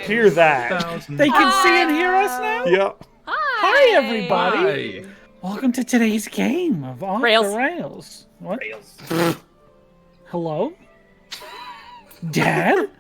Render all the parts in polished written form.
Hear that. They can see and hear us now? Yep. Hi, everybody. Hi. Welcome to today's game of Off Rails. the Rails. What? Rails. Hello? Dad?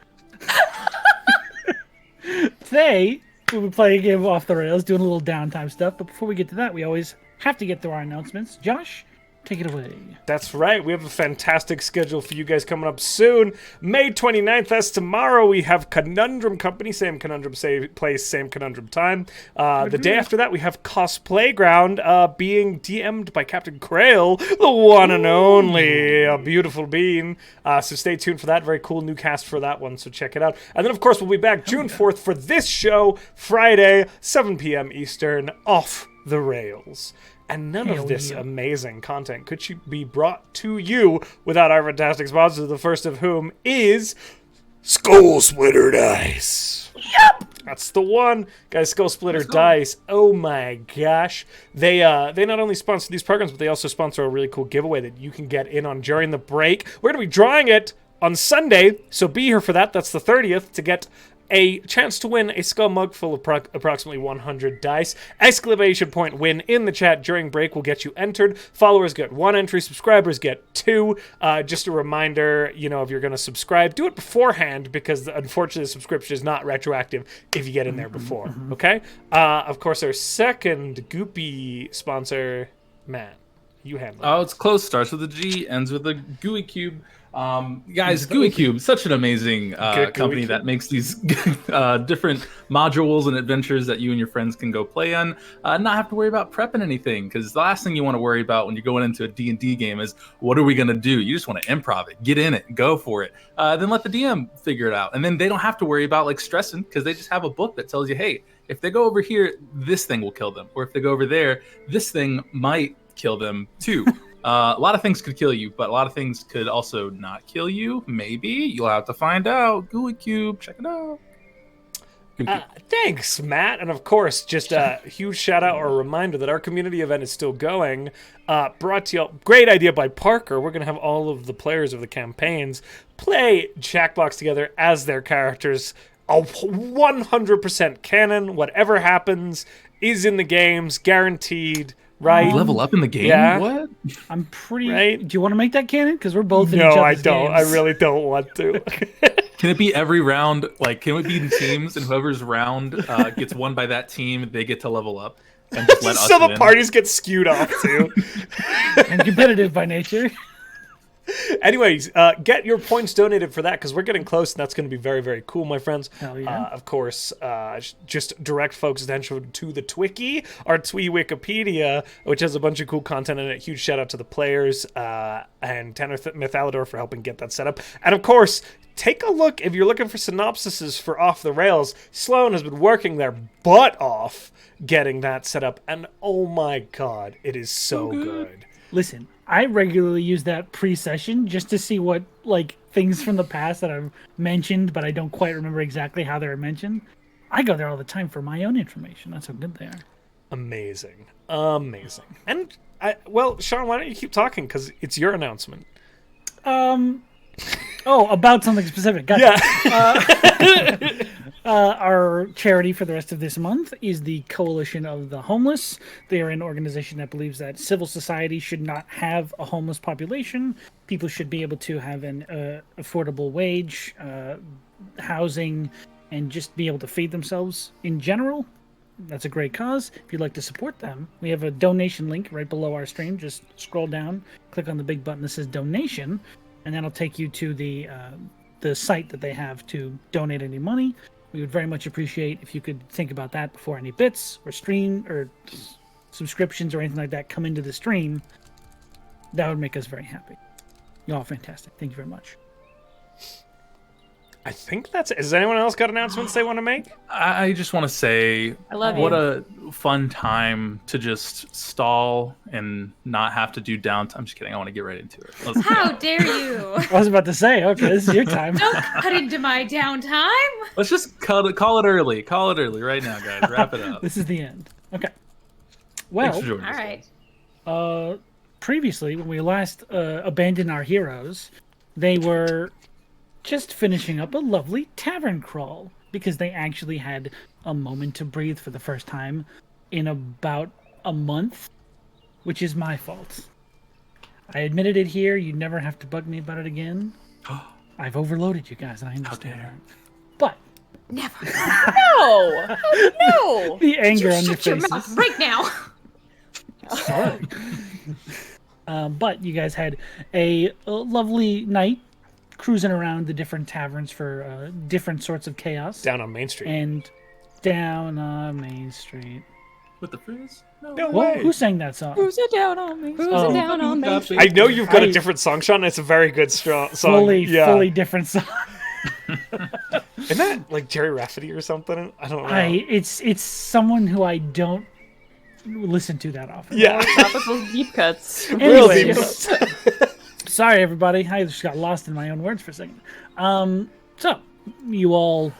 Today, we'll be playing a game of Off the Rails, doing a little downtime stuff. But before we get to that, we always have to get through our announcements. Josh, take it away. That's right. We have a fantastic schedule for you guys coming up soon. May 29th, that's tomorrow. We have Conundrum Company, same Conundrum place, same Conundrum time. The day after that, we have Cosplayground being DM'd by Captain Krail, the one and only, a beautiful being. So stay tuned for that. Very cool new cast for that one, so check it out. And then, of course, we'll be back June 4th for this show, Friday, 7 p.m. Eastern, Off the Rails. And none of this amazing content could be brought to you without our fantastic sponsor, the first of whom is Skull Splitter Dice. Yep! That's the one. Guys, Skull Splitter Dice, oh my gosh. They not only sponsor these programs, but they also sponsor a really cool giveaway that you can get in on during the break. We're going to be drawing it on Sunday, so be here for that. That's the 30th, to get a chance to win a skull mug full of approximately 100 dice. Exclamation point win in the chat during break will get you entered. Followers get 1 entry, subscribers get 2. Just a reminder, if you're going to subscribe, do it beforehand, because unfortunately the subscription is not retroactive if you get in there before. Okay? Of course, our second goopy sponsor, Matt, you handle it. Oh, it's close. Starts with a G, ends with a GUI cube. Guys, GUI Cube, such an amazing company that makes these different modules and adventures that you and your friends can go play on, not have to worry about prepping anything, because the last thing you want to worry about when you're going into a D&D game is, what are we going to do? You just want to improv it, get in it, go for it, then let the DM figure it out, and then they don't have to worry about stressing, because they just have a book that tells you, hey, if they go over here, this thing will kill them, or if they go over there, this thing might kill them too. A lot of things could kill you, but a lot of things could also not kill you. Maybe. You'll have to find out. GUI Cube, check it out. Thanks, Matt. And of course, just a huge shout out or a reminder that our community event is still going. Brought to you, great idea by Parker. We're going to have all of the players of the campaigns play Jackbox together as their characters. 100% canon. Whatever happens is in the games, guaranteed. Right. Level up in the game? Yeah. What? I'm pretty... Right? Do you want to make that canon? Because we're both in each No, other's I don't. games. I really don't want to. Can it be every round? Can it be in teams, and whoever's round gets won by that team, they get to level up? And just let us So the win? parties get skewed off, too. And competitive by nature. Anyways, get your points donated for that, because we're getting close, and that's going to be very, very cool, my friends. Hell yeah. Of course, just direct folks' attention to the Twiki, our Twee Wikipedia, which has a bunch of cool content in it. Huge shout out to the players and Tanner Mythalidor for helping get that set up. And of course, take a look if you're looking for synopsises for Off the Rails. Sloan has been working their butt off getting that set up, and oh my god, it is so good. Listen, I regularly use that pre-session just to see what, things from the past that I've mentioned, but I don't quite remember exactly how they're mentioned. I go there all the time for my own information. That's how good they are. Amazing. And, Sean, why don't you keep talking, because it's your announcement. About something specific. Gotcha. Yeah. Our charity for the rest of this month is the Coalition of the Homeless. They are an organization that believes that civil society should not have a homeless population. People should be able to have an affordable wage, housing, and just be able to feed themselves in general. That's a great cause. If you'd like to support them, we have a donation link right below our stream. Just scroll down, click on the big button that says donation, and that'll take you to the site that they have to donate any money. We would very much appreciate if you could think about that before any bits or stream or subscriptions or anything like that come into the stream. That would make us very happy. You're all fantastic. Thank you very much. I think that's it. Has anyone else got announcements they want to make? I just want to say, I love what you. a fun time to just stall and not have to do downtime. I'm just kidding. I want to get right into it. How dare you? I was about to say, okay, this is your time. Don't cut into my downtime. Let's just call it early. Call it early right now, guys. Wrap it up. This is the end. Okay. Thanks for Well, joining All us, right. previously, when we last abandoned our heroes, they were just finishing up a lovely tavern crawl because they actually had a moment to breathe for the first time in about a month, which is my fault. I admitted it here. You never have to bug me about it again. I've overloaded you guys, and I understand. But Never. No! No! the anger on your Shut your faces. mouth right now. Sorry. But you guys had a lovely night cruising around the different taverns for different sorts of chaos. Down on Main Street. And down on Main Street. With the frizz? No. No Well, way. who sang that song? Cruise it down on me. Cruise Oh. it down on me. I know you've got I- a different song, Sean. It's a very good song. Fully different song. Isn't that like Jerry Rafferty or something? I don't know. It's someone who I don't listen to that often. Yeah. Topical deep cuts. Real Anyways. deep. Sorry, everybody. I just got lost in my own words for a second. So you all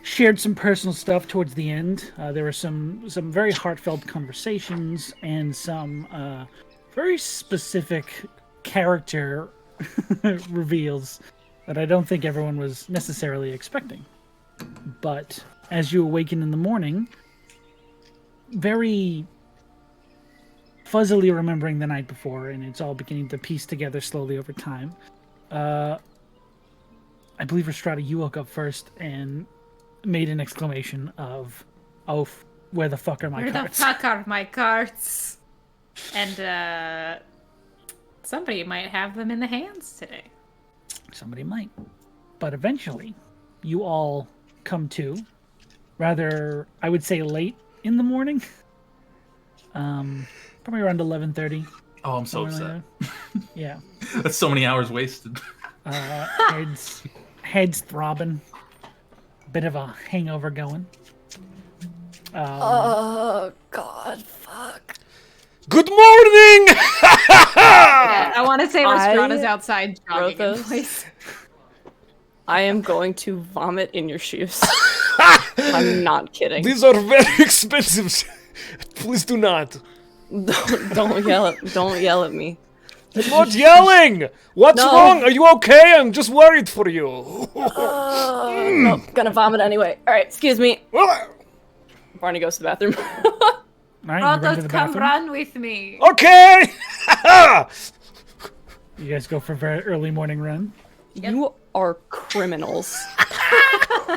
shared some personal stuff towards the end. There were some very heartfelt conversations and some very specific character reveals that I don't think everyone was necessarily expecting. But as you awaken in the morning, very fuzzily remembering the night before, and it's all beginning to piece together slowly over time. I believe, Rhystrata, you woke up first and made an exclamation of, "Oh, where the fuck are my Where the cards?" fuck are my cards? And somebody might have them in the hands today. Somebody might. But eventually, you all come to, rather, I would say late in the morning. Probably around 11:30. Oh, I'm so somewhere upset. like that. Yeah. That's so many hours wasted. Heads throbbing. Bit of a hangover going. Oh, God, fuck. Good morning! I want to say Rhystrata's outside jogging in Brothos. place. I am going to vomit in your shoes. I'm not kidding. These are very expensive. Please do not. Don't yell at me. I'm not yelling! What's No. wrong? Are you okay? I'm just worried for you. No, gonna vomit anyway. All right, excuse me. Barney goes to the bathroom. All right, you run to Brothos, the come bathroom. run with me. Okay! You guys go for a very early morning run. You are criminals.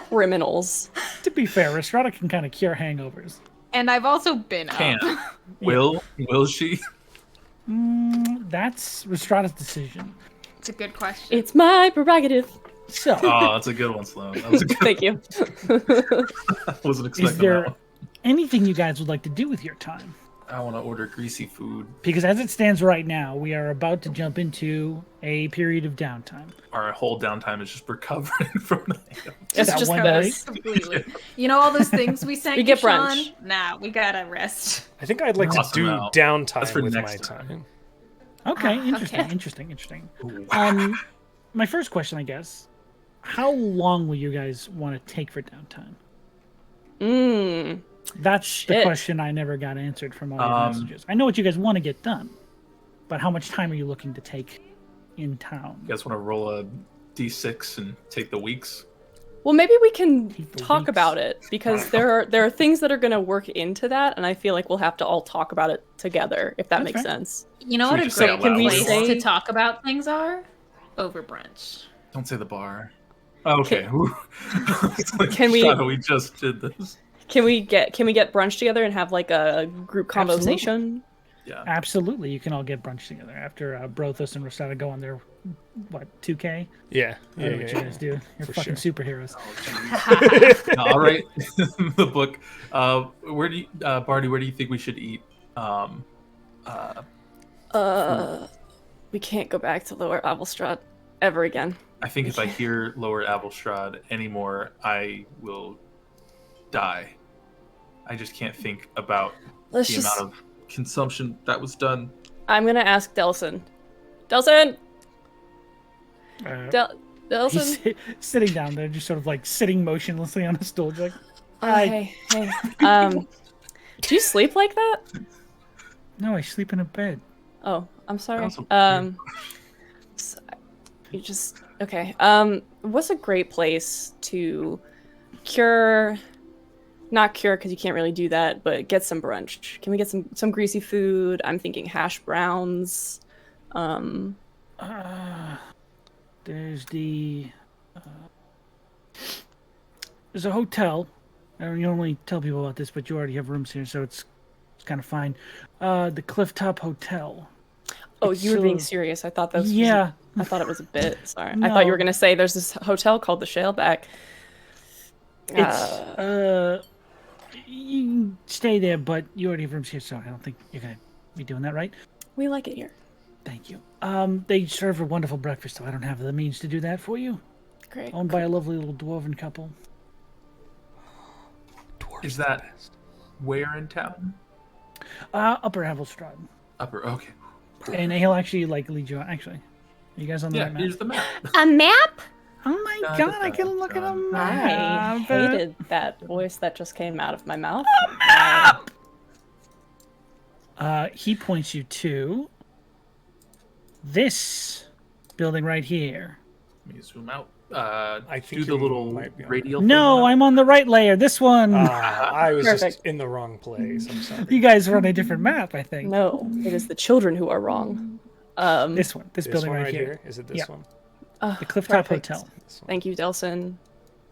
Criminals. To be fair, Rhystrata can kind of cure hangovers. And I've also been Can't. up. Will she? That's Rhystrata's decision. It's a good question. It's my prerogative. So, Oh, that's a good one, Sloan. That was a good Thank you. I wasn't expecting is there that one. anything you guys would like to do with your time? I want to order greasy food. Because as it stands right now, we are about to jump into a period of downtime. Our whole downtime is just recovering from the hangover. It's That just one that. day. Completely. You know all those things we sang We get to Sean? brunch. Nah, we gotta rest. I think I'd like to Awesome do out. downtime That's for with my next time. time. Okay, Ah, interesting, okay. interesting. My first question, I guess, how long will you guys want to take for downtime? That's the Shit. question I never got answered from all your messages. I know what you guys want to get done, but how much time are you looking to take in town? You guys want to roll a d6 and take the weeks? Well, maybe we can Keep the talk weeks. about it because there are things that are going to work into that, and I feel like we'll have to all talk about it together if that That's makes fair. sense. You know Should what we a just say great out loud place what we to want? talk about things are? Over brunch. Don't say the bar. Oh, okay. Can we- Shadow, we just did this. Can we get brunch together and have like a group conversation? Yeah. Absolutely, you can all get brunch together after Brothos and Rhystrata go on their, 2K? Yeah. I know what you guys do. You're For fucking superheroes. No, all right. The book. Where do you, Barney? Where do you think we should eat? We can't go back to Lower Avelstrad ever again. I think if I hear Lower Avelstrad anymore, I will die. I just can't think about Let's the just. amount of consumption that was done. I'm gonna ask Delson. Delson. He's Delson. sitting down there, just sort of like sitting motionlessly on a stool, just like, Hey. Do you sleep like that? no, I sleep in a bed. Oh, I'm sorry. Also- You just okay. What's a great place to not cure because you can't really do that, but get some brunch. Can we get some greasy food? I'm thinking hash browns. There's there's a hotel. I don't normally tell people about this, but you already have rooms here, so it's kind of fine. The Clifftop Hotel. Oh, you were being serious. I thought that was I thought it was a bit. Sorry. No. I thought you were going to say there's this hotel called the Shaleback. It's you can stay there, but you already have rooms here, so I don't think you're gonna be doing that, right? We like it here. Thank you. They serve a wonderful breakfast, so I don't have the means to do that for you. Great. Owned by a lovely little dwarven couple. Is that where in town? Upper Havelstrad. Okay. And he'll actually lead you on. Actually, are you guys on the right map? Here's the map. A map? Oh my god, I can look at a I map. hated that voice that just came out of my mouth. He points you to this building right here. Let me zoom out. I think do the you little might be on radial. No, thing I'm on the right layer. This one. I was just Perfect. in the wrong place. I'm sorry. You guys are on a different map, I think. No, it is the children who are wrong. This one. This This building one right here. Is it this Yeah. one? The Clifftop Perfect. Hotel. This one. Thank you, Delson.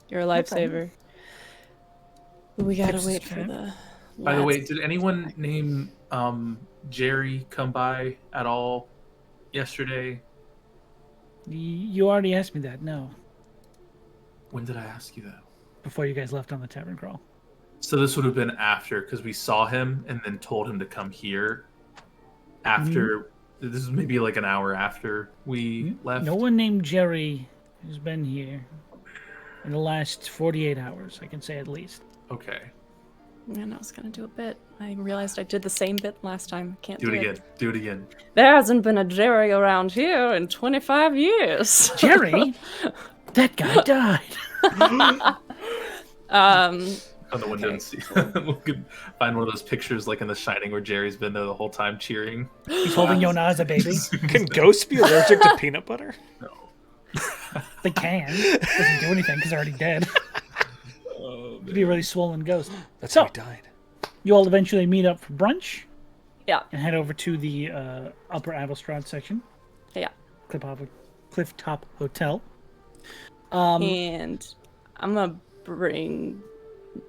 You're a lifesaver. We gotta wait for the. By the way, lads. did anyone name Jerry come by at all yesterday? You already asked me that. No, When did I ask you that? before you guys left on the tavern crawl. So this would have been after, because we saw him and then told him to come here. After this is maybe like an hour after we left. No one named Jerry has been here in the last 48 hours. I can say at least. Okay, Man, I was gonna do a bit. I realized I did the same bit last time. Can't do it again. Do it again. There hasn't been a Jerry around here in 25 years. Jerry, that guy died. On the window and see. We could find one of those pictures like in The Shining where Jerry's been there the whole time cheering. He's holding Yona as a baby. Can ghosts be allergic to peanut butter? No. They can. Doesn't do anything because they're already dead. It'd be a really swollen ghost. That's So- how he died. You all eventually meet up for brunch Yeah, and head over to the Upper Avelstrad section, yeah. Clifftop Hotel. And I'm gonna bring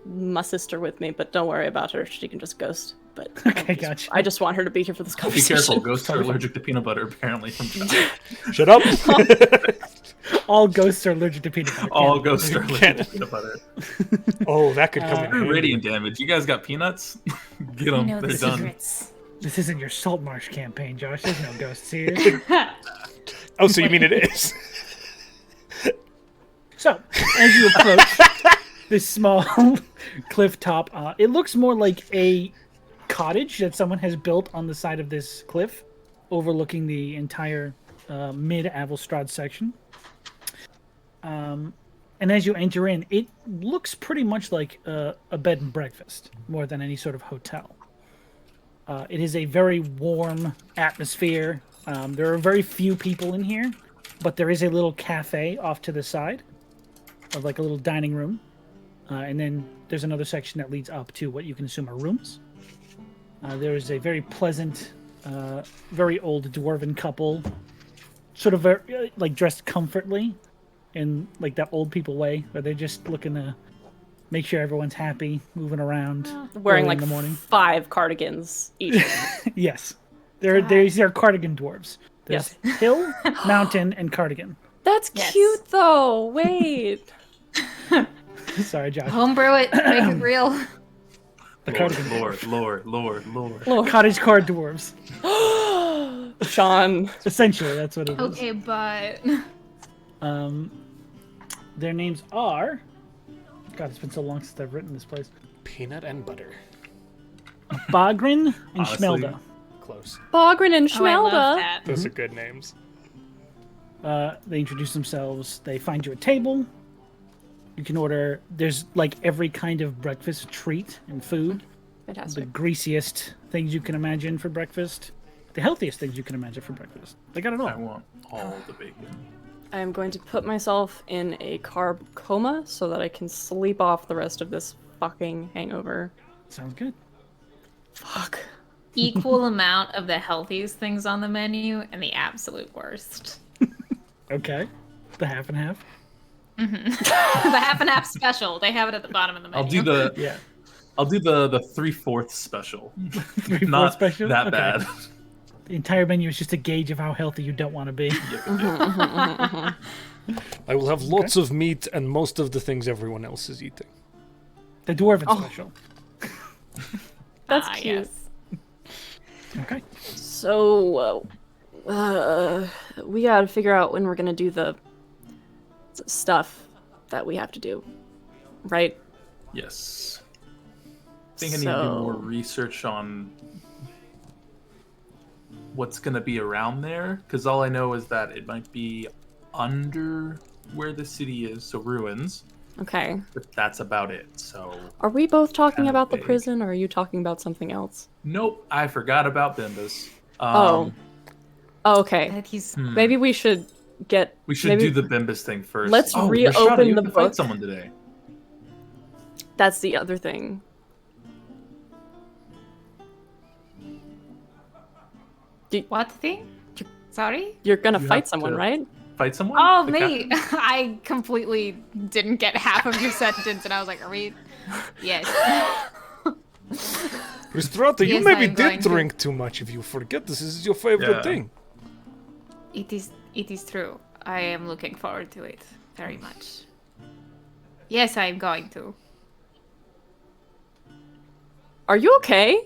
my sister with me, but don't worry about her. She can just ghost. But Okay, gotcha. I just want her to be here for this Be conversation. careful. Ghosts are allergic to peanut butter apparently from childhood. Shut up. All ghosts are allergic to peanut butter. All Can't- ghosts are allergic to peanut butter. Oh, that could come in handy. Radiant damage. You guys got peanuts? Get them. I know They're the done. secrets. This isn't your Salt Marsh campaign, Josh. There's no ghosts here. Oh, so you mean it is? So, as you approach this small cliff top, it looks more like a cottage that someone has built on the side of this cliff, overlooking the entire mid-Avelstrad section. And as you enter in, it looks pretty much like a bed and breakfast, more than any sort of hotel. It is a very warm atmosphere. There are very few people in here, but there is a little cafe off to the side of like a little dining room. And then there's another section that leads up to what you can assume are rooms. There is a very pleasant, very old dwarven couple, sort of very, like dressed comfortably in like that old people way, where they're just looking to make sure everyone's happy, moving around, Wearing early like in the morning. 5 cardigans each. Yes, these are cardigan dwarves. There's hill, mountain, and cardigan. That's Yes. cute though. Wait. Sorry, Josh. Homebrew it, make it real. The cardigan dwarves. Lord. Cottage car dwarves. Sean. Essentially, that's what it is. Okay, but Their names are. God, it's been so long since I've written this place. Peanut and butter. Bagrin and Honestly. Schmelda. Close. Bogren and oh, I love Schmelda. that. Those are good names. They introduce themselves. They find you a table. You can order. There's like every kind of breakfast treat and food. The Fantastic. greasiest things you can imagine for breakfast. The healthiest things you can imagine for breakfast. They got it I all. want all the bacon. I am going to put myself in a carb coma so that I can sleep off the rest of this fucking hangover. Sounds good. Fuck. Equal amount of the healthiest things on the menu and the absolute worst. Okay. The half and half. The half and half special. They have it at the bottom of the menu. I'll do the Yeah. I'll do the 3/4 special. 3/4 Not special? that Okay. bad. The entire menu is just a gauge of how healthy you don't want to be. I will have lots of meat and most of the things everyone else is eating. The dwarven special. That's cute. Yes. Okay. So, we gotta figure out when we're gonna do the stuff that we have to do, right? Yes. I think I need to do more research on what's going to be around there, because all I know is that it might be under where the city is, so ruins, Okay. but that's about it. So Are we both talking Kinda about the vague. prison, or are you talking about something else? nope, I forgot about Bimbus. Oh, okay. That he's Maybe we should get. We should maybe- do the Bimbus thing first. Let's oh, reopen Rhystrata, you the have to fight book. someone today. That's the other thing. what thing? Sorry? You're gonna You fight have someone, to- right? Fight someone? Oh, The me. captain? I completely didn't get half of your sentence, and I was like, are we? Yes. Rhystrata, you Yes, maybe I'm going did to. drink too much if you forget this is your favorite Yeah. thing. It is true. I am looking forward to it very much. Yes, I am going to. Are you okay?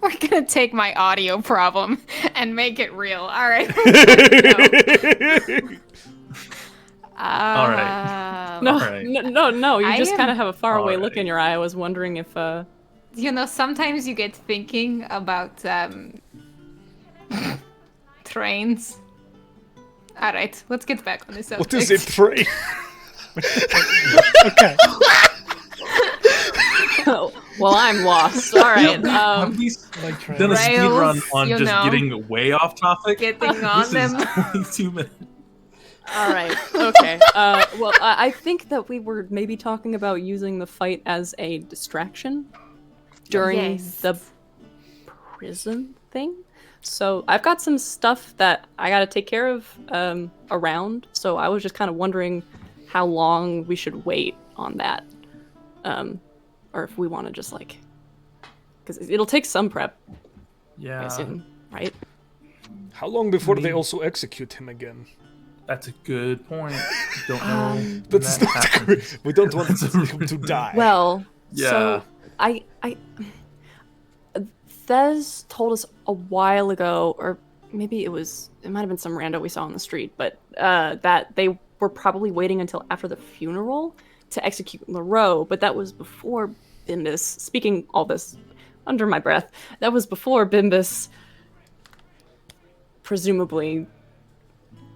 We're gonna take my audio problem and make it real. All right. All right. No, Alright. no. You I just am- kind of have a faraway look Alright. in your eye. I was wondering if, You know, sometimes you get thinking about trains. All right, let's get back on this subject. What is it, Trey? Okay. well, I'm lost. All right. Have we Like try. done a speed run Rails, on you just know. getting way off topic? Getting on This them. is only 2 minutes. All right. Okay. Well, I think that we were maybe talking about using the fight as a distraction during Yes. the prison thing. So I've got some stuff that I got to take care of around. So I was just kind of wondering how long we should wait on that, or if we want to just like, because it'll take some prep, I Yeah, assume, right? How long before they also execute him again? that's a good point. Don't know. when That's that not happens. We don't want That's a him to die. Well, Yeah. so I Thez told us a while ago, or maybe it might have been some rando we saw on the street, but that they were probably waiting until after the funeral to execute Leroux, but that was before Bimbus, speaking all this under my breath, that was before Bimbus presumably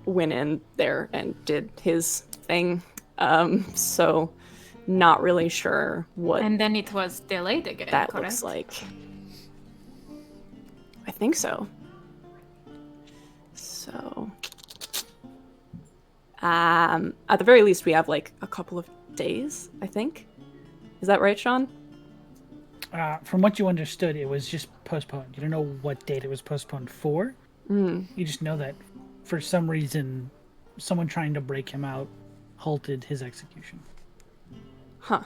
went in there and did his thing. So not really sure what And then it was delayed again. that correct? looks like. I think so. So, at the very least, we have like a couple of days, I think. Is that right, Sean? From what you understood, it was just postponed. You don't know what date it was postponed for. You just know that for some reason, someone trying to break him out halted his execution. Huh.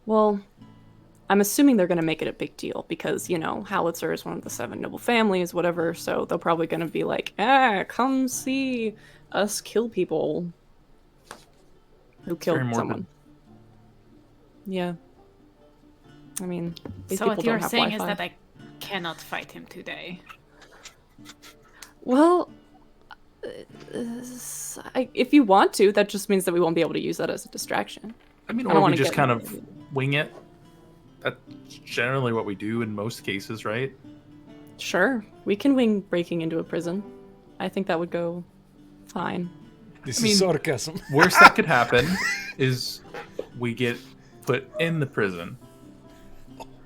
Well, I'm assuming they're going to make it a big deal because, you know, Howitzer is one of the 7 noble families, whatever, so they're probably going to be like, come see us kill people who killed very morbid. someone. Yeah. I mean, these So people what you're don't have saying Wi-Fi. is that I cannot fight him today. Well, if you want to, that just means that we won't be able to use that as a distraction. I mean, I don't or we wanna just get- kind of wing it. That's generally what we do in most cases, right? Sure, we can wing breaking into a prison. I think that would go fine. This I mean- is sarcasm. Worst that could happen is we get put in the prison,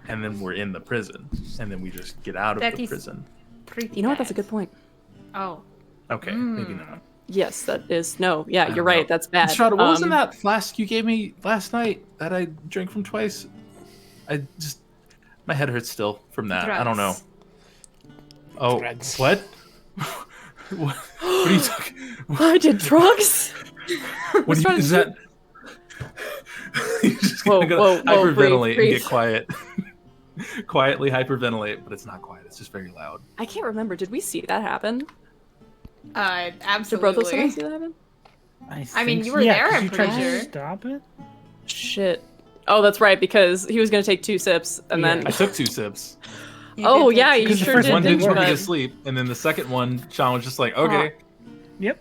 and then we're in the prison, and then we just get out of That the is- prison. Pretty You know what? That's a bad. good point. Oh. Okay, maybe not. Yes, that is no. Yeah, you're don't right. know. That's bad. Rhystrata, what was in that flask you gave me last night that I drank from twice? My head hurts still from that. I don't know. Drugs. Oh, Threads. what? What are you talking? I did drugs. What is that? You're just gonna Whoa, hyperventilate breathe. and get quiet. Quietly hyperventilate, but it's not quiet. It's just very loud. I can't remember. Did we see that happen? Did Absolutely. Brothos and I see that happen? I mean, think you so. were there, 'cause I'm you tried pretty to sure. stop it. Shit. Oh, that's right, because he was going to take 2 sips, and then... I took 2 sips. Oh, yeah, you Because the sure first did. One didn't didn't put me work. to sleep, and then the second one, Sean was just like, okay, Yep.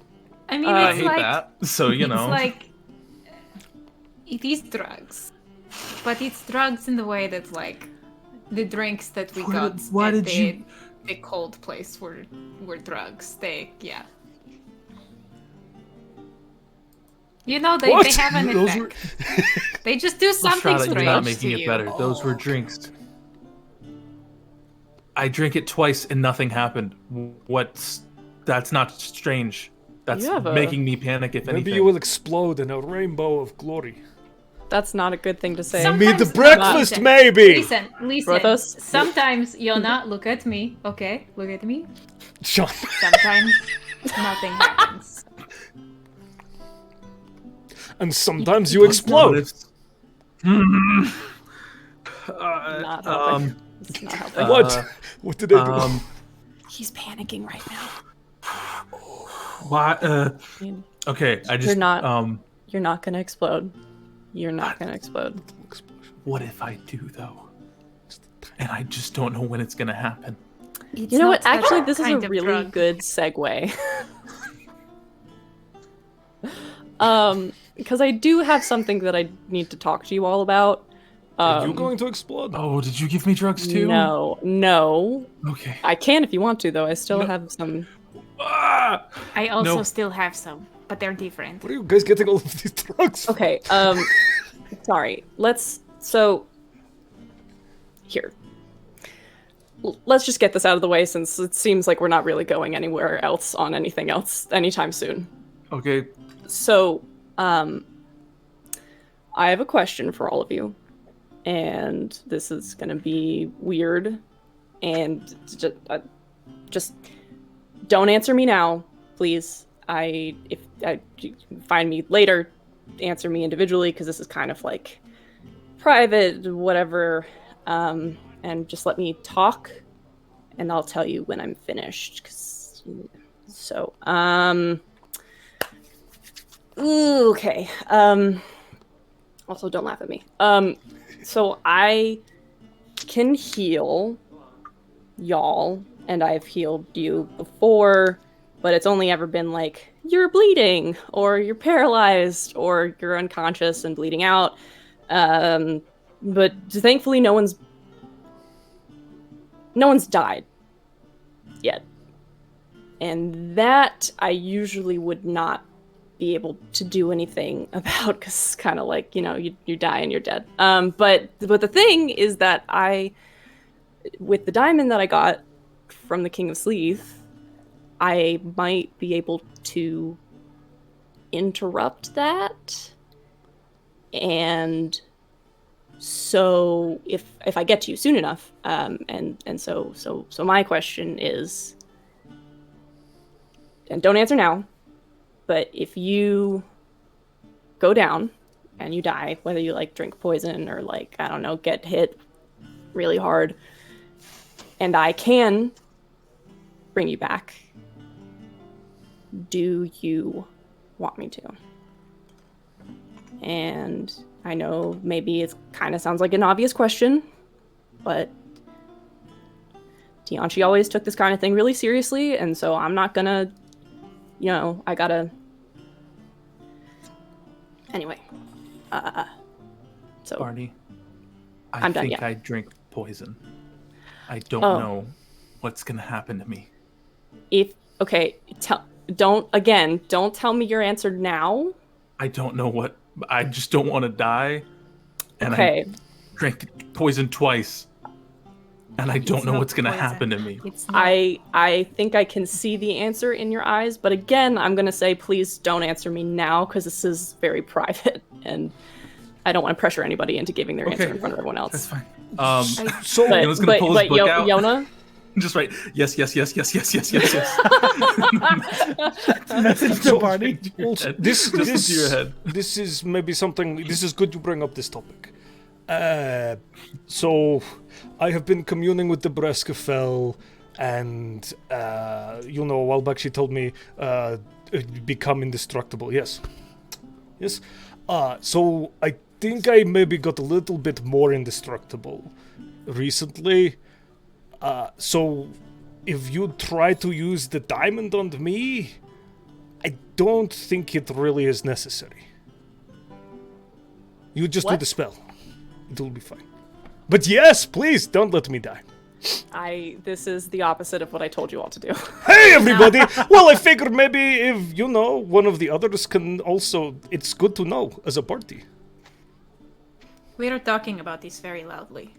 I mean, I it's hate like that. So, you know. it's like it is drugs, but it's drugs in the way that like the drinks that we got why at did the, you- the cold place were drugs. You know, they What? have an Those effect. They just do something Rhystrata, strange you're not to making it you. better. Those were drinks. I drank it twice and nothing happened. That's not strange. That's You have a- making me panic, if Maybe anything. you will explode in a rainbow of glory. That's not a good thing to say. Some- Meet the Sometimes- breakfast, Listen, maybe. Listen. Brothos? Sometimes you'll not look at me. Okay, look at me. Sean. Sometimes nothing happens. And sometimes you explode. Not helping. It's not helping. What? What did I do? He's panicking right now. Why? Okay, I just. You're not- You're not going to explode. You're not going to explode. What if I do though? And I just don't know when it's gonna happen. You know what? Actually, this is a really good segue. Because I do have something that I need to talk to you all about. Are you going to explode? Oh, did you give me drugs too? No. Okay. I can if you want to, though. I still have some. Ah! I also No. still have some, but they're different. Where are you guys getting all of these drugs? Okay. Sorry. Here. Let's just get this out of the way, since it seems like we're not really going anywhere else on anything else anytime soon. Okay. So, I have a question for all of you, and this is gonna be weird, and just don't answer me now, please. If you can find me later, answer me individually, because this is kind of like private, whatever, and just let me talk, and I'll tell you when I'm finished. Okay. Also, don't laugh at me. So I can heal y'all, and I've healed you before, but it's only ever been like, you're bleeding, or you're paralyzed, or you're unconscious and bleeding out. But thankfully no one's died yet. And that I usually would not be able to do anything about, because it's kind of like, you die and you're dead. But the thing is that with the diamond that I got from the King of Sleeth, I might be able to interrupt that. And so if I get to you soon enough, so my question is, and don't answer now, but if you go down and you die, whether you drink poison or I don't know, get hit really hard, and I can bring you back, do you want me to? And I know maybe it kind of sounds like an obvious question, but Tianchi always took this kind of thing really seriously, and so I'm not gonna, I gotta... Anyway. So... Barney, I'm done, think yeah. I drink poison. I don't know what's gonna happen to me. Okay, don't tell me your answer now. I don't know what... I just don't want to die. And Okay. I drank poison twice. and I don't know not what's gonna poison. happen to me. It's not. I think I can see the answer in your eyes, but again, I'm gonna say please don't answer me now because this is very private, and I don't want to pressure anybody into giving their answer in front of everyone else. That's fine. So But, Yona's gonna pull his book out. Yona, Just right. Yes. Message to Barney. also, Just into your head. This is maybe something. This is good you bring up this topic. So, I have been communing with the Breskafell, and a while back she told me become indestructible. Yes. So I think I maybe got a little bit more indestructible recently. So if you try to use the diamond on me, I don't think it really is necessary. You just do What? the spell. It'll be fine. But yes, please don't let me die. this is the opposite of what I told you all to do. Hey everybody! Well, I figured maybe if one of the others can also, it's good to know as a party. We are talking about this very loudly.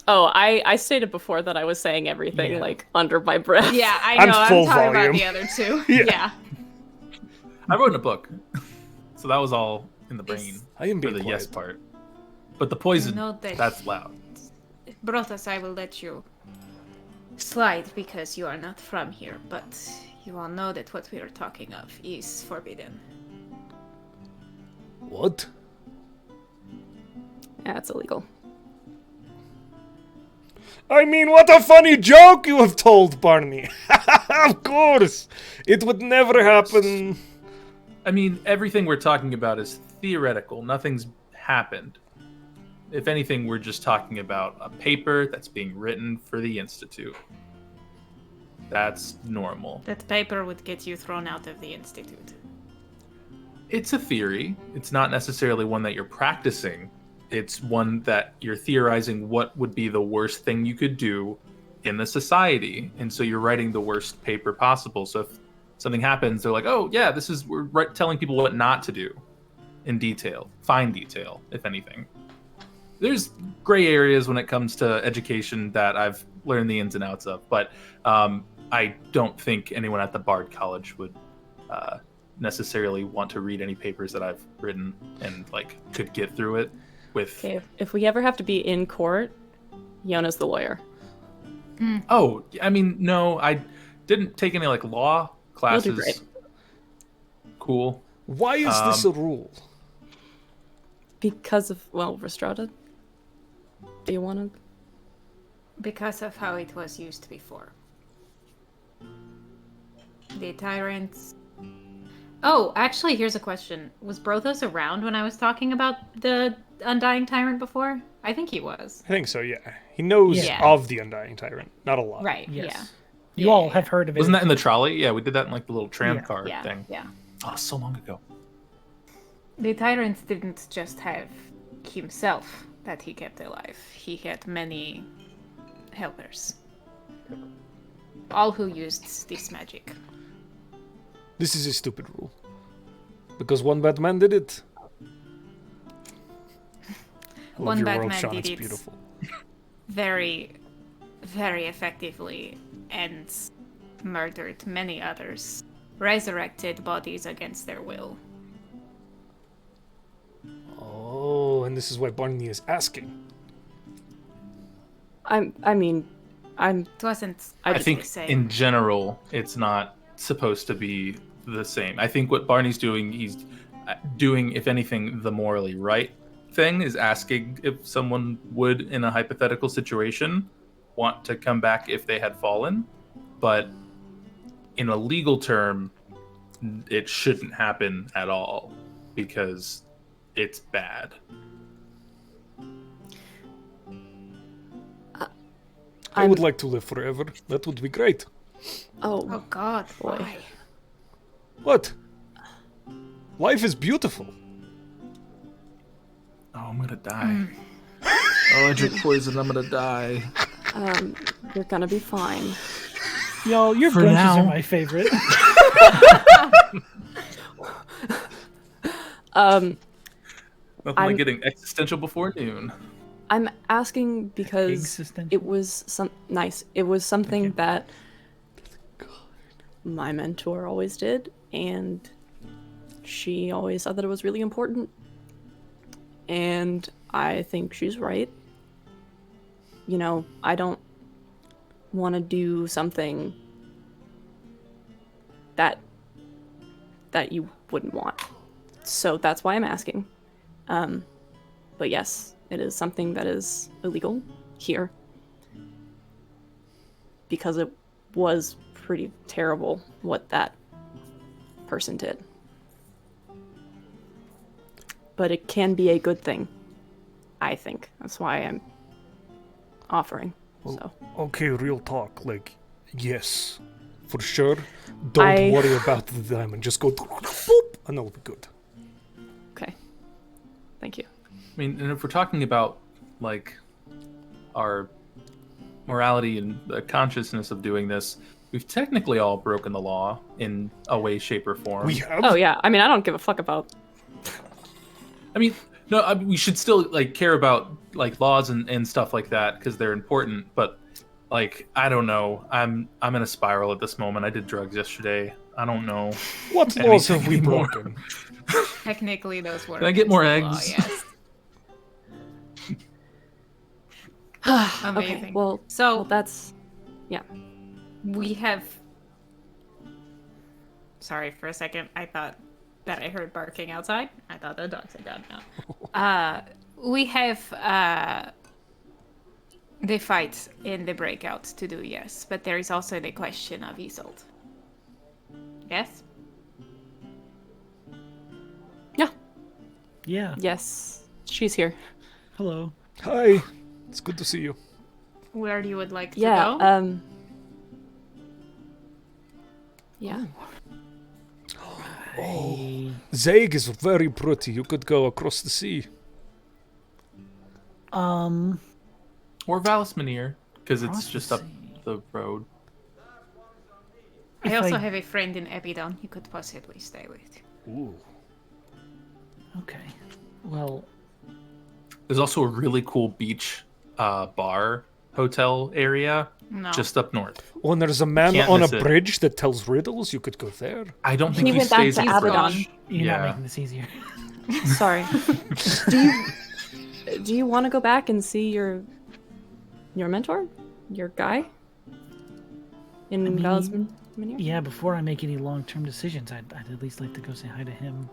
Oh, I stated before that I was saying everything like under my breath. Yeah, I I'm know. I'm full talking volume. about the other two. Yeah. I wrote in a book, so that was all in the brain I am for being the yes quiet. part. But the poison, know that- that's loud. Brothos, I will let you slide because you are not from here, but you all know that what we are talking of is forbidden. What? Yeah, it's illegal. I mean, what a funny joke you have told, Barney. Of course. It would never happen. I mean, everything we're talking about is theoretical. Nothing's happened. If anything, we're just talking about a paper that's being written for the Institute. That's normal. That paper would get you thrown out of the Institute. It's a theory. It's not necessarily one that you're practicing. It's one that you're theorizing what would be the worst thing you could do in the society. And so you're writing the worst paper possible. So if something happens, they're like, oh, yeah, we're telling people what not to do in detail, fine detail, if anything. There's gray areas when it comes to education that I've learned the ins and outs of, but I don't think anyone at the Bard College would necessarily want to read any papers that I've written and could get through it with. Okay, if we ever have to be in court, Yona's the lawyer. Oh, I mean, no, I didn't take any law classes. You'll do great. Cool. Why is this a rule? Because of, Rhystrata? Do you want to? Because of how it was used before. The tyrants... Oh, actually, here's a question. Was Brothos around when I was talking about the Undying Tyrant before? I think he was. I think so, yeah. He knows Yeah. of the Undying Tyrant. Not a lot. Right, Yes. yeah. You all have heard of it. Wasn't that in the trolley? Yeah, we did that in the little tram Yeah. car Yeah, thing. yeah. Oh, so long ago. The tyrant didn't just have himself that he kept alive. He had many helpers. All who used this magic. This is a stupid rule. Because one bad man did it. I love One your bad world, man Sean. did It's it. beautiful. Very, very effectively and murdered many others. Resurrected bodies against their will. Oh, and this is why Barney is asking. It It wasn't. I think the same. in general, it's not supposed to be the same. I think what Barney's doing, he's doing, if anything, the morally right thing, is asking if someone would, in a hypothetical situation, want to come back if they had fallen. But in a legal term, it shouldn't happen at all because it's bad. I would like to live forever. That would be great. Oh God, Boy. why? What? Life is beautiful. Oh, I'm gonna die. Oh, I drink poison, I'm gonna die. You're gonna be fine. Y'all, your For brunches now. are my favorite. Nothing like getting existential before noon. I'm asking because Existential? it was It was something that my mentor always did, and she always thought that it was really important. And I think she's right. You know, I don't want to do something that you wouldn't want. So that's why I'm asking. But yes, it is something that is illegal here. Because it was pretty terrible what that person did. But it can be a good thing, I think. That's why I'm offering. So. Okay, real talk. Like, yes, for sure. Don't worry about the diamond. Just go boop, and it'll be good. Okay. Thank you. I mean, and if we're talking about like our morality and the consciousness of doing this, we've technically all broken the law in a way, shape, or form. We have. Oh yeah, I mean, I don't give a fuck about. I mean, no, we should still like care about like laws and stuff like that because they're important. But like, I don't know. I'm in a spiral at this moment. I did drugs yesterday. I don't know. What laws have we anymore. broken? Technically, those were. Can I get more against the law, eggs? Yes. Amazing. Okay, well, So that's we have. Sorry for a second. I thought that I heard barking outside. I thought the dogs had gone now. We have the fight in the breakout to do, yes, but there is also the question of Isolde. Yes. Yeah. yes, she's here. Hello. Hi, it's good to see you. Where you would like to Yeah. go? Yeah. Hey. Zaig is very pretty. You could go across the sea. Or Valismanir, because it's Across just the up sea. the road. I if also I- have a friend in Epidon you could possibly stay with. Ooh. Okay. Well, There's also a really cool beach bar hotel area No. just up north. Oh, and there's a man Can't on a miss it. bridge that tells riddles. You could go there. I don't think He he went back stays to at the Abaddon. bridge. you're Yeah. not making this easier. Sorry. Do you want to go back and see your mentor, your guy in mean, Valismanir? Yeah, before I make any long-term decisions, I'd at least like to go say hi to him.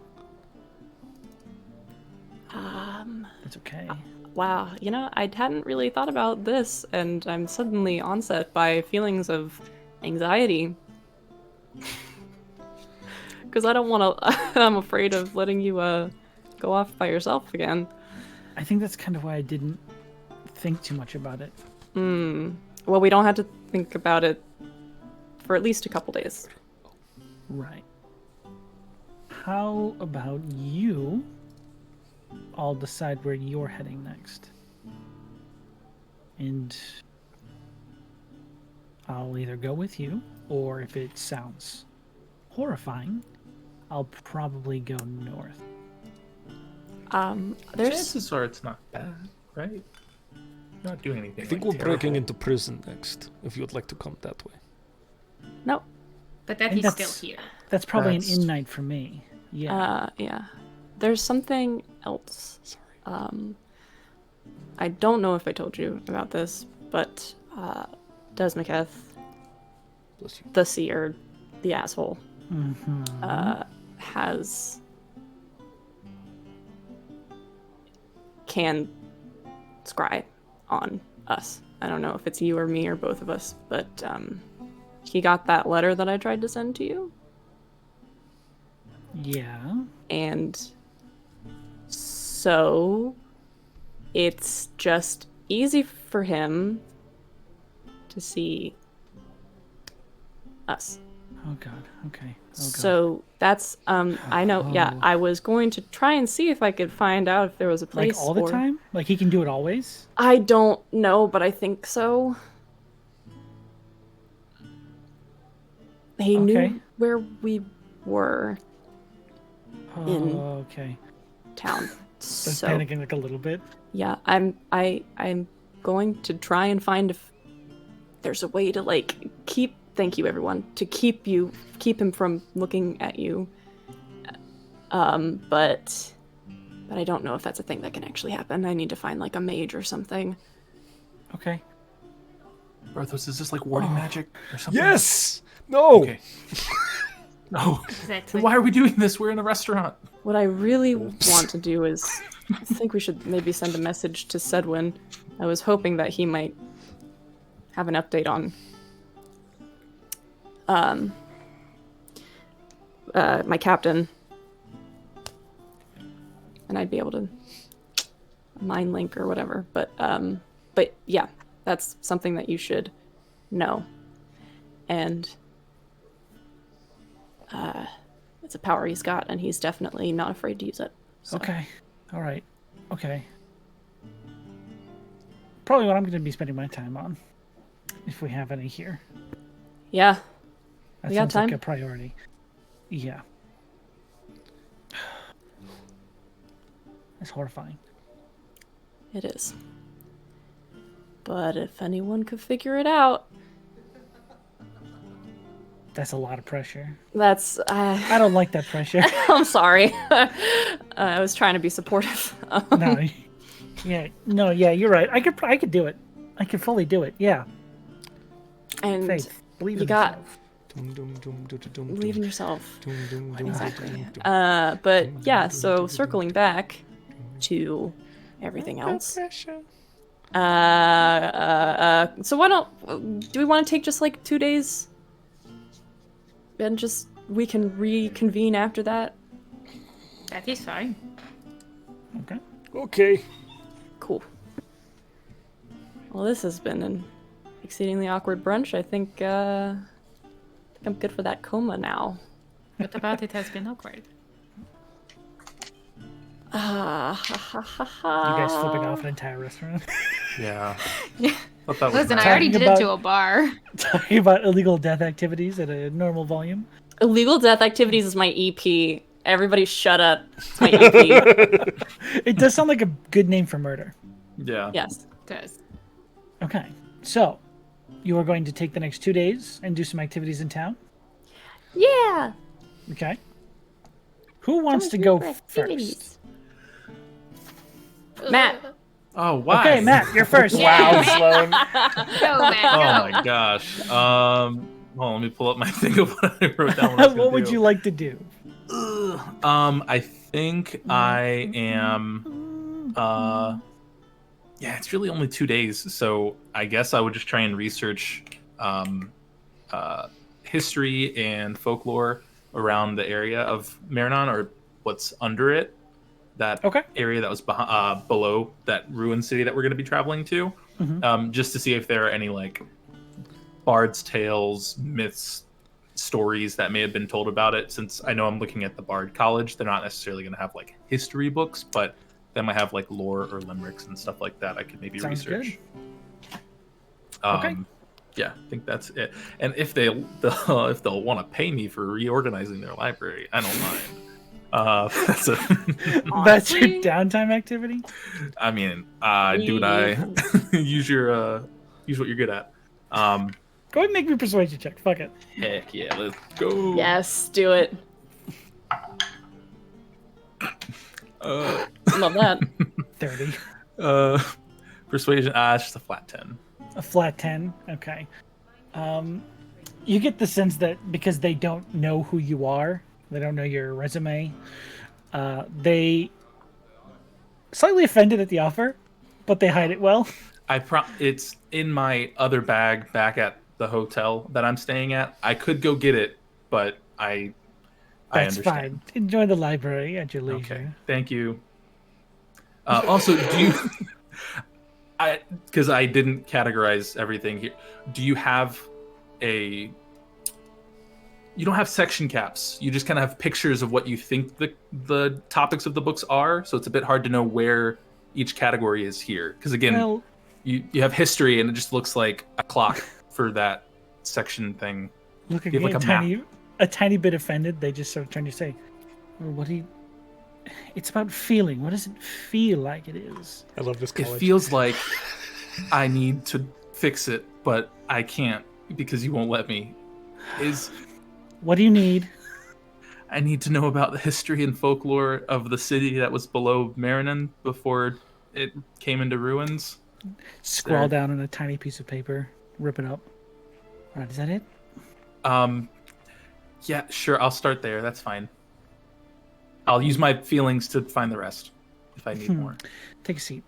That's okay. Wow, you know, I hadn't really thought about this, and I'm suddenly onset by feelings of anxiety. Because I don't want to. I'm afraid of letting you go off by yourself again. I think that's kind of why I didn't think too much about it. Well, we don't have to think about it for at least a couple days. Right. How about you all decide where you're heading next? And I'll either go with you, or if it sounds horrifying, I'll probably go north. There's Chances are it's not bad, right? Not doing anything. I think like, we're breaking terrible. into prison next. If you would like to come that way. no. But that think is still that's- here. That's probably That's- an in-night for me. Yeah. Yeah. There's something else. Sorry. I don't know if I told you about this, but Desmaketh, Bless you. the seer, the asshole, Mm-hmm. can scry on us. I don't know if it's you or me or both of us, but he got that letter that I tried to send to you, Yeah. and so it's just easy for him to see us. Oh god. Okay. Oh god. So that's I know. Yeah, Oh. I was going to try and see if I could find out if there was a place. Like all the for- time? Like he can do it always? I don't know, but I think so. He Okay. knew where we were in Oh, okay. town. I was So panicking like a little bit. Yeah, I'm going to try and find if there's a way to like keep. Thank you, everyone, to keep him from looking at you. But I don't know if that's a thing that can actually happen. I need to find like a mage or something. Okay. Brothos, is this like warding magic or something? Yes. No. Okay. No. Exactly. Why are we doing this? We're in a restaurant. What I really want to do is, I think we should maybe send a message to Sedwin. I was hoping that he might have an update on my captain, and I'd be able to mind link or whatever. But yeah, that's something that you should know, and it's a power he's got, and he's definitely not afraid to use it. So. Okay. All right. Okay. Probably what I'm going to be spending my time on, if we have any here. Yeah. That We got sounds like time? a priority. Yeah. That's horrifying. It is. But if anyone could figure it out, That's a lot of pressure. that's. I don't like that pressure. I'm sorry. I was trying to be supportive. No. Yeah, you're right. I could do it. I could fully do it. Yeah. And Faith. Believe you in got yourself. believe in yourself. Exactly. But yeah, so circling back to everything else. So why don't do we want to take just like 2 days, and just we can reconvene after that? That is fine. Okay. Okay. Cool. Well, this has been an exceedingly awkward brunch. I think I'm good for that coma now. What about it has been awkward? You guys flipping off an entire restaurant. Yeah. Yeah. Thought that was Listen, nice. I already Talking did it about- to a bar. Talking about illegal death activities at a normal volume. Illegal Death Activities is my EP. Everybody shut up. It's my EP. It does sound like a good name for murder. Yeah. Yes. Does. Okay. So, you are going to take the next 2 days and do some activities in town? Yeah. Okay. Who wants to go first? Matt. Oh, why? Okay, Matt, you're first. Wow, Sloan. Go, man, Oh go. my gosh. Well, let me pull up my thing of what I wrote down. What, I was gonna What would do. you like to do? I think I am. Yeah, it's really only 2 days, so I guess I would just try and research history and folklore around the area of Marinon, or what's under it. That Okay. area that was below that ruined city that we're going to be traveling to, just to see if there are any like bard's tales, myths, stories that may have been told about it. Since I know I'm looking at the Bard College, they're not necessarily going to have like history books, but they might have like lore or limericks and stuff like that. I could maybe Sounds research. Okay. Yeah, I think that's it. And if they'll want to pay me for reorganizing their library, I don't mind. That's a. That's your downtime activity? I mean, do what I use what you're good at. Go ahead and make me a persuasion check. Fuck it. Heck yeah, let's go. Yes, do it. Love that. 30. Persuasion. It's just a flat 10. A flat 10. Okay. You get the sense that because they don't know who you are, they don't know your resume, they slightly offended at the offer, but they hide it well. It's in my other bag back at the hotel that I'm staying at. I could go get it, but I That's understand. fine. Enjoy the library at your leisure. Okay, thank you. Also, do you? Because I didn't categorize everything here. Do you have a? You don't have section caps. You just kind of have pictures of what you think the topics of the books are. So it's a bit hard to know where each category is here. Because again, Well, you have history, and it just looks like a clock for that section thing. look You have again, like a map. a tiny bit offended. They just sort of turn to say, well, "What do you? It's about feeling. What does it feel like it is? I love this college. It feels like I need to fix it, but I can't because you won't let me. What do you need? I need to know about the history and folklore of the city that was below Marinan before it came into ruins. Scrawl down on a tiny piece of paper, rip it up. All right, is that it? Yeah, sure. I'll start there. That's fine. I'll use my feelings to find the rest if I need more. Take a seat.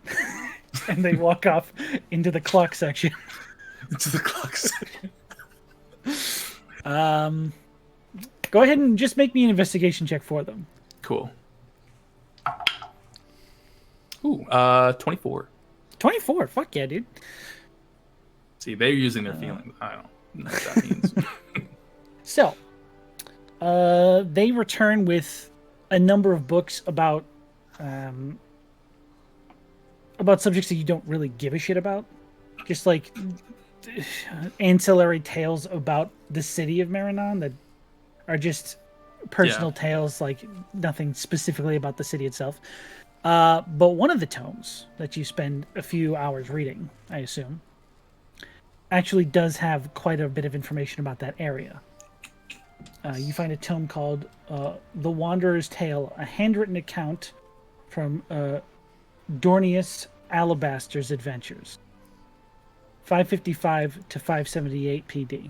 And they walk off into the clock section. Into the clock section. Go ahead and just make me an investigation check for them. Cool. Ooh, 24. 24. Fuck yeah, dude. See, they're using their feelings. I don't know what that means. So, they return with a number of books about subjects that you don't really give a shit about. Just like ancillary tales about the city of Marinan that are just personal tales, like nothing specifically about the city itself. But one of the tomes that you spend a few hours reading, I assume, actually does have quite a bit of information about that area. You find a tome called The Wanderer's Tale, a handwritten account from Dornius Alabaster's adventures. 555 to 578 PD.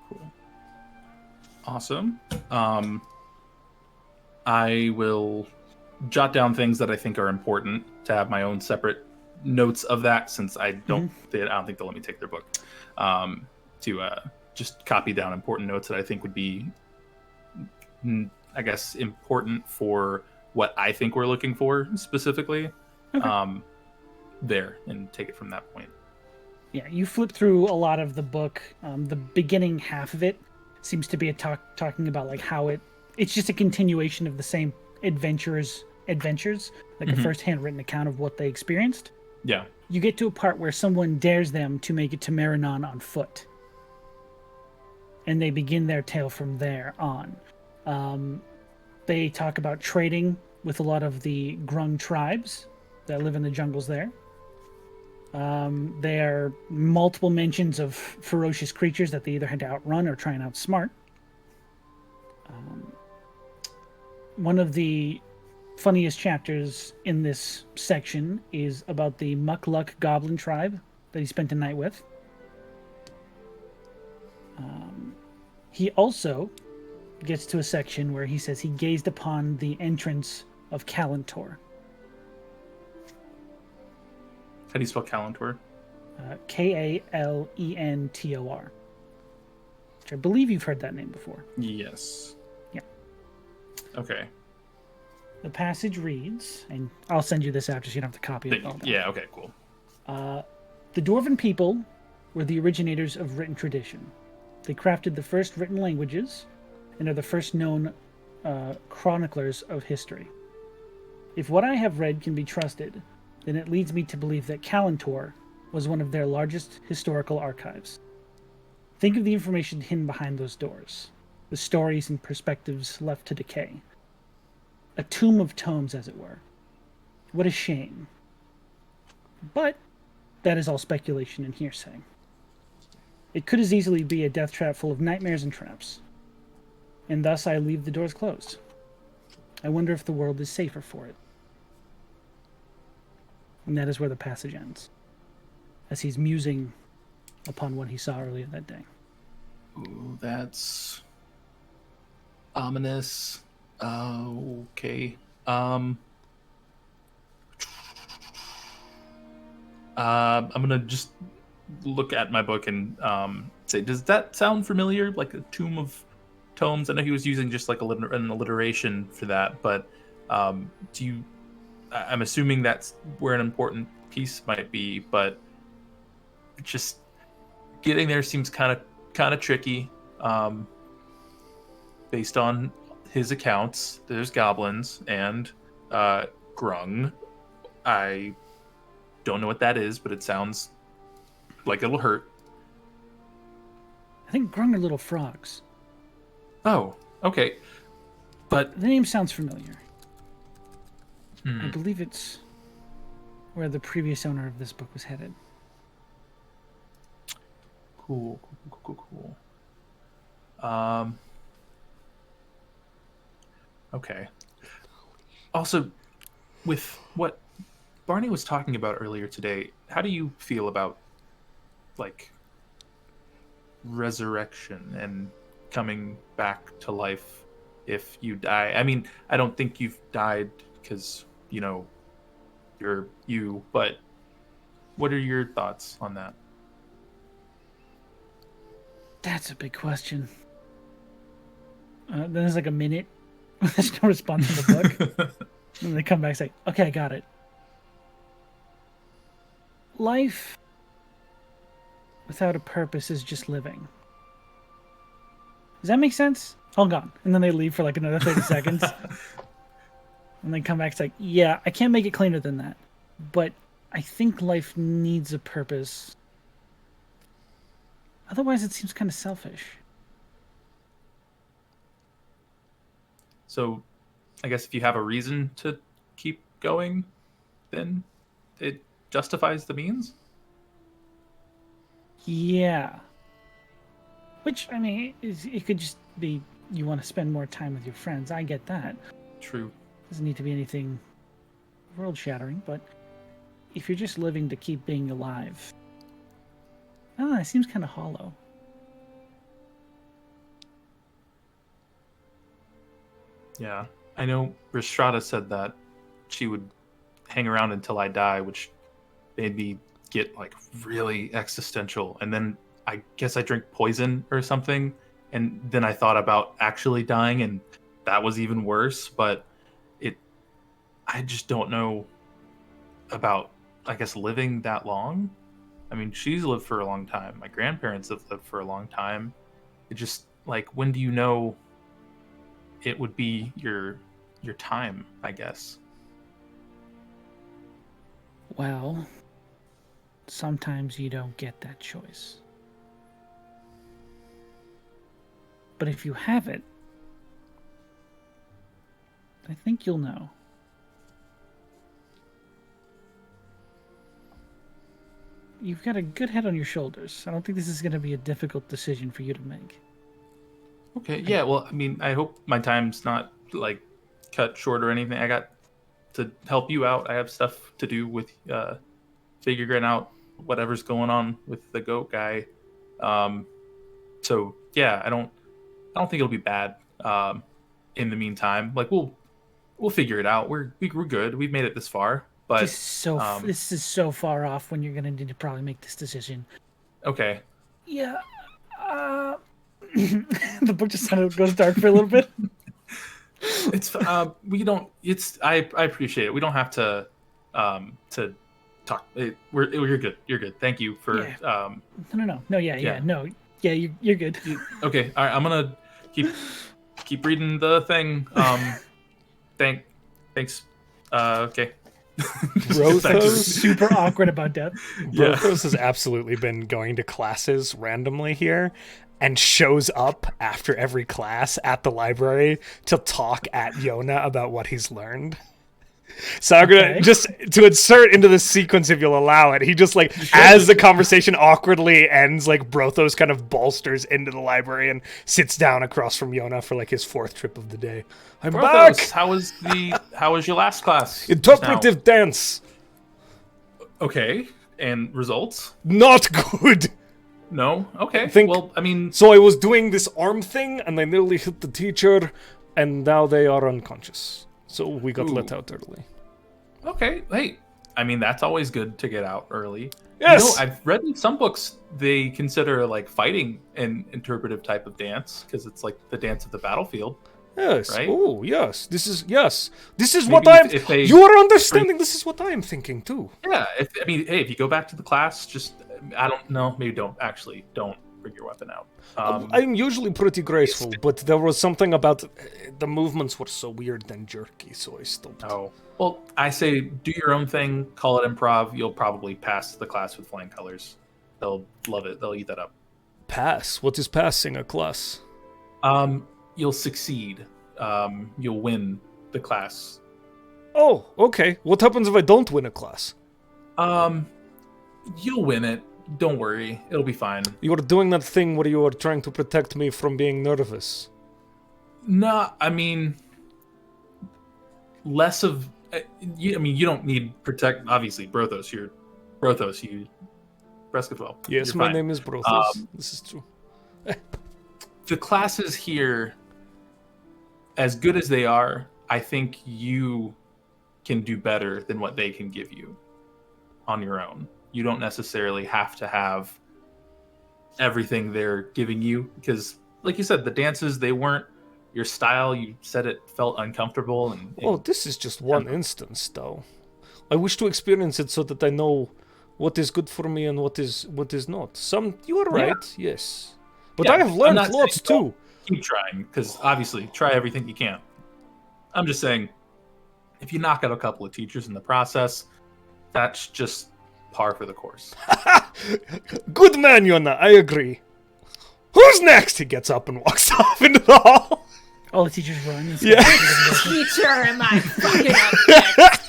Cool. Awesome. I will jot down things that I think are important to have my own separate notes of that, since I don't think they'll let me take their book. To just copy down important notes that I think would be, I guess, important for what I think we're looking for specifically. Okay. There, and take it from that point. Yeah, you flip through a lot of the book. The beginning half of it seems to be talking about like how it's just a continuation of the same adventures, like a first-hand written account of what they experienced. Yeah. You get to a part where someone dares them to make it to Marinan on foot. And they begin their tale from there on. They talk about trading with a lot of the Grung tribes that live in the jungles there. There are multiple mentions of ferocious creatures that they either had to outrun or try and outsmart. One of the funniest chapters in this section is about the Mukluk goblin tribe that he spent a night with. He also gets to a section where he says he gazed upon the entrance of Kalantor. How do you spell Kalantor? Kalentor. Which I believe you've heard that name before. Yes. Yeah. Okay. The passage reads, and I'll send you this after so you don't have to copy it all down. Yeah, okay, cool. The Dwarven people were the originators of written tradition. They crafted the first written languages and are the first known chroniclers of history. If what I have read can be trusted, then it leads me to believe that Kalantor was one of their largest historical archives. Think of the information hidden behind those doors, the stories and perspectives left to decay. A tomb of tomes, as it were. What a shame. But that is all speculation and hearsay. It could as easily be a death trap full of nightmares and traps. And thus I leave the doors closed. I wonder if the world is safer for it. And that is where the passage ends, as he's musing upon what he saw earlier that day. Ooh, that's ominous. Okay. I'm gonna just look at my book and say, does that sound familiar? Like a tomb of tomes? I know he was using just like an alliteration for that, but I'm assuming that's where an important piece might be, but just getting there seems kind of tricky. Based on his accounts, there's goblins and grung. I don't know what that is, but it sounds like it'll hurt. I think grung are little frogs. Oh, okay. But The name sounds familiar. I believe it's where the previous owner of this book was headed. cool. Okay. Also, with what Barney was talking about earlier today, how do you feel about, like, resurrection and coming back to life if you die? I mean, I don't think you've died because, you know, you're you, but what are your thoughts on that? That's a big question. Then there's like a minute. There's no response in the book. And they come back and say, okay, I got it. Life without a purpose is just living. Does that make sense? Hold on. And then they leave for like another 30 seconds. And they come back and say, yeah, I can't make it cleaner than that. But I think life needs a purpose. Otherwise, it seems kind of selfish. So, I guess if you have a reason to keep going, then it justifies the means? Yeah. Which, I mean, it could just be you want to spend more time with your friends. I get that. True. Doesn't need to be anything world-shattering, but if you're just living to keep being alive, I don't know, it seems kind of hollow. Yeah. I know Rhystrata said that she would hang around until I die, which made me get like really existential. And then I guess I drink poison or something. And then I thought about actually dying, and that was even worse. But I just don't know about, I guess, living that long. I mean, she's lived for a long time. My grandparents have lived for a long time. It just, like, when do you know it would be your time, I guess? Well, sometimes you don't get that choice. But if you have it, I think you'll know. You've got a good head on your shoulders. I don't think this is going to be a difficult decision for you to make. Okay, yeah, well, I mean, I hope my time's not, like, cut short or anything. I got to help you out. I have stuff to do with figuring out whatever's going on with the goat guy. So, yeah, I don't think it'll be bad in the meantime. Like, we'll figure it out. We're good. We've made it this far. But this is so far off when you're going to need to probably make this decision. Okay. Yeah. The book just kind of goes dark for a little bit. It's we don't. It's I appreciate it. We don't have to talk. You're good. You're good. Thank you for. Yeah. No. Yeah. You're good. Okay. All right. I'm gonna keep reading the thing. Thanks. Okay. Brothos super awkward about death. Brothos has absolutely been going to classes randomly here and shows up after every class at the library to talk at Yona about what he's learned. So I'm gonna just to insert into the sequence, if you'll allow it, he just like as the conversation awkwardly ends, like Brothos kind of bolsters into the library and sits down across from Yona for like his fourth trip of the day. I'm Brothos, back. How was your last class? Interpretive dance. Okay, and results? Not good. No. Okay. Well, I mean, so I was doing this arm thing, and I nearly hit the teacher, and now they are unconscious. So we got let out early. Okay. Hey, I mean, that's always good to get out early. Yes. You know, I've read in some books they consider like fighting an interpretive type of dance because it's like the dance of the battlefield. Yes. Right? Oh, yes. This is Maybe what I'm. if they you are understanding. This is what I am thinking too. Yeah. If you go back to the class, just I don't know. Maybe don't bring your weapon out. I'm usually pretty graceful, but there was something about the movements were so weird and jerky, so I stopped. Oh. Well, I say do your own thing. Call it improv. You'll probably pass the class with flying colors. They'll love it. They'll eat that up. Pass. What is passing a class? You'll succeed. You'll win the class. Oh, okay. What happens if I don't win a class? You'll win it. Don't worry. It'll be fine. You are doing that thing where you are trying to protect me from being nervous. No, I mean, less of. You don't need protect. Obviously, Brothos. You, Breskafel. Yes, you're my fine. name is Brothos. This is true. The classes here, as good as they are, I think you can do better than what they can give you on your own. You don't necessarily have to have everything they're giving you because, like you said, the dances, they weren't your style. You said it felt uncomfortable. Oh, this is just one instance, though. I wish to experience it so that I know what is good for me and what is not. You are right, yes. But I have learned lots too. Keep trying, because obviously, try everything you can. I'm just saying, if you knock out a couple of teachers in the process, that's just par for the course. Good man, Yona, I agree. Who's next? He gets up and walks off into the hall. All the teachers run. And Teacher, am I fucking up next?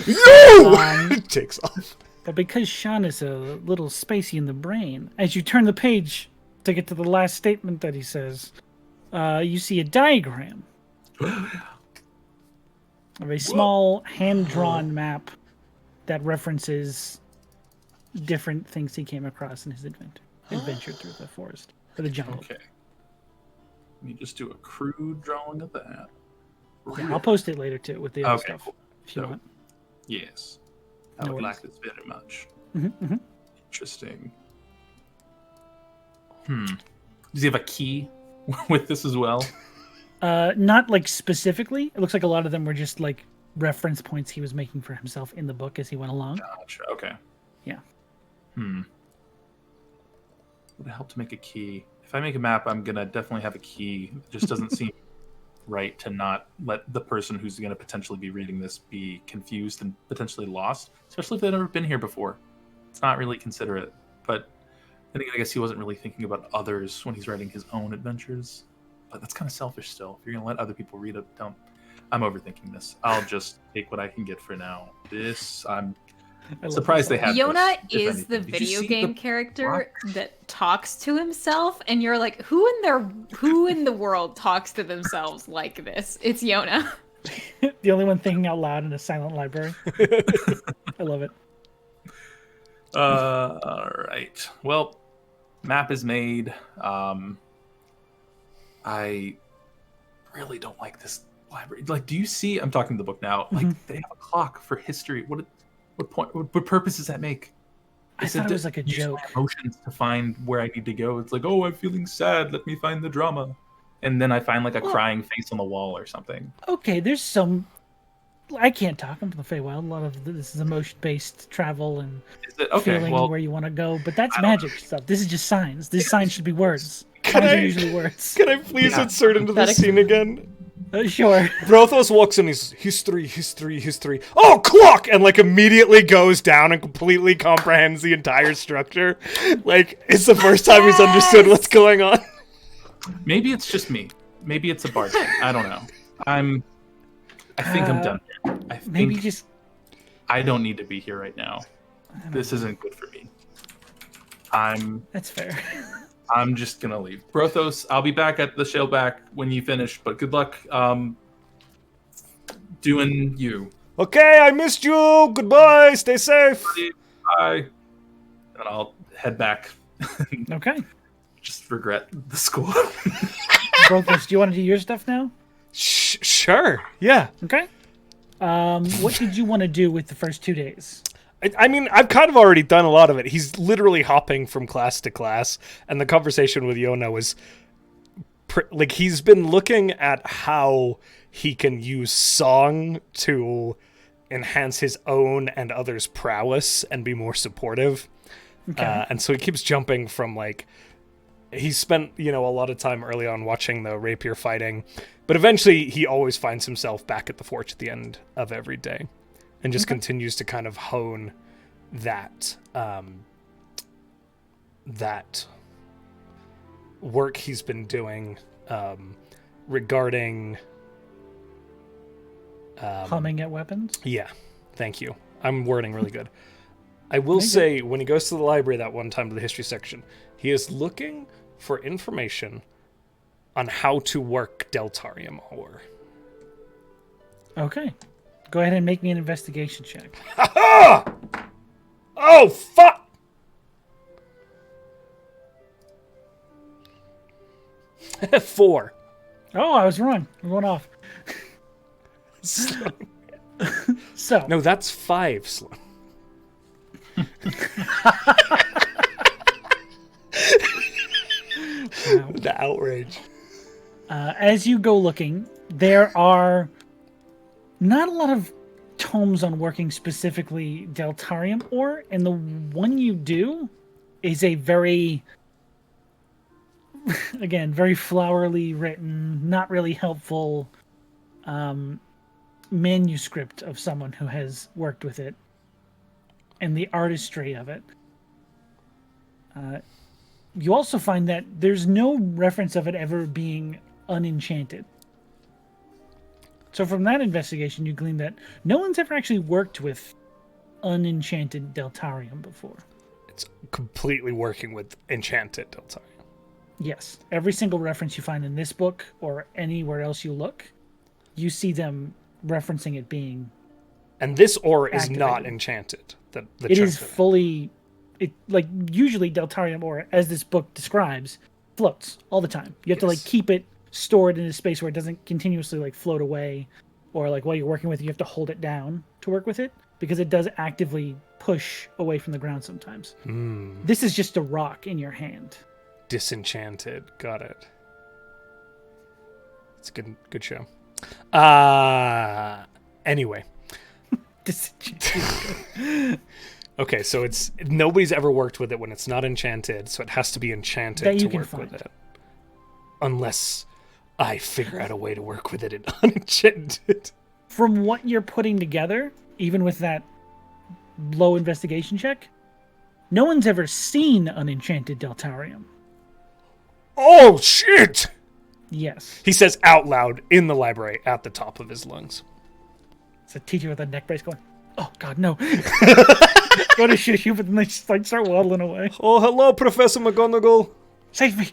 No! It takes off. But because Sean is a little spacey in the brain, as you turn the page to get to the last statement that he says, you see a diagram of a small hand-drawn map that references different things he came across in his adventure through the forest or the jungle. Okay. Let me just do a crude drawing of that. Yeah, I'll post it later too with the other stuff Cool. if you want. Yes. I would like this very much. Mm-hmm. Interesting. Does he have a key with this as well? Not like specifically. It looks like a lot of them were just like reference points he was making for himself in the book as he went along. Gotcha. Okay. Yeah. Would it help to make a key? If I make a map, I'm gonna definitely have a key. It just doesn't seem right to not let the person who's gonna potentially be reading this be confused and potentially lost, especially if they've never been here before. It's not really considerate. But then again, I guess he wasn't really thinking about others when he's writing his own adventures. But that's kind of selfish still. If you're gonna let other people read it, don't. I'm overthinking this. I'll just take what I can get for now. I'm surprised they have. Yona is the video game character that talks to himself, and you're like, who in the world talks to themselves like this? It's Yona. The only one thinking out loud in a silent library. I love it. All right. Well, map is made. I really don't like this library. Like, do you see? I'm talking the book now. Like, they have a clock for history. What purpose does that make? I thought it was like a joke. Emotions to find where I need to go. It's like, oh, I'm feeling sad. Let me find the drama, and then I find like a crying face on the wall or something. Okay, there's some. I can't talk. I'm from the Feywild. A lot of this is emotion-based travel and feeling where you want to go. But that's magic stuff. This is just signs. These signs should be words. Signs are usually words. Can I please insert into the scene again? Sure. Brothos walks in, he's history. Oh, clock! And like immediately goes down and completely comprehends the entire structure. Like, it's the first time he's understood what's going on. Maybe it's just me. Maybe it's a bard thing. I don't know. I think I'm done here. I don't need to be here right now. This isn't good for me. That's fair. I'm just gonna leave. Brothos, I'll be back at the Shaleback when you finish, but good luck doing you. Okay, I missed you. Goodbye. Stay safe. Bye. And I'll head back. Okay. Just regret the school. Brothos, do you want to do your stuff now? Sure. Yeah. Okay. What did you want to do with the first 2 days? I mean, I've kind of already done a lot of it. He's literally hopping from class to class, and the conversation with Yona was like he's been looking at how he can use song to enhance his own and others' prowess and be more supportive. Okay. And so he keeps jumping from like he spent, a lot of time early on watching the rapier fighting, but eventually he always finds himself back at the forge at the end of every day. And just continues to kind of hone that work he's been doing regarding Humming at weapons? Yeah, thank you. I'm wording really good. I will say, when he goes to the library that one time to the history section, he is looking for information on how to work Deltarium ore. Okay. Go ahead and make me an investigation check. Ha-ha! Oh, fuck! Four. Oh, I was wrong. I'm going off. So. No, that's 5, Sloan. The outrage. As you go looking, there are not a lot of tomes on working specifically Deltarium ore, and the one you do is a very, again, very flowery written, not really helpful manuscript of someone who has worked with it, and the artistry of it. You also find that there's no reference of it ever being unenchanted. So from that investigation, you glean that no one's ever actually worked with unenchanted Deltarium before. It's completely working with enchanted Deltarium. Yes. Every single reference you find in this book or anywhere else you look, you see them referencing it being And this ore is activated. not enchanted. It is fully... like usually Deltarium ore, as this book describes, floats all the time. You have to like keep it stored in a space where it doesn't continuously like float away, or like while you're working with it, you have to hold it down to work with it, because it does actively push away from the ground sometimes. This is just a rock in your hand. Disenchanted. Got it. It's a good show. Anyway. Disenchanted. Okay, so it's nobody's ever worked with it when it's not enchanted, so it has to be enchanted That to you can work find. with it. Unless I figure out a way to work with it in unenchanted. From what you're putting together, even with that low investigation check, no one's ever seen unenchanted Deltarium. Oh, shit! Yes. He says out loud in the library at the top of his lungs. It's a teacher with a neck brace going, oh, God, no. Go to shoot you, but then they just like start waddling away. Oh, hello, Professor McGonagall. Save me.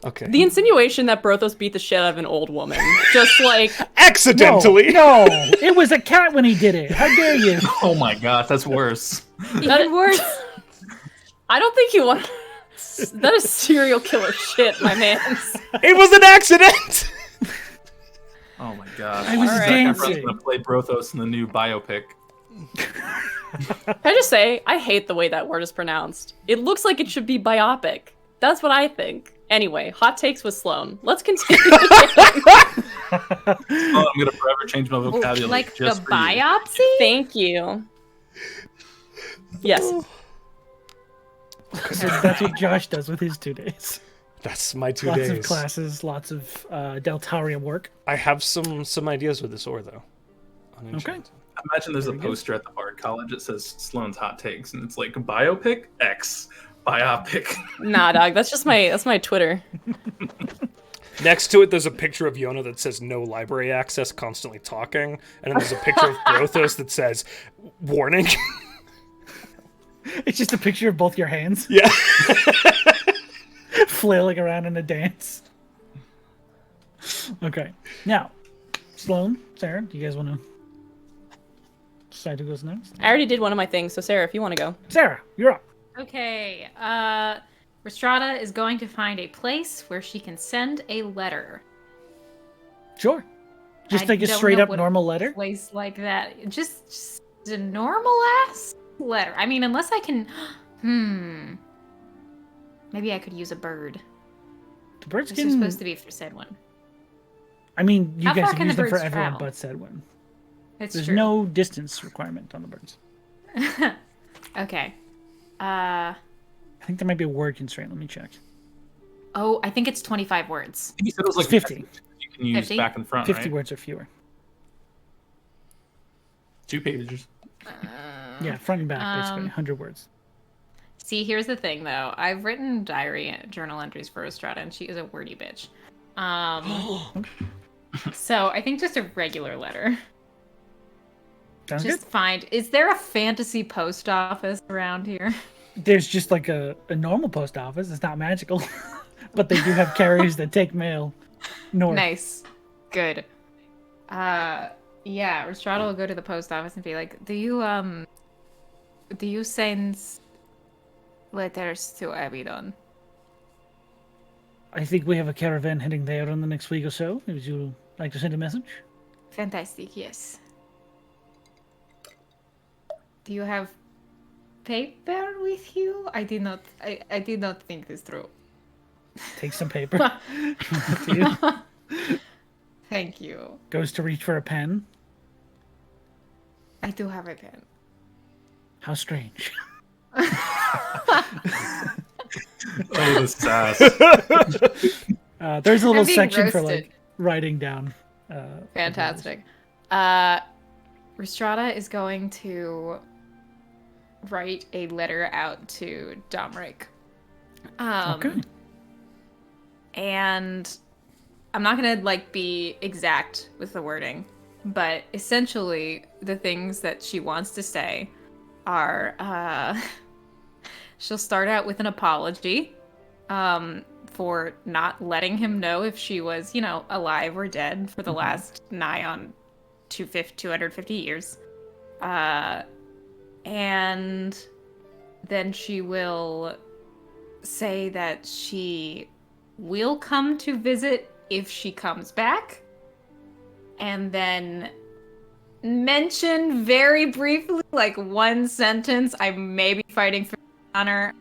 Okay. The insinuation that Brothos beat the shit out of an old woman, just like Accidentally. No, it was a cat when he did it. How dare you? Oh my gosh, that's worse. even worse. I don't think you want. That is serial killer shit, my man. It was an accident. Oh my god. I was All right. dancing. Everyone's gonna play Brothos in the new biopic. Can I just say, I hate the way that word is pronounced. It looks like it should be biopic. That's what I think. Anyway, hot takes with Sloan. Let's continue. Oh, I'm gonna forever change my vocabulary. Like the just for you. biopsy? Thank you. Yes. So that's what Josh does with his 2 days. That's my 2 Lots days. of classes, lots of Deltarium work. I have some ideas with this ore, though. Unenchanted. Imagine there's a poster at the Bard College that says Sloan's hot takes, and it's like biopic X biopic. Nah, dog. That's my Twitter. Next to it, there's a picture of Yona that says no library access, constantly talking. And then there's a picture of Brothos that says warning. It's just a picture of both your hands Yeah. flailing around in a dance. Okay. Now, Sloan, Sarah, do you guys want to decide who goes next? I already did one of my things, so Sarah, if you want to go. Sarah, you're up. Okay, Rhystrata is going to find a place where she can send a letter. Sure. Just I like a don't straight know up what normal letter? Place like that. Just a normal ass letter. I mean, unless I can... Maybe I could use a bird. The birds This is can... supposed to be for said one. I mean, you How guys far can can use the them for birds everyone travel? but said one. It's There's true. no distance requirement on the birds. Okay. I think there might be a word constraint. Let me check. Oh, I think it's 25 words. You said it was like 50. You can use 50? back and front, 50 right? words or fewer. 2 pages. Yeah, front and back, basically. Um, 100 words. See, here's the thing, though. I've written diary journal entries for Rhystrata, and she is a wordy bitch. So I think just a regular letter. Sounds Just good. find. Is there a fantasy post office around here? There's just like a normal post office. It's not magical. But they do have carriers that take mail north. Nice. Good. Yeah, Rhystrata will go to the post office and be like, do you send letters to Abaddon? I think we have a caravan heading there in the next week or so. Would you like to send a message? Fantastic, yes. Do you have paper with you? I did not think this through. Take some paper. To you. Thank you. Goes to reach for a pen. I do have a pen. How strange. Oh, the sass. There's a little I'm being section for roasted. like writing down. Fantastic. Rhystrata is going to write a letter out to Domric. Okay. And I'm not gonna like be exact with the wording, but essentially the things that she wants to say are she'll start out with an apology for not letting him know if she was, alive or dead for the last nigh on 250 years. And then she will say that she will come to visit if she comes back. And then mention very briefly, like one sentence, I may be fighting for honor.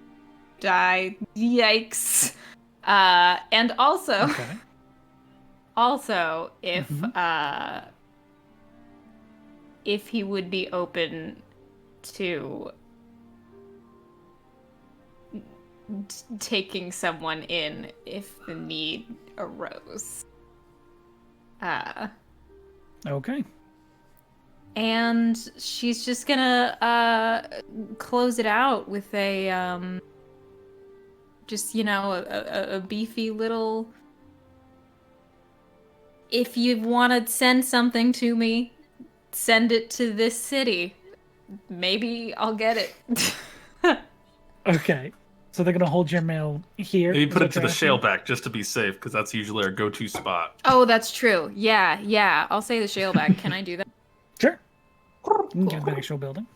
Die. Yikes. And also, Okay. also, if he would be open to taking someone in if the need arose. Okay. And she's just gonna close it out with a beefy little, if you want to send something to me, send it to this city. Maybe I'll get it. Okay. So they're gonna hold your mail here. Maybe is put what it to you're the asking? shaleback just to be safe, because that's usually our go-to spot. Oh, that's true. Yeah. I'll say the shaleback. Can I do that? Sure. You can get the actual building.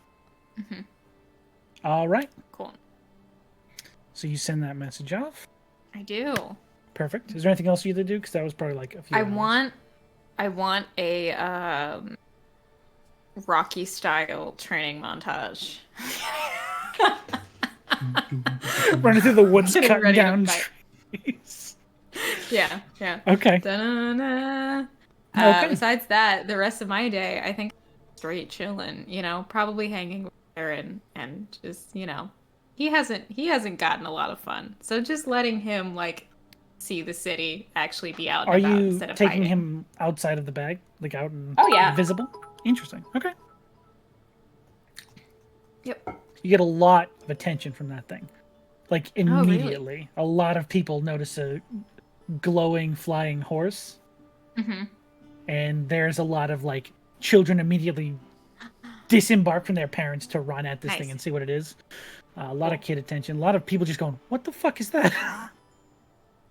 Mm-hmm. All right. Cool. So you send that message off. I do. Perfect. Is there anything else you need to do? Because that was probably like a few. I hours. want a Rocky style training montage. Running through the woods, Getting cutting ready to down fight. trees. Yeah. Okay. Da-na-na. Okay. Besides that, the rest of my day, I think straight chilling, probably hanging with Aaron and just, he hasn't gotten a lot of fun. So just letting him see the city, actually be out Are and about you instead of taking hiding. him outside of the bag, like out and Oh, yeah. visible? Interesting. Okay. Yep. You get a lot of attention from that thing, like Oh, really? immediately. A lot of people notice a glowing flying horse, and there's a lot of children immediately disembark from their parents to run at this Nice. thing and see what it is. A lot of kid attention. A lot of people just going, "What the fuck is that?"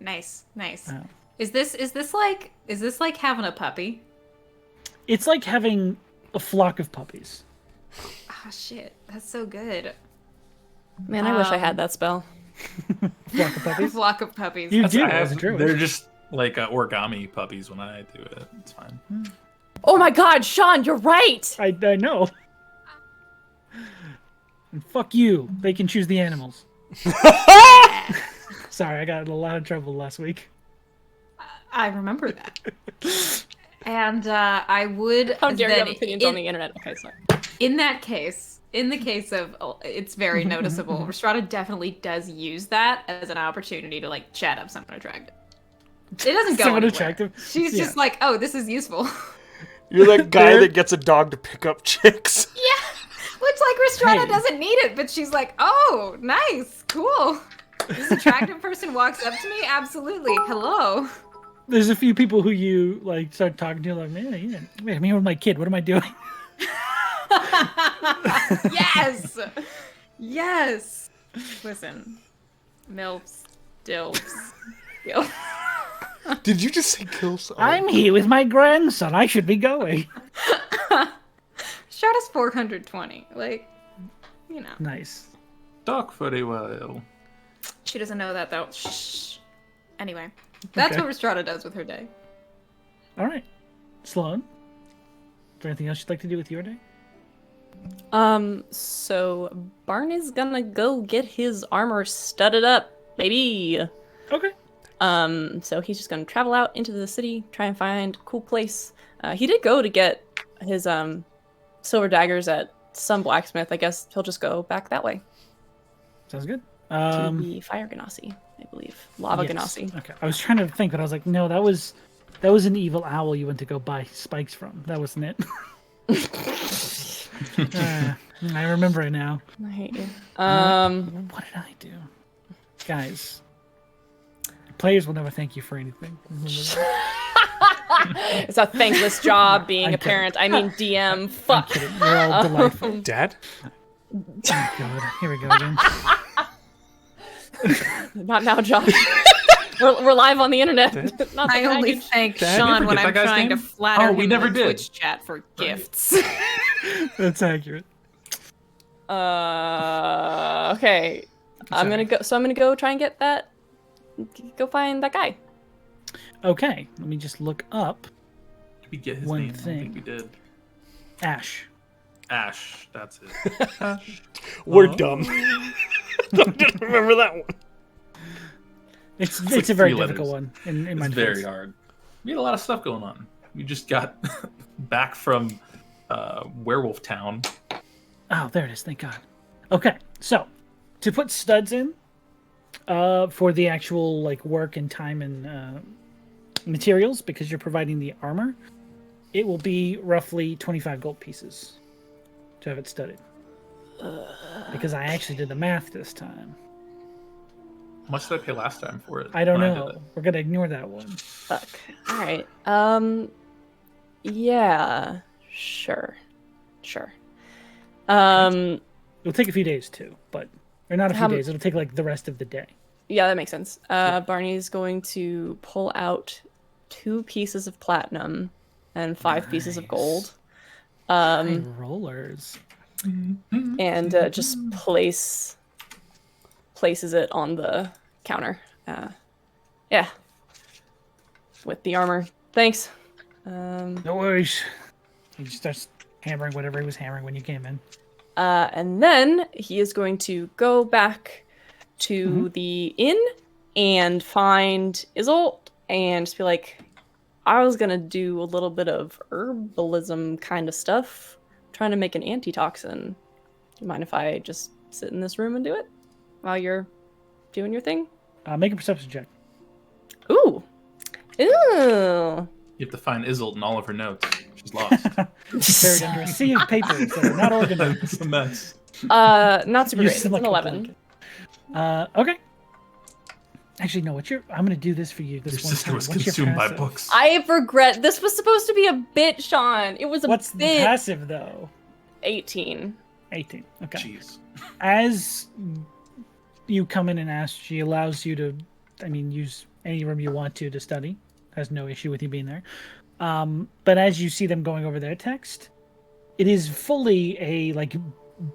Nice. Oh. Is this like having a puppy? It's like having a flock of puppies. Oh shit, that's so good. Man, I wish I had that spell. Flock of puppies. Flock of puppies. You do I as a have- druid. they're just like origami puppies when I do it. It's fine. Oh my god, Sean, you're right! I know. And fuck you. They can choose the animals. Sorry, I got in a lot of trouble last week. I remember that. And I would. How dare you then have opinions on the internet? Okay, sorry. In the case of, it's very noticeable. Rhystrata definitely does use that as an opportunity to chat up someone attractive. It doesn't go Someone anywhere. attractive. She's just like, oh, this is useful. You're that guy that gets a dog to pick up chicks. Yeah. like Rhystrata Hey. doesn't need it, but she's like, oh, nice, cool. This attractive person walks up to me? Absolutely. Hello. There's a few people who you like start talking to, like, man, I'm here with my kid. What am I doing? Yes. Yes. Listen. MILFs. DILFs. Gilfs. Did you just say kill someone? I'm here with my grandson. I should be going. Shot us 420. Like, you know. Nice. Talk very well. She doesn't know that though. Shh. Anyway, that's Okay. what Rhystrata does with her day. All right. Sloan, is there anything else you'd like to do with your day? So Barney's gonna go get his armor studded up, baby. Okay. So he's just gonna travel out into the city, try and find a cool place. He did go to get his silver daggers at some blacksmith. I guess he'll just go back that way Sounds good. to the fire ganassi, I believe. Lava Yes. ganassi. Okay. I was trying to think, but I was like, no, that was an evil owl you went to go buy spikes from. That wasn't it. I remember it now. I hate you. What did I do? Guys, players will never thank you for anything. It's a thankless job being I'm a parent. I mean, DM. I'm Fuck. kidding. You're all delightful. Dad? Oh, God. Here we go again. Not now, Josh. we're live on the internet. Not the I only package. thank Dad, Sean you when ever I'm get that guy's trying to name? flatter Oh, we him never in the did. Twitch chat for gifts. That's accurate. Okay. I'm gonna go. So I'm gonna go try and get that. Go find that guy. Okay. Let me just look up Did we get his One name? I don't thing. think we did. Ash. Ash. That's it. Ash. We're Oh. dumb. I didn't remember that one. It's like a very 3 difficult letters. one in my It's very defense. hard. We had a lot of stuff going on. We just got back from Werewolf Town. Oh, there it is. Thank God. Okay, so to put studs in for the actual like work and time and materials, because you're providing the armor, it will be roughly 25 gold pieces to have it studded. Because I actually did the math this time. How much did I pay last time for it? I don't when know. did it? We're gonna ignore that one. Fuck. All right. Yeah. Sure. It'll take a few days too, but or not a few How days. It'll take like the rest of the day. Yeah, that makes sense. Barney's going to pull out 2 pieces of platinum and 5 pieces of gold. High rollers. And just places it on the counter. Yeah. With the armor. Thanks. No worries. He just starts hammering whatever he was hammering when you came in. And then he is going to go back to the inn and find Isolt and just be like, I was gonna do a little bit of herbalism kind of stuff, trying to make an antitoxin. Do you mind if I just sit in this room and do it while you're doing your thing? Make a perception check. Ooh. Ooh. You have to find Isolt in all of her notes. She's lost. Buried under a sea of papers that are not organized. It's a mess. Not super You great. It's sound an like a 11. blanket. Okay. Actually, no. I'm gonna do this for you. This Your one sister time. was What's your consumed by passive? books. I regret. This was supposed to be a bit, Sean. It was a What's the bit. passive though? 18. 18. Okay. Jeez. As you come in and ask, she allows you to, use any room you want to study. Has no issue with you being there. But as you see them going over their text, it is fully a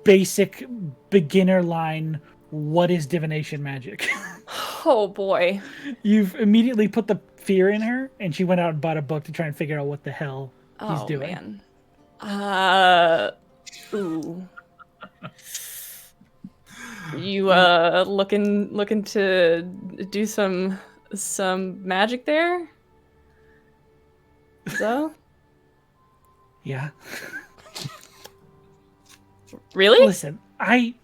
basic beginner line. What is divination magic? Oh boy. You've immediately put the fear in her, and she went out and bought a book to try and figure out what the hell he's doing. Man. Ooh. You looking to do some magic there? So? Yeah. Really? Listen, I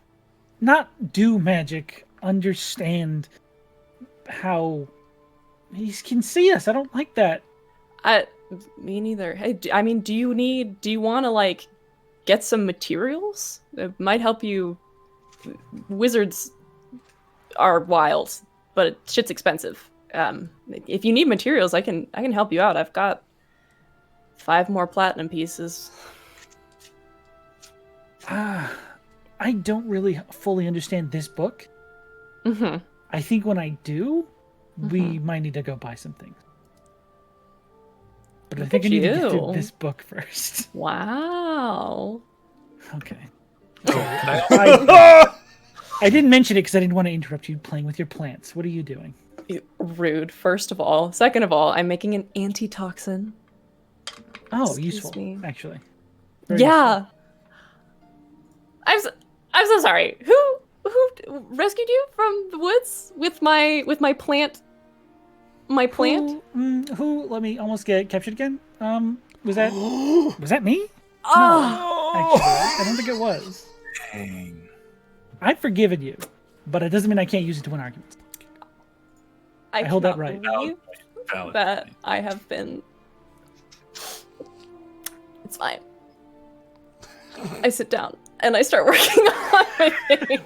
not do magic, understand how he can see us. I don't like that. Me neither. Hey, do you want to get some materials. It might help you. Wizards are wild, but shit's expensive. If you need materials, I can help you out. I've got 5 more platinum pieces. I don't really fully understand this book. Mm-hmm. I think when I do, we might need to go buy some things. But I think I need to get through this book first. Wow. Okay. Oh, I didn't mention it because I didn't want to interrupt you playing with your plants. What are you doing? Rude, first of all. Second of all, I'm making an antitoxin. Oh, Excuse useful, me. actually. Very Yeah. I'm so sorry. Who rescued you from the woods with my plant? My plant? Who? Let me almost get captured again. Was that me? Oh, Actually, I don't think it was. dang. I've forgiven you, but it doesn't mean I can't use it to win arguments. I hold that cannot right. believe Valid. that I have been. It's fine. I sit down and I start working on my thing.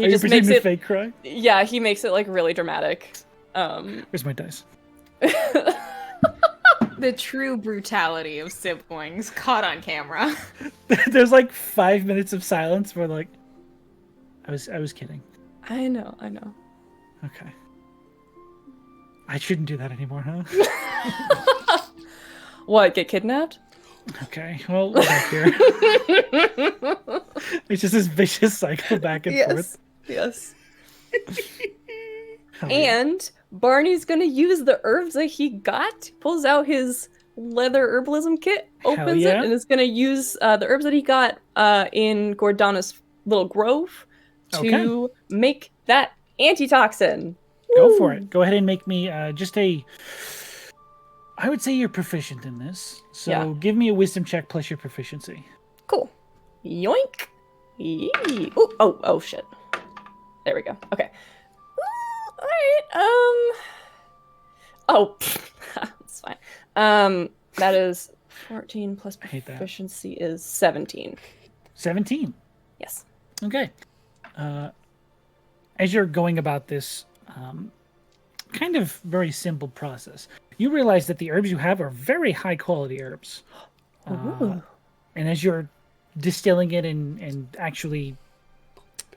He just makes it fake cry. Yeah, he makes it like really dramatic. Where's my dice? The true brutality of siblings caught on camera. There's like 5 minutes of silence where like, I was kidding. I know. Okay. I shouldn't do that anymore, huh? What? Get kidnapped? Okay. Well, we're back here. It's just this vicious cycle back and forth. Yes. Oh, yeah. And Barney's gonna use the herbs that he got. Pulls out his leather herbalism kit, opens it, and is gonna use the herbs that he got in Gordana's little grove to make that antitoxin. Go for it. Go ahead and make me just a... I would say you're proficient in this. So give me a wisdom check plus your proficiency. Cool. Yoink. Yee. Ooh, oh, shit. There we go. Okay. All right. Oh, that's fine. That is 14 plus proficiency is 17. 17. Yes. Okay. As you're going about this kind of very simple process, you realize that the herbs you have are very high quality herbs. And as you're distilling it and actually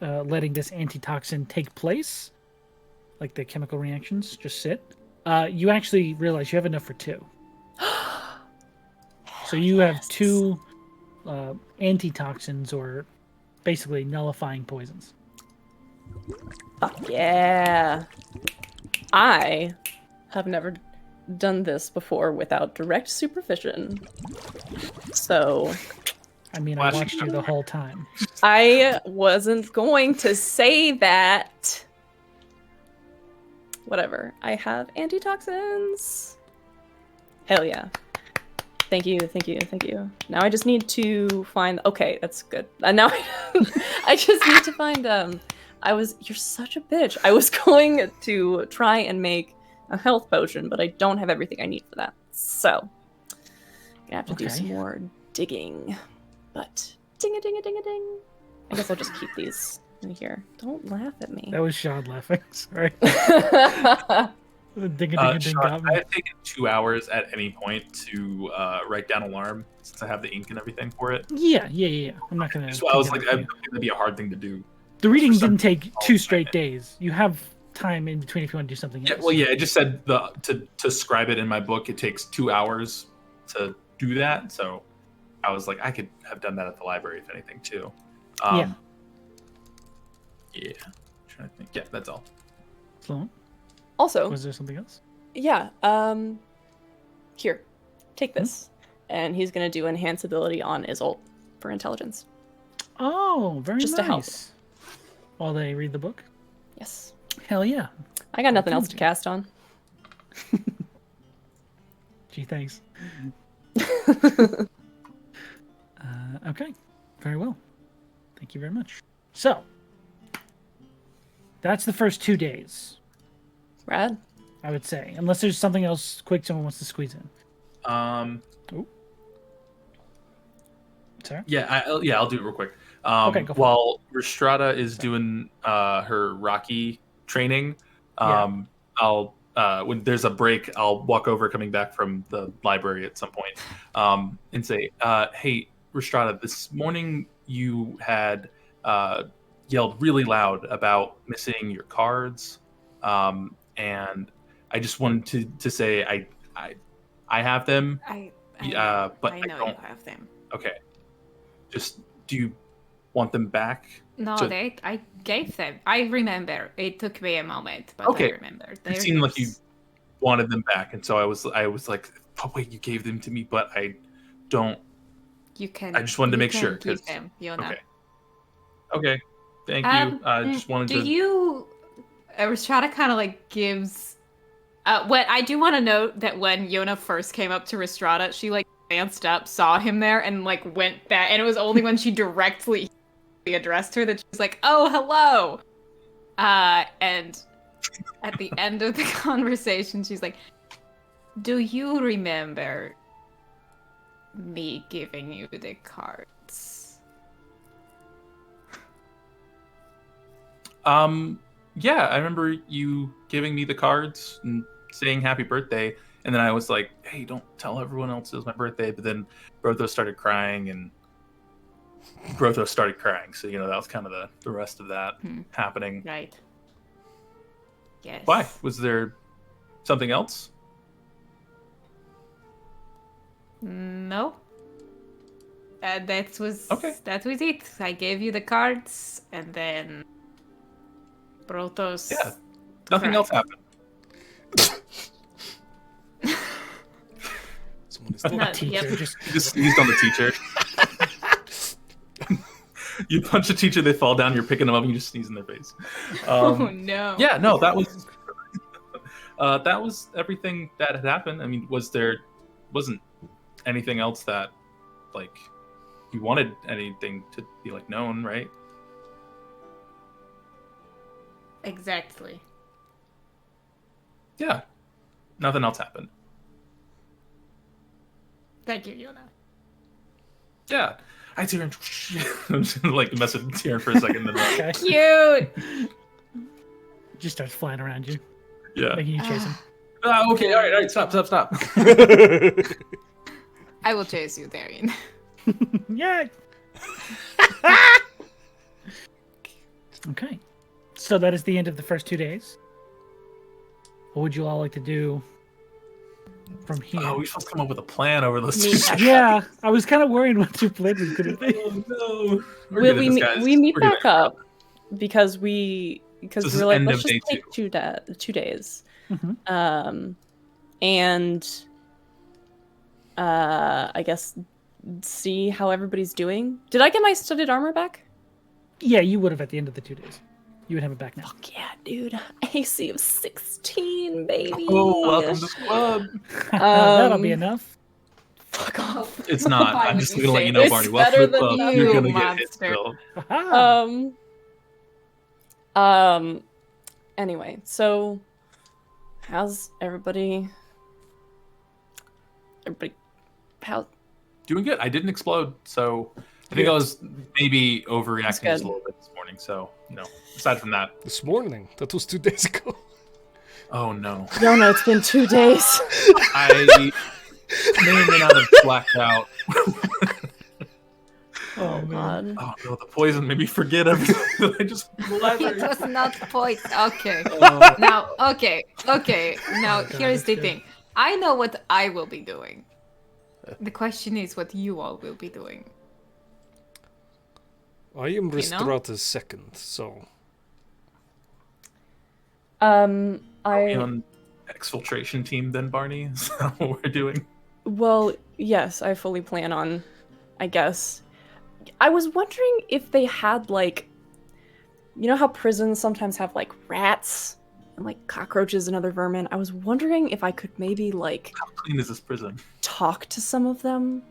letting this antitoxin take place, like the chemical reactions just sit, you actually realize you have enough for 2. So you have 2 antitoxins, or basically nullifying poisons. Fuck yeah. I have never done this before without direct supervision. So... I mean, I watched you the whole time. I wasn't going to say that. Whatever. I have antitoxins. Hell yeah. Thank you. Now I just need to find... Okay, that's good. Now I just need to find... You're such a bitch. I was going to try and make a health potion, but I don't have everything I need for that. So, I'm gonna have to do some more digging. But, ding-a-ding-a-ding-a-ding. I guess I'll just keep these in here. Don't laugh at me. That was Sean laughing. Sorry. Ding-a-ding-a-ding got me. I have taken 2 hours at any point to write down alarm, since I have the ink and everything for it. Yeah. I'm not gonna... So I was like, it's gonna be a hard thing to do. The reading didn't take 2 straight days. You have time in between if you want to do something else. Well, yeah, it just said to scribe it in my book, it takes 2 hours to do that. So I was like, I could have done that at the library, if anything, too. Yeah. I'm trying to think. Yeah, that's all. So, also, was there something else? Yeah. Here, take this. And he's going to do enhance ability on Isolt for intelligence. Oh, very Just nice. to help. While they read the book? Yes. Hell yeah. I got nothing else to cast on. Gee, thanks. Okay. Very well. Thank you very much. So, that's the first 2 days. Rad. I would say. Unless there's something else quick someone wants to squeeze in. Sir? Yeah, I'll do it real quick. Okay, go for While Rhystrata is doing her Rocky training, I'll when there's a break, I'll walk over coming back from the library at some point, and say, "Hey, Rhystrata, this morning you had yelled really loud about missing your cards, and I just wanted to say I have them, but I I know don't. you have them. Okay, just do you want them back? No, So- I gave them. I remember. It took me a moment, but Okay. I remember. It They're seemed like you yours. wanted them back, and so I was like, oh wait, you gave them to me, but I don't. You can. I just wanted to you make can sure, keep 'cause- them. Yona. Okay, thank you. I just wanted do to. you? Rhystrata kind of like gives. What I do want to note that when Yona first came up to Rhystrata, she like glanced up, saw him there, and like went back. And it was only when she directly addressed her that she was like, "Oh, hello." And at the end of the conversation, she's like, "Do you remember me giving you the cards?" Yeah, I remember you giving me the cards and saying happy birthday, and then I was like, hey, don't tell everyone else it was my birthday. But then Brothos started crying, and Brothos started crying. So that was kind of the rest of that happening. Right. Yes. Why? Was there something else? No. That was Okay. That was it. I gave you the cards, and then Brothos. Yeah. Nothing cried. else happened. Someone is No, talking. Teacher, yep. just You just sneezed on the teacher. You punch a teacher, they fall down. You're picking them up, and you just sneeze in their face. Oh no. Yeah, no, that was everything that had happened. I mean, wasn't anything else that like you wanted anything to be like known, right? Exactly. Yeah, nothing else happened. Thank you, Yona. Yeah, I Tyrion. I'm just gonna like mess with Tyrion for a second, then like, okay. Cute. Just starts flying around you, yeah. making you chase him. Okay, all right, stop. I will chase you, Darian. Yeah. Okay. So that is the end of the first 2 days. What would you all like to do from here? Oh, we supposed to come up with a plan over those Me- 2 seconds. Yeah, I was kind of worried what your plan was going to be. Oh no. We're we, good at we, this, meet- guys. we meet We're good back at it. up because we This is were like, end let's of day just take 2 days. Mhm. And I guess see how everybody's doing. Did I get my studded armor back? Yeah, you would have at the end of the 2 days. You would have it back now. Fuck yeah, dude. AC of 16, baby. Oh, welcome to the club. That'll be enough. Fuck off. It's not. Why I'm would just you gonna let say you know, this? Barney. It's Welcome better to the club. than You're you, gonna get hit monster. still. Aha. Anyway, so how's everybody how Doing good. I didn't explode, so I think I was maybe overreacting That's just a good. little bit this morning. So aside from that, This morning. That was 2 days ago. oh no, no, it's been 2 days. I may or may not have blacked out. Oh, man. God. Oh no, the poison made me forget everything. I just It was not point. Okay. Oh, Now, okay. Now, here's the thing. I know what I will be doing. The question is what you all will be doing. I am know? Rhystrata's second, so are we I on exfiltration team then, Barney? Is that what we're doing? well, yes, I fully plan on, I guess. I was wondering if they had like, you know how prisons sometimes have like rats and like cockroaches and other vermin. I was wondering if I could maybe like How clean is this prison? talk to some of them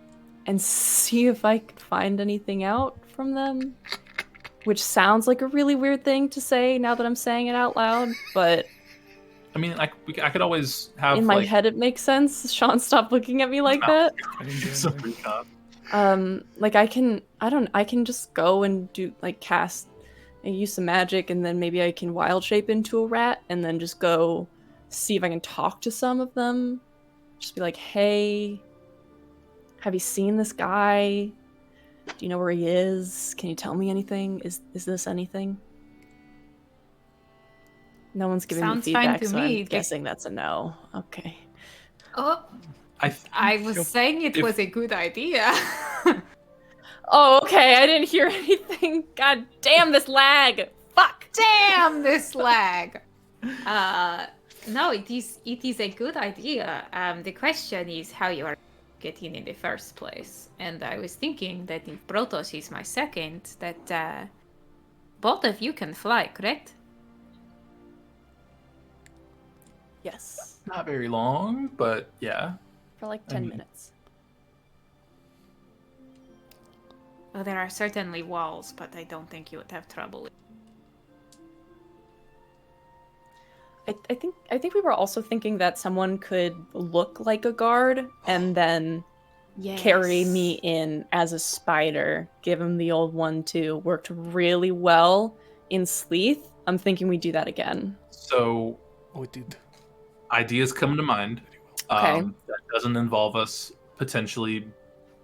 and see if I could find anything out from them. Which sounds like a really weird thing to say now that I'm saying it out loud, but I mean, I could always have in my like head it makes sense. Sean, stop looking at me like that. I didn't do some anything. recon. Like I can just go and do like cast and use some magic, and then maybe I can wild shape into a rat, and then just go see if I can talk to some of them. Just be like, hey, have you seen this guy? Do you know where he is? Can you tell me anything? Is this anything? No one's giving Sounds me fine feedback, to so me. I'm guessing that's a no. Okay. Oh, I I was saying it was a good idea. Oh, okay. I didn't hear anything. God damn this lag. Fuck. Damn this lag. No, it is a good idea. The question is how you are getting in the first place. And I was thinking that if Brothos is my second, that both of you can fly, correct? Yes. not very long, but yeah. For like 10 minutes. Well, there are certainly walls, but I don't think you would have trouble. I think we were also thinking that someone could look like a guard and then carry me in as a spider. Give him the old 1-2. Worked really well in Sleeth. I'm thinking we do that again. So, Oh, it did. ideas come to mind. Okay. That doesn't involve us potentially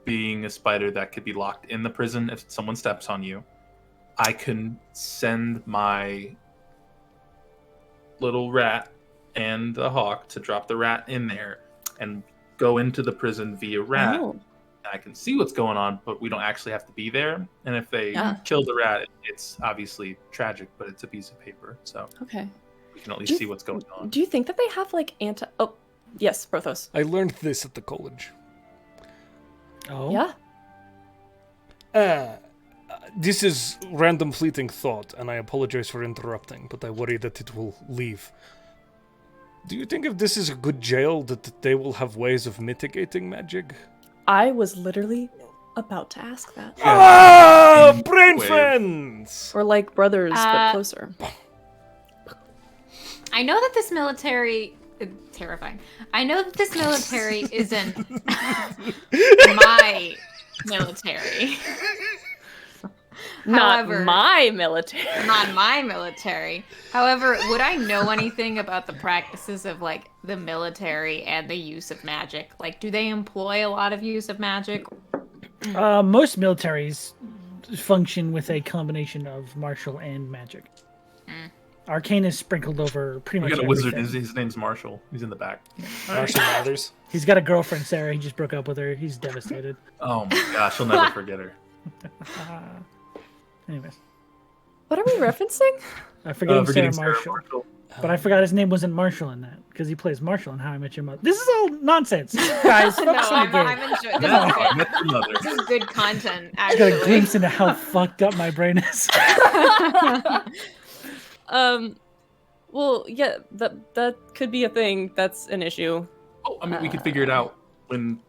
being a spider that could be locked in the prison if someone steps on you. I can send my little rat and the hawk to drop the rat in there and go into the prison via rat. Oh. I can see what's going on, but we don't actually have to be there. And if they kill the rat, it's obviously tragic, but it's a piece of paper, so Okay. we can at least see what's going on. Do you think that they have like Oh, yes, Brothos. I learned this at the college. Oh? Yeah. This is random fleeting thought, and I apologize for interrupting, but I worry that it will leave. Do you think if this is a good jail, that they will have ways of mitigating magic? I was literally about to ask that. Ah, brain friends! We're like brothers, but closer. I know that this military... terrifying. I know that this military isn't my military. However, Not my military. Not my military. However, would I know anything about the practices of, like, the military and the use of magic? Like, do they employ a lot of use of magic? Most militaries function with a combination of martial and magic. Arcane is sprinkled over pretty much We got a everything. wizard. His name's Marshall. He's in the back. Martial matters. He's got a girlfriend, Sarah. He just broke up with her. He's devastated. Oh my gosh, he'll never forget her. Anyways, What are we referencing? I forget Forgetting Sarah Sarah Marshall. But I forgot his name wasn't Marshall in that, because he plays Marshall in How I Met Your Mother. This is all nonsense, guys. No, Focus on the game. I'm enjoying No, I met your mother. This is good content, I got a actually. glimpse into how fucked up my brain is. Well, yeah, that could be a thing. That's an issue. Oh, I mean, we could figure it out when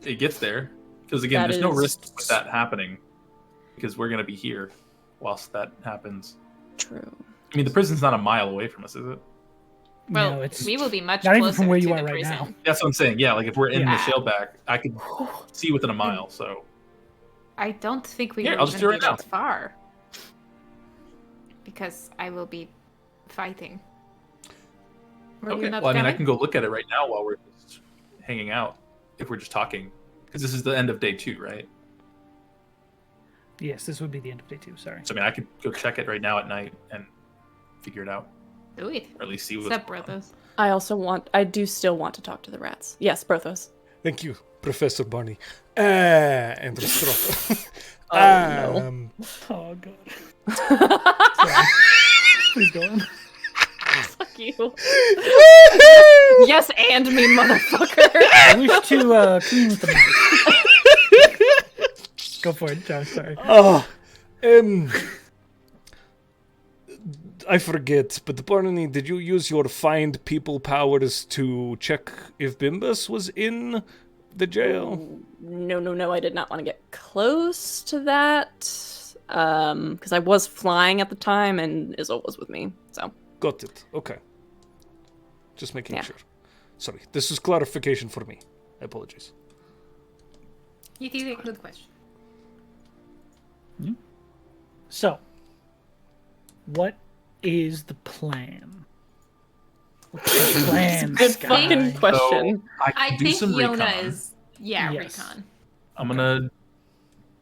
it gets there. Because again, That there's no is- risk with that happening. Because we're going to be here whilst that happens. True. I mean, the prison's not a mile away from us, is it? Well, No, it's we will be much not closer even from where you to are the right prison. now. That's what I'm saying. Yeah, like if we're in Yeah. the shellback, I could see within a mile. So I don't think we Here, will I'll just even do it be right that far. Because I will be fighting. Were you okay. not Well, I mean, I coming? can go look at it right now while we're just hanging out. If we're just talking, because this is the end of day 2, right? Yes, this would be the end of day 2. Sorry. So I mean, I could go check it right now at night and figure it out, Do it. or at least see what's What's up, going on. Brothos? I do still want to talk to the rats. Yes, Brothos. Thank you, Professor Barney. And Rhystrata. No. Oh god. Sorry. Please go on. Fuck you. Yes, and me, motherfucker. I wish to clean with the mic. Go for it, Josh. Sorry. I forget, but Barney, did you use your find people powers to check if Bimbus was in the jail? No, I did not want to get close to that. Because I was flying at the time and Izzle was with me, so. Got it. Okay. Just making Yeah. sure. Sorry, this is clarification for me. I apologize. It is a good question. So, what is the plan? What's the plan, Good Sky? fucking question. I I can do think some Yona recon. is Yes. recon. I'm gonna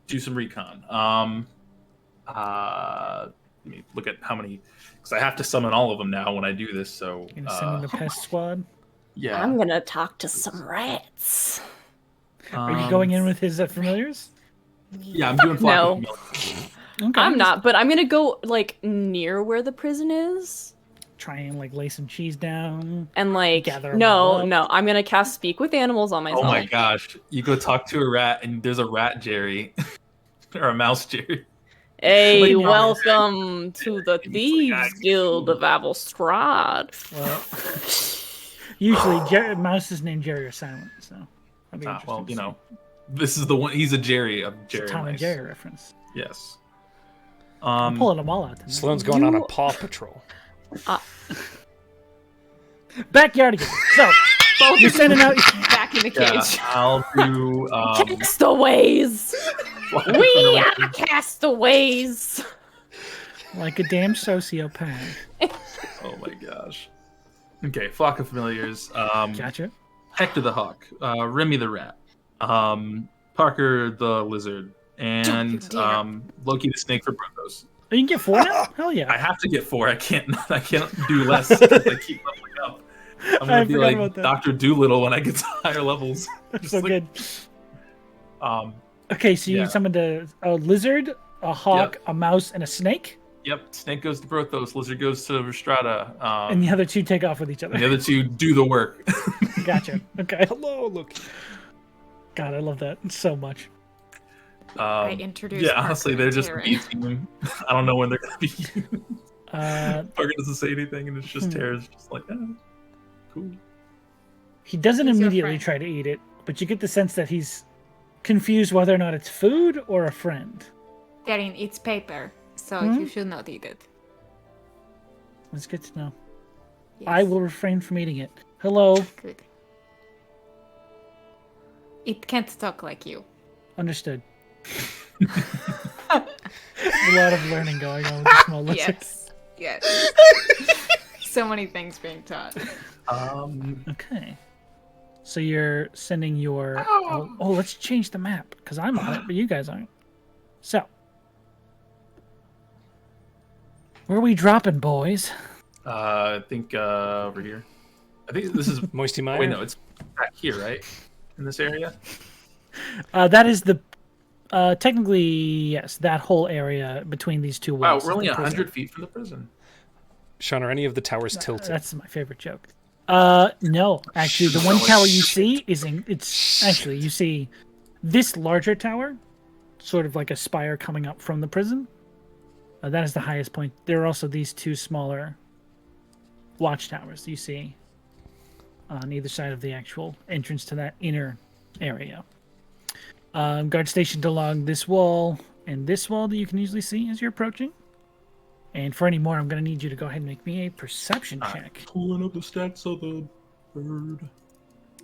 do some recon. Let me look at how many, because I have to summon all of them now when I do this. So You're gonna send in the pest squad? yeah. I'm gonna talk to some rats. Are you going in with his familiars? Yeah, I'm doing flock no. of familiars. Okay, I'm just not, but I'm gonna go like near where the prison is. try and like lay some cheese down. And like, Gather 'em all up. no, I'm gonna cast Speak with Animals on myself. Oh my gosh! You go talk to a rat, and there's a rat Jerry, or a mouse Jerry. Hey, Like, welcome to the He's like, Thieves Guild of Avelstrad. Well, usually Mouse is named Jerry or Silent, so. That'd be interesting Well, to you see. know, this is the one. He's a Jerry of It's a Jerry. Tom and Mice. Jerry reference. Yes. I'm pulling them all out tonight. Sloane's going on a paw patrol. Backyard again. So, you're sending out. Back in the Yeah, cage. I'll do. Castaways! We are castaways! Like a damn sociopath. Oh my gosh. Okay, flock of familiars. Gotcha. Hector the hawk, Remy the rat, Parker the lizard, and Loki the snake for Brothos. Oh, you can get 4 now? Hell I yeah. have to get 4. I can't do less because I keep leveling up. I'm I gonna be forgot like about that. Dr. Doolittle when I get to higher levels. That's so like, good. Um, Okay, so you yeah. summoned a lizard, a hawk, a mouse, and a snake, yep. Snake goes to Brothos. Lizard goes to Rhystrata. and the other 2 take off with each other. and the other 2 do the work. Gotcha. Okay. Hello, Loki. God, I love that so much. I introduced Yeah, Parker honestly, and they're just Taryn. B team. I don't know when they're gonna be. Parker Uh, doesn't say anything, and it's just Tara's just like, cool. he doesn't He's your immediately friend. try to eat it, but you get the sense that he's confused whether or not it's food or a friend. Taryn, it's paper, so Hmm? you should not eat it. That's good to know. Yes. I will refrain from eating it. Hello. Good. It can't talk like you. Understood. A lot of learning going on with the small lizard. Yes. So many things being taught. Okay. So you're sending your... Oh, let's change the map, because I'm on it, but you guys aren't. So. Where are we dropping, boys? I think over here. I think this is. Moisty Mire. Wait, no, it's back here, right? In this area. That is the... technically, yes, that whole area between these 2 Wow, walls. we're is only the prison. 100 feet from the prison. Sean, are any of the towers tilted? That's my favorite joke. No, actually, the one tower you see it's actually, you see this larger tower, sort of like a spire coming up from the prison. That is the highest point. There are also these 2 smaller watchtowers you see on either side of the actual entrance to that inner area. Guard stationed along this wall and this wall that you can usually see as you're approaching. And for any more, I'm going to need you to go ahead and make me a perception check. Pulling up the stats of the bird.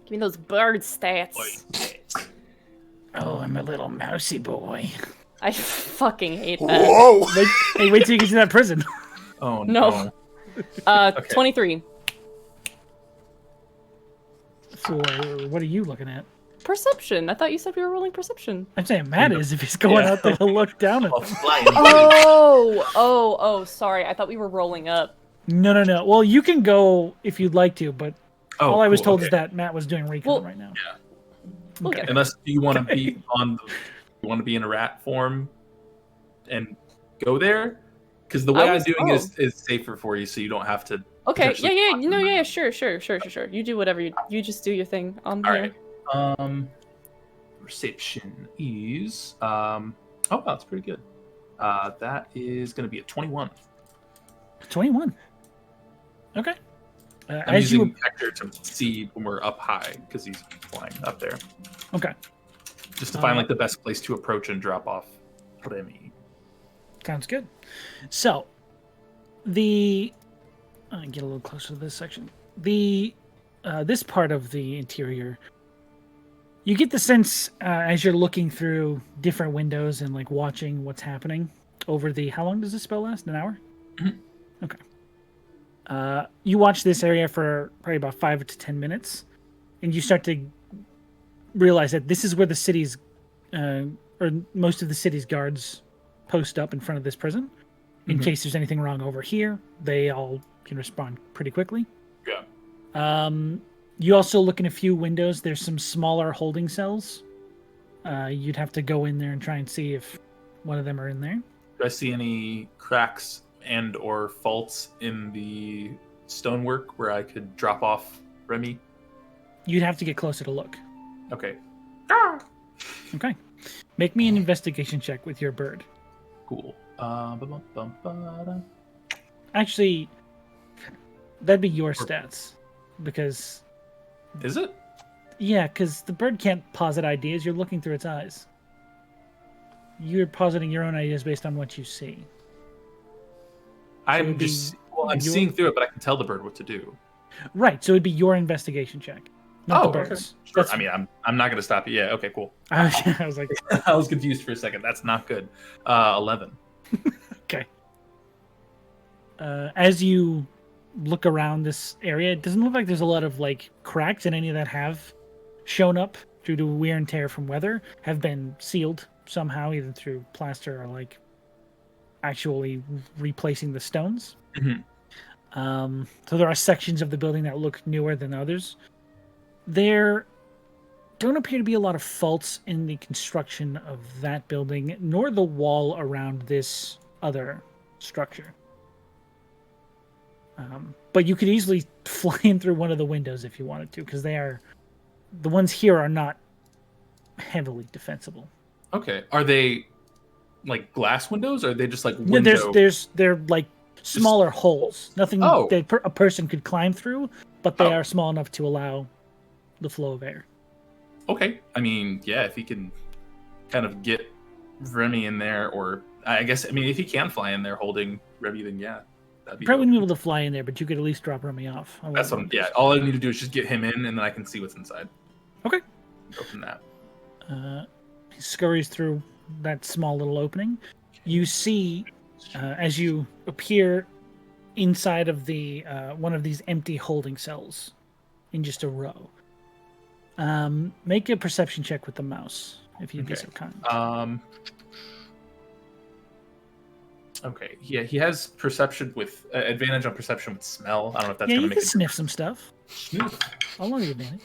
Give me those bird stats. Oh, I'm a little mousy boy. I fucking hate that. Whoa! Wait till you get to that prison. Oh No. no. 23. So, what are you looking at? Perception. I thought you said we were rolling perception. I'm saying Matt is if he's going Yeah. out there to look down at Oh, them. flying. Oh, sorry. I thought we were rolling up. No. Well, you can go if you'd like to, but Oh, all I was cool, told is okay. that Matt was doing recon Well- right now. We'll get there. Unless you want to be on, you want to be in a rat form, and go there, because the way I'm doing is safer for you, so you don't have to. Okay. potentially Yeah. block No. them. Yeah. Sure. You do whatever you just do your thing on All here. right. Reception is oh wow, that's pretty good. That is going to be a 21. 21. Okay. I'm As using you Hector to see when we're up high because he's flying up there, okay, just to find like the best place to approach and drop off Remy. sounds good. So, get a little closer to this section. This part of the interior You get the sense as you're looking through different windows and like watching what's happening over the. How long does this spell last? An hour? Mm-hmm. Okay. You watch this area for probably about 5 to 10 minutes, and you start to realize that this is where the city's, or most of the city's guards post up in front of this prison. In case there's anything wrong over here, they all can respond pretty quickly. Yeah. You also look in a few windows. There's some smaller holding cells. You'd have to go in there and try and see if one of them are in there. Do I see any cracks and or faults in the stonework where I could drop off Remy? You'd have to get closer to look. Okay. Okay. Make me an investigation check with your bird. Cool. Actually, that'd be your stats. Because... Is it? Yeah, because the bird can't posit ideas. You're looking through its eyes. You're positing your own ideas based on what you see. I'm seeing through it, but I can tell the bird what to do. Right, so it'd be your investigation check, not the bird's. Okay. Sure. I mean, I'm not going to stop you. Yeah, okay, cool. I was like... I was confused for a second. That's not good. 11. Okay. As you look around this area, it doesn't look like there's a lot of like cracks, and any of that have shown up due to wear and tear from weather have been sealed somehow, either through plaster or like actually replacing the stones. So there are sections of the building that look newer than others. There don't appear to be a lot of faults in the construction of that building, nor the wall around this other structure. But you could easily fly in through one of the windows if you wanted to, because the ones here are not heavily defensible. Okay. Are they like glass windows, or are they just like window? No, they're like smaller holes. Nothing that a person could climb through, but they are small enough to allow the flow of air. Okay. I mean, yeah, if he can kind of get Remy in there, or I guess, I mean, if he can fly in there holding Remy, then yeah. Probably wouldn't be able to fly in there, but you could at least drop Remy off. That's what. Yeah, all I need to do is just get him in, and then I can see what's inside. Okay. Go from that. He scurries through that small little opening. You see, as you appear inside of the one of these empty holding cells, in just a row. Make a perception check with the mouse, if you'd be so kind. Okay. Yeah, he has perception with advantage on perception with smell. I don't know if that's going to make you can sniff some stuff. Sniff. I'll let you advantage.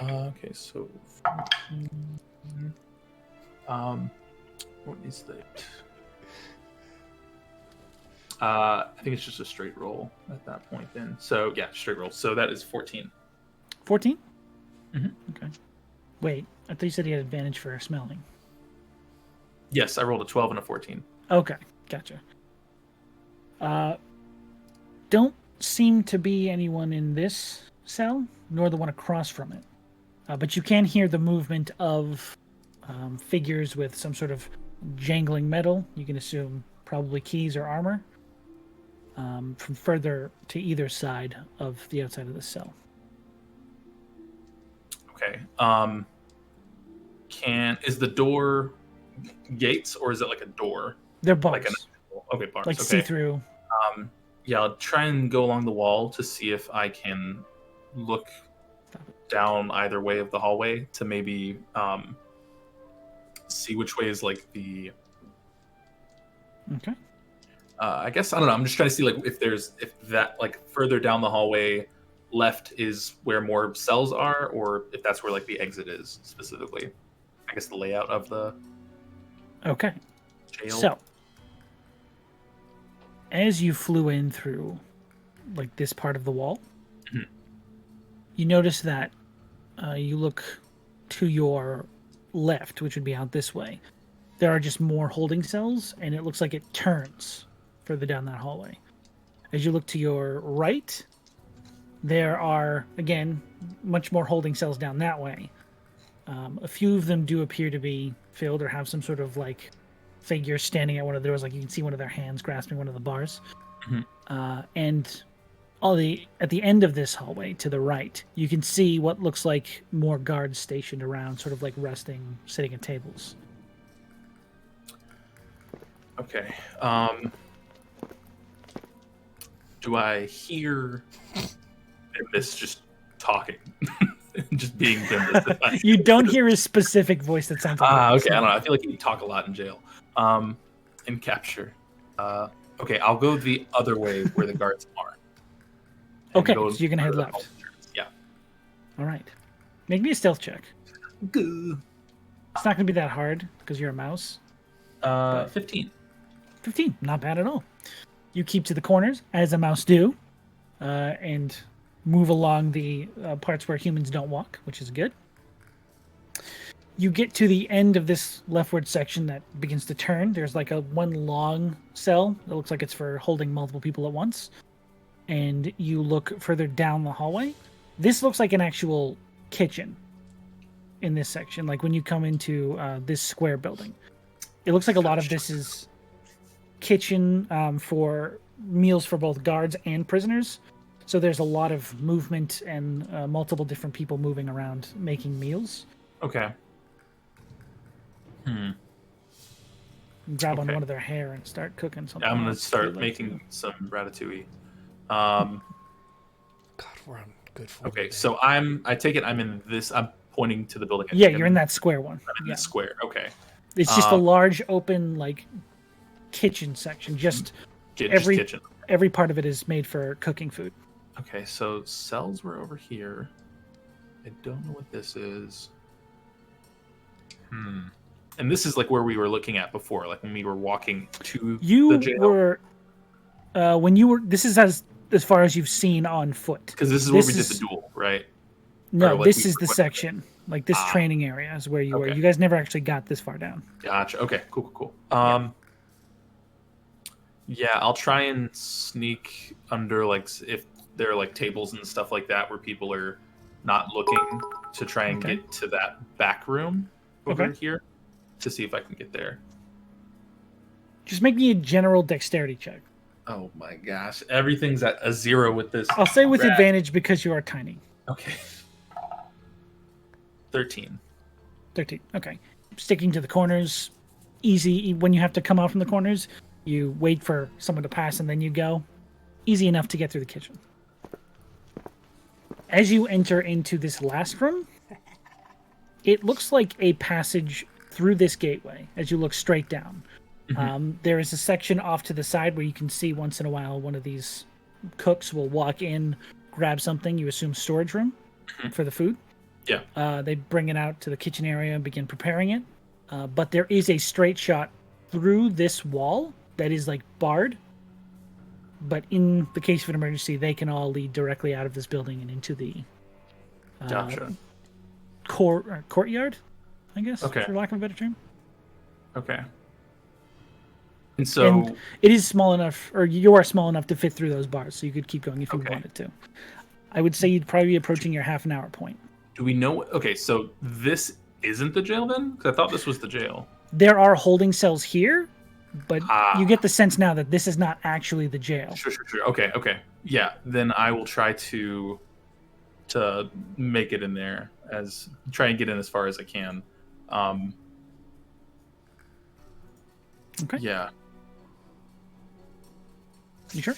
Okay, so what is that? I think it's just a straight roll at that point then. So yeah, straight roll. So that is 14. 14? Mm-hmm. Okay. Wait, I thought you said he had advantage for smelling. Yes, I rolled a 12 and a 14. Okay, gotcha. Don't seem to be anyone in this cell, nor the one across from it. But you can hear the movement of figures with some sort of jangling metal. You can assume probably keys or armor from further to either side of the outside of the cell. Okay. Is the door gates, or is it like a door? They're bars. Okay, bars. Like see-through. Yeah, I'll try and go along the wall to see if I can look down either way of the hallway to maybe see which way is like the... Okay. I guess, I don't know, I'm just trying to see like if that like further down the hallway left is where more cells are, or if that's where like the exit is specifically. I guess the layout of the jail. So, as you flew in through like this part of the wall, you notice that you look to your left, which would be out this way. There are just more holding cells, and it looks like it turns further down that hallway. As you look to your right, there are, again, much more holding cells down that way. A few of them do appear to be filled or have some sort of like figure standing at one of the doors, like you can see one of their hands grasping one of the bars. And at the end of this hallway to the right, you can see what looks like more guards stationed around, sort of like resting, sitting at tables. Okay. Do I hear Bimbus just talking? Just being Bimbus. You don't hear his specific voice that sounds like okay. I don't know. I feel like he'd talk a lot in jail. In capture. Okay, I'll go the other way where the guards are. Okay, so you're gonna head left. Yeah. All right. Make me a stealth check. Gah. It's not gonna be that hard because you're a mouse. 15. 15, not bad at all. You keep to the corners, as a mouse do, and move along the parts where humans don't walk, which is good. You get to the end of this leftward section that begins to turn. There's like one long cell that looks like it's for holding multiple people at once. And you look further down the hallway. This looks like an actual kitchen in this section, like when you come into this square building. It looks like a lot of this is kitchen for meals for both guards and prisoners. So there's a lot of movement and multiple different people moving around making meals. Okay. Grab on one of their hair and start cooking something. Yeah, I'm going to start making some ratatouille. God, we're on good form. Okay, so I take it I'm in this. I'm pointing to the building. Yeah, you're in that square one. I'm in the square. Okay. It's just a large open like kitchen section. Just every kitchen. Every part of it is made for cooking food. Okay, so cells were over here. I don't know what this is. And this is like where we were looking at before, like when we were walking to the jail. You were when you were. This is as far as you've seen on foot. Because this is where we did the duel, right? No, like this is the section. Like this training area is where you were. You guys never actually got this far down. Gotcha. Okay. Cool. Yeah, I'll try and sneak under like if there are like tables and stuff like that where people are not looking to try and get to that back room over here to see if I can get there. Just make me a general dexterity check. Oh my gosh. Everything's at a 0 with this. I'll say with advantage because you are tiny. Okay. 13. 13. Okay. Sticking to the corners. Easy. When you have to come out from the corners, you wait for someone to pass and then you go. Easy enough to get through the kitchen. As you enter into this last room, it looks like a passage through this gateway as you look straight down. There is a section off to the side where you can see once in a while one of these cooks will walk in, grab something, you assume storage room for the food. Yeah. They bring it out to the kitchen area and begin preparing it. But there is a straight shot through this wall that is like barred. But in the case of an emergency, they can all lead directly out of this building and into the courtyard, I guess, for lack of a better term. Okay. And so it is small enough, or you are small enough to fit through those bars, so you could keep going if you wanted to. I would say you'd probably be approaching your half-an-hour point. Do we know? Okay, so this isn't the jail then? Because I thought this was the jail. There are holding cells here, but you get the sense now that this is not actually the jail. Sure. Okay. Yeah, then I will try to make it in there, try and get in as far as I can. Okay. Yeah. You sure?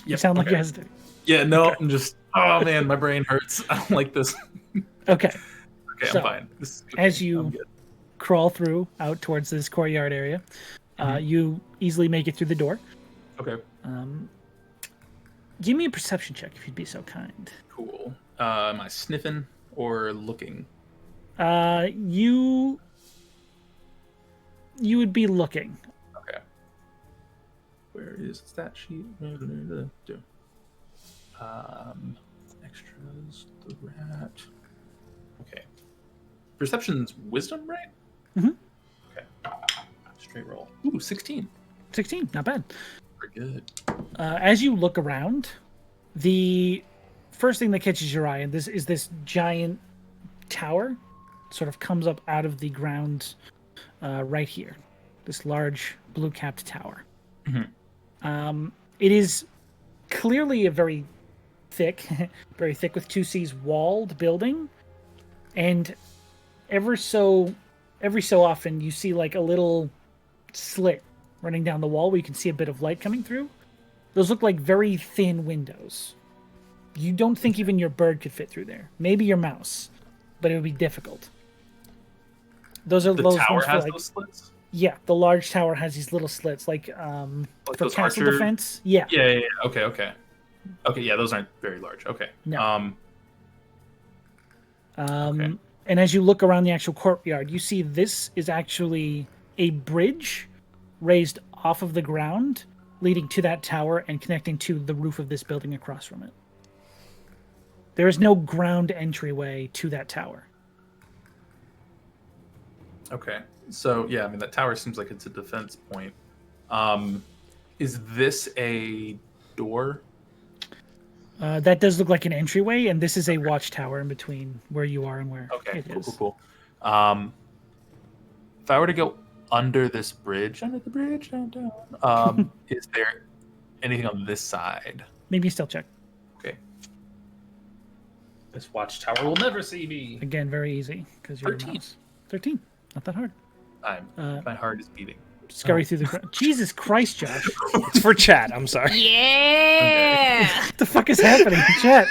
You sound like you hesitate. Yeah, no, I'm just, oh man, my brain hurts. I don't like this. Okay. Okay, so, I'm fine. As you crawl through out towards this courtyard area, you easily make it through the door. Okay. Give me a perception check if you'd be so kind. Cool. Am I sniffing or looking? You would be looking. Okay. Where is the stat sheet? Extras, the rat. Okay. Perception's wisdom, right? Okay. Straight roll. Ooh, 16. 16, not bad. Pretty good. As you look around, the first thing that catches your eye is this giant tower. Sort of comes up out of the ground right here. This large blue-capped tower. It is clearly a very thick, very thick with 2 Cs walled building, and every so often you see like a little slit running down the wall where you can see a bit of light coming through. Those look like very thin windows. You don't think even your bird could fit through there. Maybe your mouse, but it would be difficult. Those are The those tower ones for, has like, those slits? yeah, the large tower has these little slits, like for those castle archer- defense. Yeah. Yeah. Okay. Okay, yeah, those aren't very large. Okay. No. Okay. And as you look around the actual courtyard, you see this is actually a bridge raised off of the ground, leading to that tower and connecting to the roof of this building across from it. There is no ground entryway to that tower. Okay. So, yeah, I mean, that tower seems like it's a defense point. Is this a door? That does look like an entryway, and this is a watchtower in between where you are and where Okay, it cool, is. cool. If I were to go under this bridge, down, is there anything on this side? Maybe still check. Okay. This watchtower will never see me. Again, very easy because you're 13. a mouse. 13. Not that hard. My heart is beating. Scurry through the ground. Jesus Christ, Josh. It's for chat. I'm sorry. Yeah! What the fuck is happening in chat?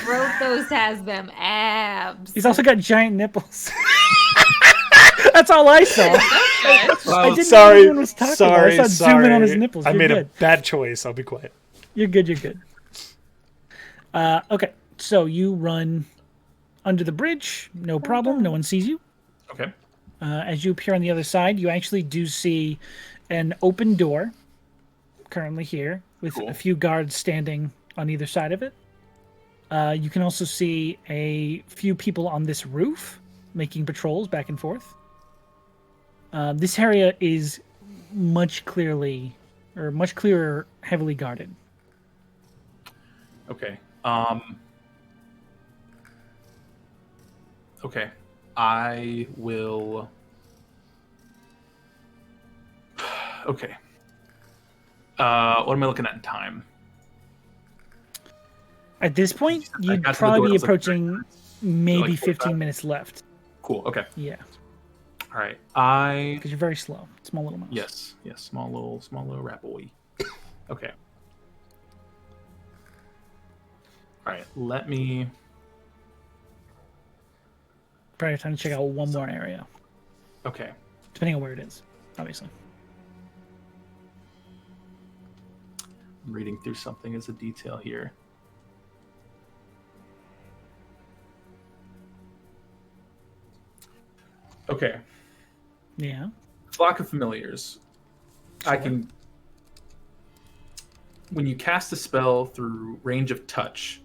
Brothos has them abs. He's also got giant nipples. That's all I saw. I didn't know anyone was talking about it. I saw zoom in on his nipples. I You're made good. a bad choice. I'll be quiet. You're good. You're good. Okay, so you run under the bridge. No problem. No one sees you. Okay. As you appear on the other side, you actually do see an open door currently here with Cool. a few guards standing on either side of it. You can also see a few people on this roof making patrols back and forth. This area is much clearer, heavily guarded. Okay. Okay. I will. Okay. What am I looking at in time? At this point, I you'd got to the probably door, be it was like approaching maybe like 45. 15 minutes left. Cool. Okay. Yeah, All right. I. because you're very slow. Small little mouse. Yes. Small little rat boy. Okay. All right. Let me. Probably time to check out one more area, Okay. depending on where it is, obviously. I'm reading through something as a detail here. Okay. Yeah. Flock of Familiars. I can. When you cast a spell through range of touch,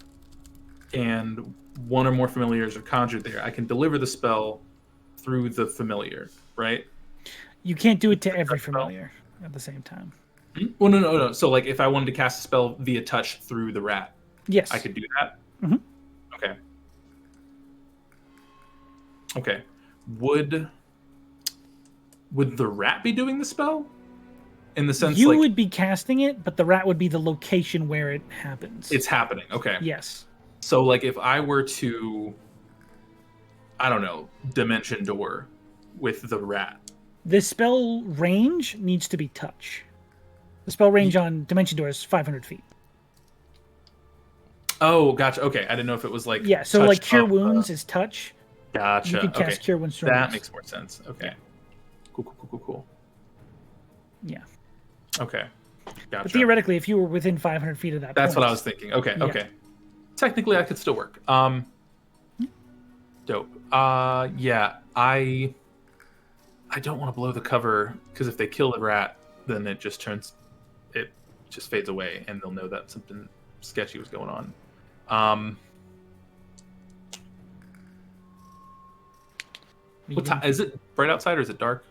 and one or more familiars are conjured there, I can deliver the spell through the familiar, right? You can't do it to every familiar at the same time. Well, no. So, like, if I wanted to cast a spell via touch through the rat, Yes. I could do that? Mhm. Okay. Okay. Would the rat be doing the spell? In the sense, You like, would be casting it, but the rat would be the location where it happens. it's happening. Okay. Yes. So, like, if I were to, I don't know, dimension door with the rat. The spell range needs to be touch. The spell range on Dimension Door is 500 feet. Oh, gotcha. Okay, I didn't know if it was like Yeah, so touch like Cure of the- Wounds is touch. Gotcha. You could cast Okay, Cure Wounds. from that this. makes more sense. Okay. Cool. Yeah. Okay. Gotcha. But theoretically, if you were within 500 feet of that That's point, what I was thinking. Okay. Yeah. Okay. Technically, that could still work. Dope. Yeah. I don't want to blow the cover because if they kill the rat, then it just fades away, and they'll know that something sketchy was going on. What time is it? Bright outside or is it dark?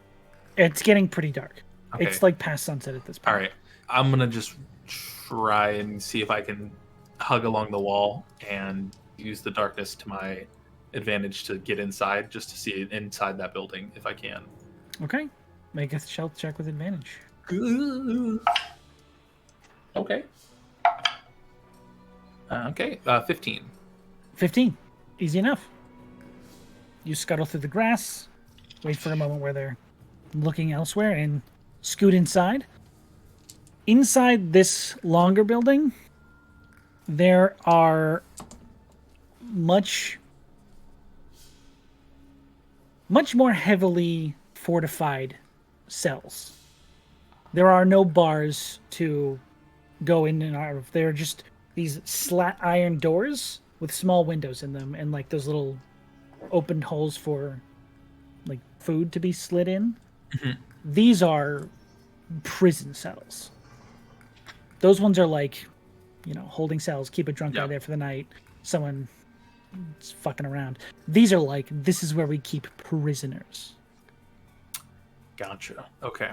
It's getting pretty dark. Okay. It's like past sunset at this point. All right. I'm gonna just try and see if I can hug along the wall and use the darkness to my advantage to get inside, just to see inside that building if I can. Okay. Make a stealth check with advantage. Okay. Okay, 15. 15. Easy enough. You scuttle through the grass, wait for a moment where they're looking elsewhere, and scoot inside. Inside this longer building, there are much more heavily fortified cells. There are no bars to go in and out of. They're just these slat iron doors with small windows in them and like those little opened holes for like food to be slid in. Mm-hmm. These are prison cells. Those ones are like, holding cells, keep a drunk guy there for the night, someone fucking around. These are like, this is where we keep prisoners. Gotcha. Okay.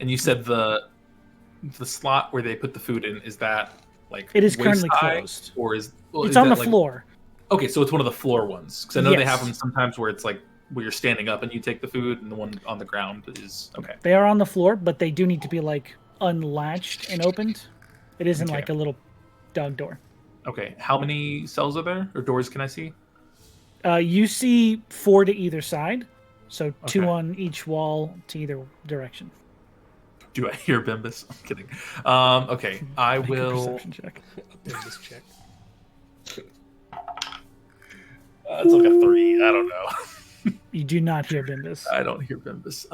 And you said the slot where they put the food in, is that like it is currently high, closed, or it's on the floor? Okay, so it's one of the floor ones, because I know they Yes. have them sometimes where it's like where you're standing up and you take the food, and the one on the ground is okay. They are on the floor, but they do need to be like unlatched and opened. It isn't like a little dog door. Okay, how many cells are there, or doors can I see? You see 4 to either side, so 2 Okay. on each wall to either direction. Do I hear Bimbus? I'm kidding. Okay, I Make a will. perception check. This check. It's like a 3. I don't know. You do not hear Bimbus. I don't hear Bimbus.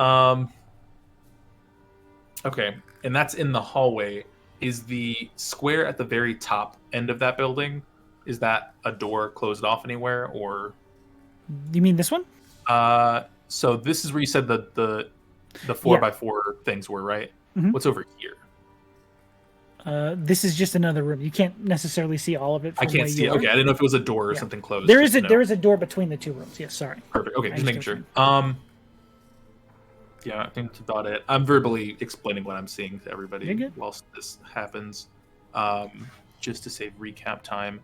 Okay, and that's in the hallway. Is the square at the very top end of that building? Is that a door closed off anywhere, or? You mean this one? So this is where you said the 4x4 things were, right? Mhm. What's over here? This is just another room. You can't necessarily see all of it. I From can't where see. you Okay, are. I didn't know if it was a door or Yeah. something closed. There is just to there know. is a door between the 2 rooms. Yes, sorry. Perfect. Okay, I just making sure. understand. Yeah, I think that's about it. I'm verbally explaining what I'm seeing to everybody You're good. whilst this happens, just to save recap time.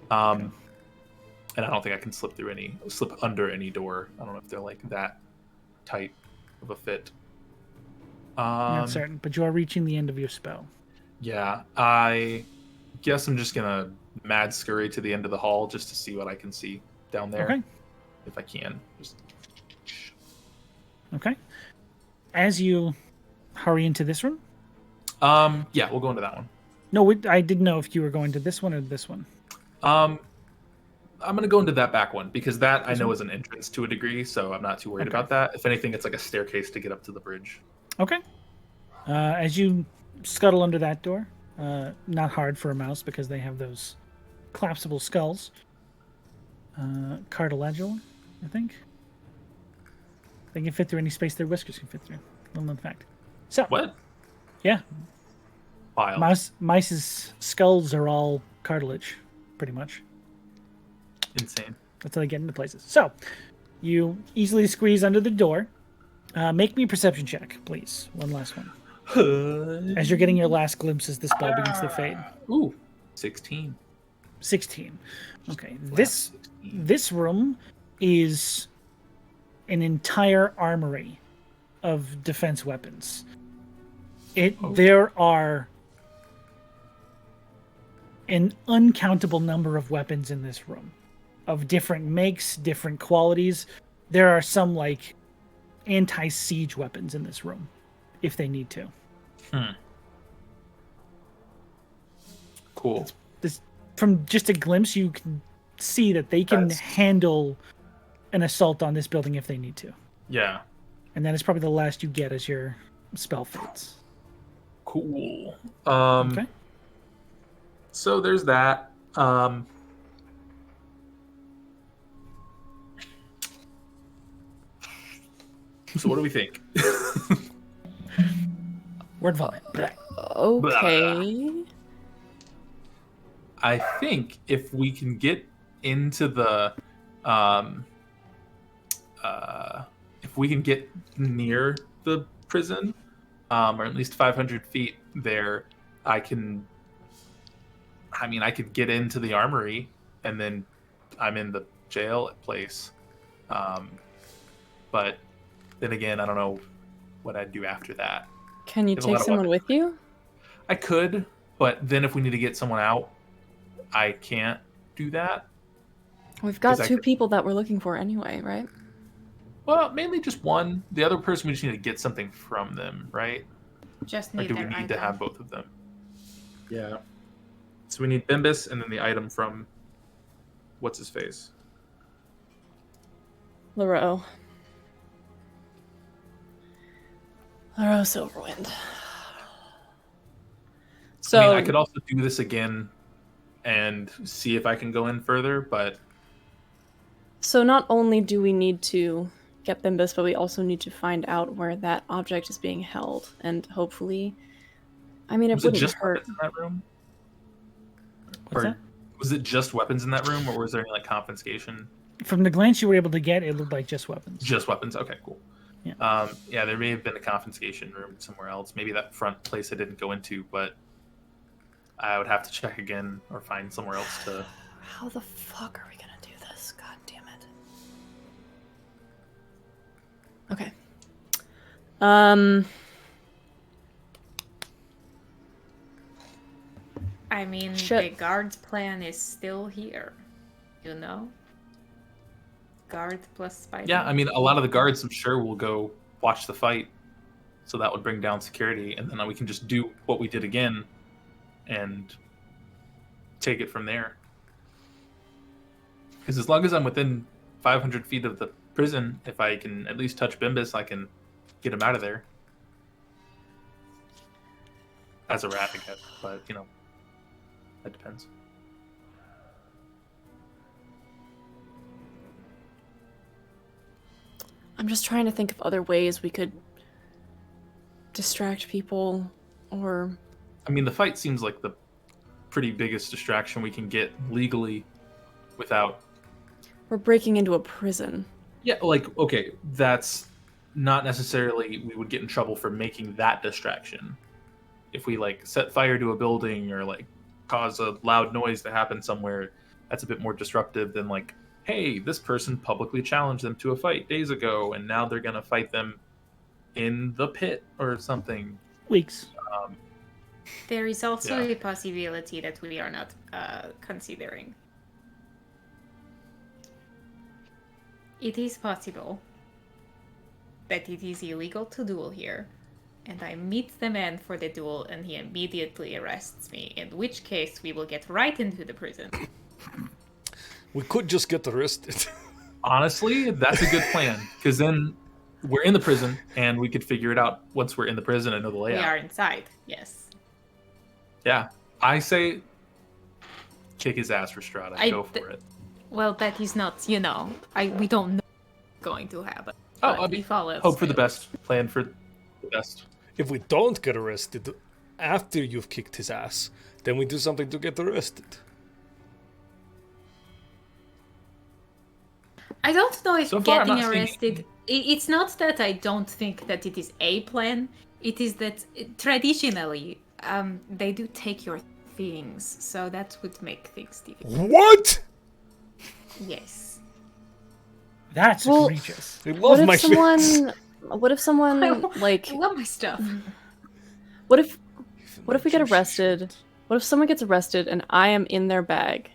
And I don't think I can slip under any door. I don't know if they're like that tight of a fit. Not certain, but you are reaching the end of your spell. Yeah, I guess I'm just gonna mad scurry to the end of the hall just to see what I can see down there, Okay. if I can. Just... Okay. As you hurry into this room. Yeah, we'll go into that one. No, I didn't know if you were going to this one or this one. I'm gonna go into that back one because that I know is an entrance to a degree, so I'm not too worried Okay. about that. If anything, it's like a staircase to get up to the bridge. Okay. As you scuttle under that door, not hard for a mouse because they have those collapsible skulls. Cartilaginal, I think. They can fit through any space their whiskers can fit through. Little known fact. So, What? yeah, Wild. mice's skulls are all cartilage, pretty much. Insane. That's how they get into places. So, you easily squeeze under the door. Make me a perception check, please. One last one. As you're getting your last glimpse as the spell begins to fade. Ooh, 16. 16. Okay. This room is an entire armory of defense weapons. There are an uncountable number of weapons in this room, of different makes, different qualities. There are some like anti-siege weapons in this room, if they need to. Cool. This, from just a glimpse, you can see that they can handle an assault on this building if they need to. Yeah. And that is probably the last you get as your spell fades. Cool. Okay. So there's that. So what do we think? Word vomit. Okay. I think if we can get into the, if we can get near the prison, or at least 500 feet there, I could get into the armory, and then I'm in the jail place. But then again, I don't know what I'd do after that. Can you There's a lot take of someone with you? I could, but then if we need to get someone out, I can't do that. We've got 'Cause two people that we're looking for anyway, right? Well, mainly just one. The other person, we just need to get something from them, right? Just Or need do we their need to item. have both of them? Yeah. So we need Bimbus and then the item from what's his face? Leroux Silverwind. So I mean, I could also do this again and see if I can go in further, but So not only do we need to get Bimbus, but we also need to find out where that object is being held, and hopefully, I mean, it was it wouldn't just hurt. weapons in that room? What's that? Was it just weapons in that room, or was there any like confiscation? From the glance you were able to get, it looked like just weapons. Just weapons. Okay, cool. Yeah. Yeah, there may have been a confiscation room somewhere else. Maybe that front place I didn't go into, but I would have to check again or find somewhere else to. How the fuck are we gonna do this? God damn it. Okay. I mean, Shit. the guard's plan is still here. You know? Guard plus spider. Yeah, I mean, a lot of the guards, I'm sure, will go watch the fight, so that would bring down security, and then we can just do what we did again, and take it from there. Because as long as I'm within 500 feet of the prison, if I can at least touch Bimbus, I can get him out of there. As a rat, I guess, but you know, that depends. I'm just trying to think of other ways we could distract people, or I mean, the fight seems like the pretty biggest distraction we can get legally without. we're breaking into a prison. Yeah, like, okay, that's not necessarily we would get in trouble for making that distraction. If we, like, set fire to a building or, like, cause a loud noise to happen somewhere, that's a bit more disruptive than, like, hey, this person publicly challenged them to a fight days ago, and now they're going to fight them in the pit or something. Weeks. There is also Yeah. a possibility that we are not considering. It is possible that it is illegal to duel here, and I meet the man for the duel and he immediately arrests me, in which case we will get right into the prison. We could just get arrested. Honestly, that's a good plan, because then we're in the prison, and we could figure it out once we're in the prison and know the We layout. are inside, yes. Yeah, I say kick his ass, Rhystrata. Go for it. Well, that is not, you know, we don't know what's going to happen. Oh, but I mean, if all else hope for the fails. best. Plan for the best. If we don't get arrested after you've kicked his ass, then we do something to get arrested. I don't know if So far, I'm getting not seeing arrested. It's not that I don't think that it is a plan. It is that traditionally, they do take your things, so that would make things difficult. What? Yes. That's Well, egregious. I love my face. What if someone like I love my stuff. what if we get arrested? What if someone gets arrested and I am in their bag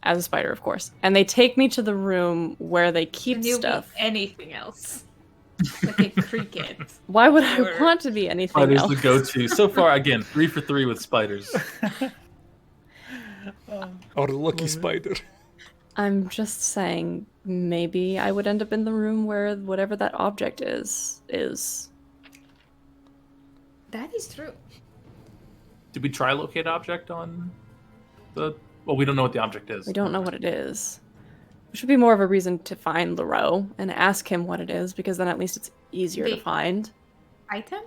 as a spider, of course, and they take me to the room where they keep Can you stuff? be anything else? Like a cricket. Why would I Or- want to be anything Spiders else? the go-to. So far, again, 3 for 3 with spiders. Our lucky spider. I'm just saying, maybe I would end up in the room where whatever that object is. That is true. Did we try locate object on the? Well, we don't know what the object is. We don't know what it is. It should be more of a reason to find Leroux and ask him what it is, because then at least it's easier to The- find. Item?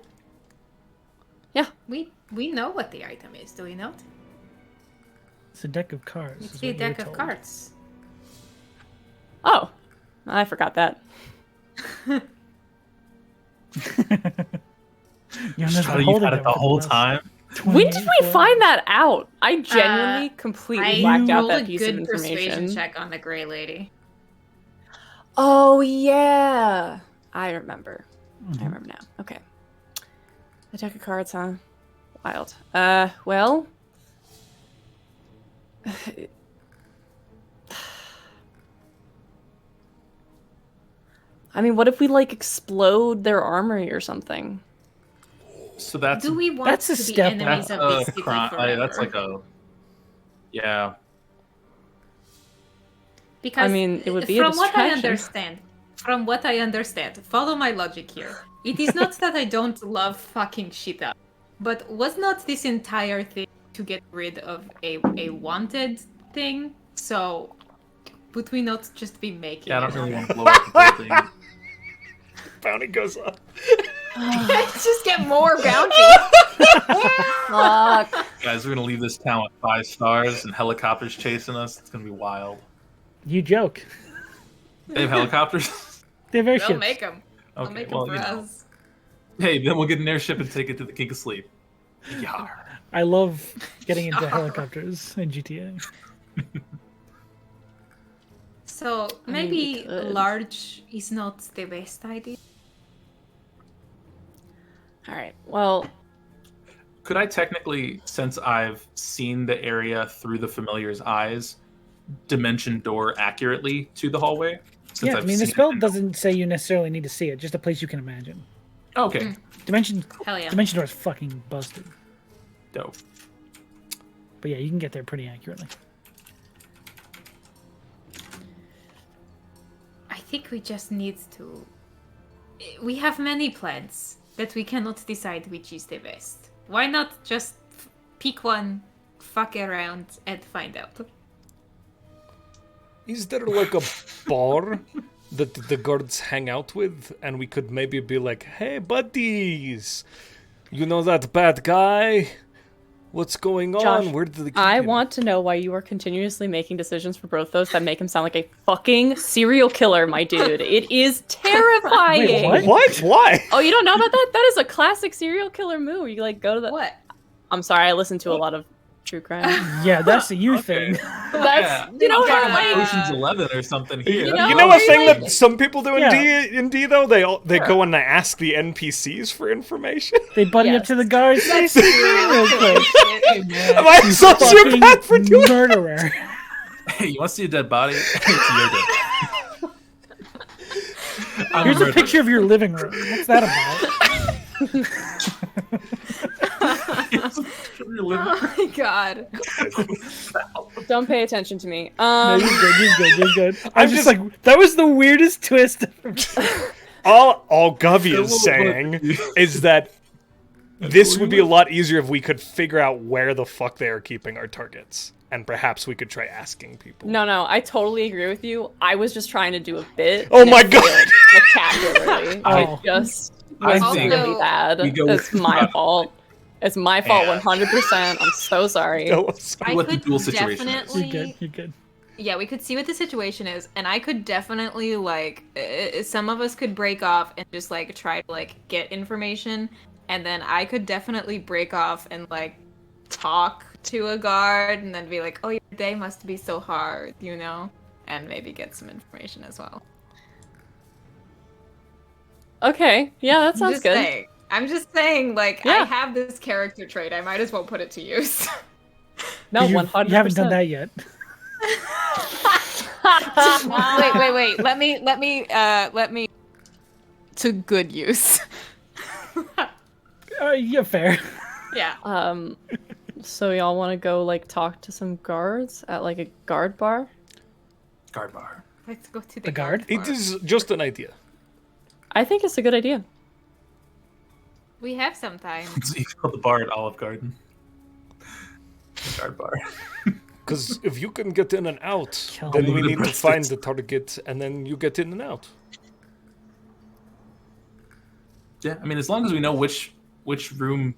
Yeah. We know what the item is, do we not? It's a deck of cards. It's is the what we were deck of told. cards. Oh, I forgot that. Rhystrata, you've had it the whole time. When did we find that out? I genuinely completely I blacked out rolled that a piece of good persuasion information. check on the Grey Lady. Oh yeah, I remember. I remember now. Okay. A deck of cards, huh? Wild. Well, I mean, what if we like explode their armory or something? So that's Do we want That's a to be step enemies that's of a this city crime. forever? That's like a yeah. Because I mean, it would be a from what I distraction. understand, follow my logic here. It is not that I don't love fucking shit up, but was not this entire thing to get rid of a wanted thing? So would we not just be making Yeah, I don't it? really want to blow up the whole thing. Bounty goes up. Let's just get more bounty. Fuck. Guys, we're gonna leave this town with 5 stars and helicopters chasing us. It's gonna be wild. You joke. They have helicopters? They're very They'll ships. make them. They'll Okay, make well, them for you know. us. Hey, then we'll get an airship and take it to the King of Sleep. Yar. I love getting into helicopters in GTA. So mean, maybe we could. large is not the best idea. All right. Well, Could I technically, since I've seen the area through the familiar's eyes, dimension door accurately to the hallway? Since Yeah, I I've mean, the seen it spell in- doesn't say you necessarily need to see it, just a place you can imagine. Okay, Dimension Hell yeah. Dimension door is fucking busted. dope. But yeah, you can get there pretty accurately. I think we just need to. We have many plans that we cannot decide which is the best. Why not just pick one, fuck around, and find out? Is there like a bar that the guards hang out with, and we could maybe be like, "Hey, buddies, you know that bad guy? What's going on? Josh, Where did they keep I him?" want to know why you are continuously making decisions for Brothos that make him sound like a fucking serial killer, my dude. It is terrifying. Wait, What? Why? Oh, you don't know about that? That is a classic serial killer move. You like go to the. What? I'm sorry, I listen to a lot of true crime. Yeah, that's a you Okay. thing. That's you know I'm talking how like like Ocean's 11 or something here. You know, You know a they, thing like- that some people do in Yeah. D though? They go and they ask the NPCs for information. They buddy up Yes. to the guards. That's Real quick. Am I a sociopath for Fucking doing murderer. Hey, you want to see a dead body? It's your dead. I'm Here's a murderer. picture of your living room. What's that about? Oh my god. don't pay attention to me. No, you're good. You're good. You're good. I'm just just- like, that was the weirdest twist. all Govy is saying is that this would be a lot easier if we could figure out where the fuck they are keeping our targets, and perhaps we could try asking people. No, I totally agree with you. I was just trying to do a bit. Oh and my it God. failed spectacularly. Oh. I just I was think really bad. we go It's with- my fault. It's my fault Yeah. 100%. I'm so sorry. Oh, sorry. I What the could dual situation is. definitely. You're good. You're good. Yeah, we could see what the situation is, and I could definitely like some of us could break off and just like try to like get information, and then I could definitely break off and like talk to a guard and then be like, "Oh, your day must be so hard," you know, and maybe get some information as well. Okay, yeah, that sounds just good. Saying. I'm just saying, like, Yeah. I have this character trait. I might as well put it to use. No, You 100%. haven't done that yet. wait. Let me to good use. Yeah, fair. Yeah. So y'all want to go like talk to some guards at like a guard bar? Guard bar. Let's go to The guard? It is just an idea. I think it's a good idea. We have some time. So you call the bar at Olive Garden. Guard bar. Because if you can get in and out, Kill then me. we The need to breadsticks. find the target, and then you get in and out. Yeah, I mean, as long as we know which room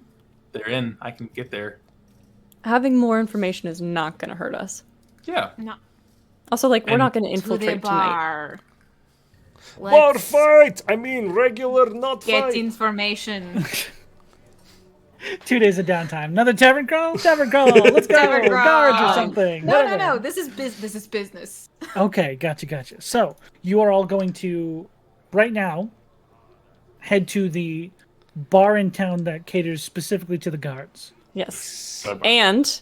they're in, I can get there. Having more information is not going to hurt us. Yeah. No. Also, like, we're And not going to To the infiltrate tonight. bar. Bar Let's fight! I mean, regular, not get fight. information. 2 days of downtime. Another tavern crawl? Tavern crawl. Let's go. Tavern crawl. Guards or something. No. Whatever. This is business. Okay, gotcha. So, you are all going to, right now, head to the bar in town that caters specifically to the guards. Yes. Guard bar. And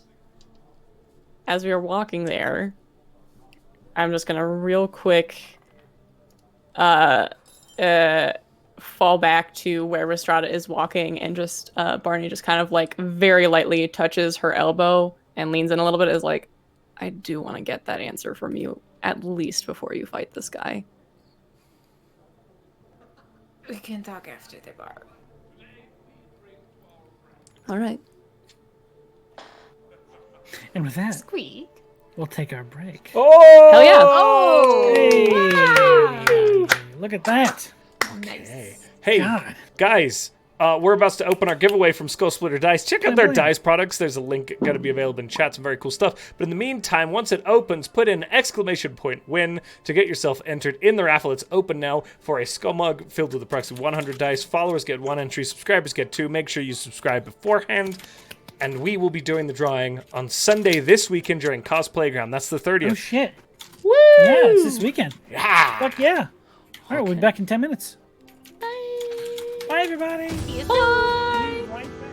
as we were walking there, I'm just gonna real quick fall back to where Rhystrata is walking, and just Barney just kind of like very lightly touches her elbow and leans in a little bit, is like, I do want to get that answer from you at least before you fight this guy. We can talk after the bar. All right. And with that, Squeak. we'll take our break. Oh! Hell yeah. Oh! Hey, look at that. Nice. Hey, God. guys, we're about to open our giveaway from Skull Splitter Dice. Check out their believe it. dice products. There's a link going to be available in chat. Some very cool stuff. But in the meantime, once it opens, put in !win to get yourself entered in the raffle. It's open now for a skull mug filled with approximately 100 dice. Followers get 1 entry. Subscribers get 2. Make sure you subscribe beforehand. And we will be doing the drawing on Sunday this weekend during Cosplayground. That's the 30th. Oh, shit. Woo! Yeah, it's this weekend. Yeah! Fuck yeah. All right, we'll be back in 10 minutes. Bye. Bye, everybody. Bye. Right back.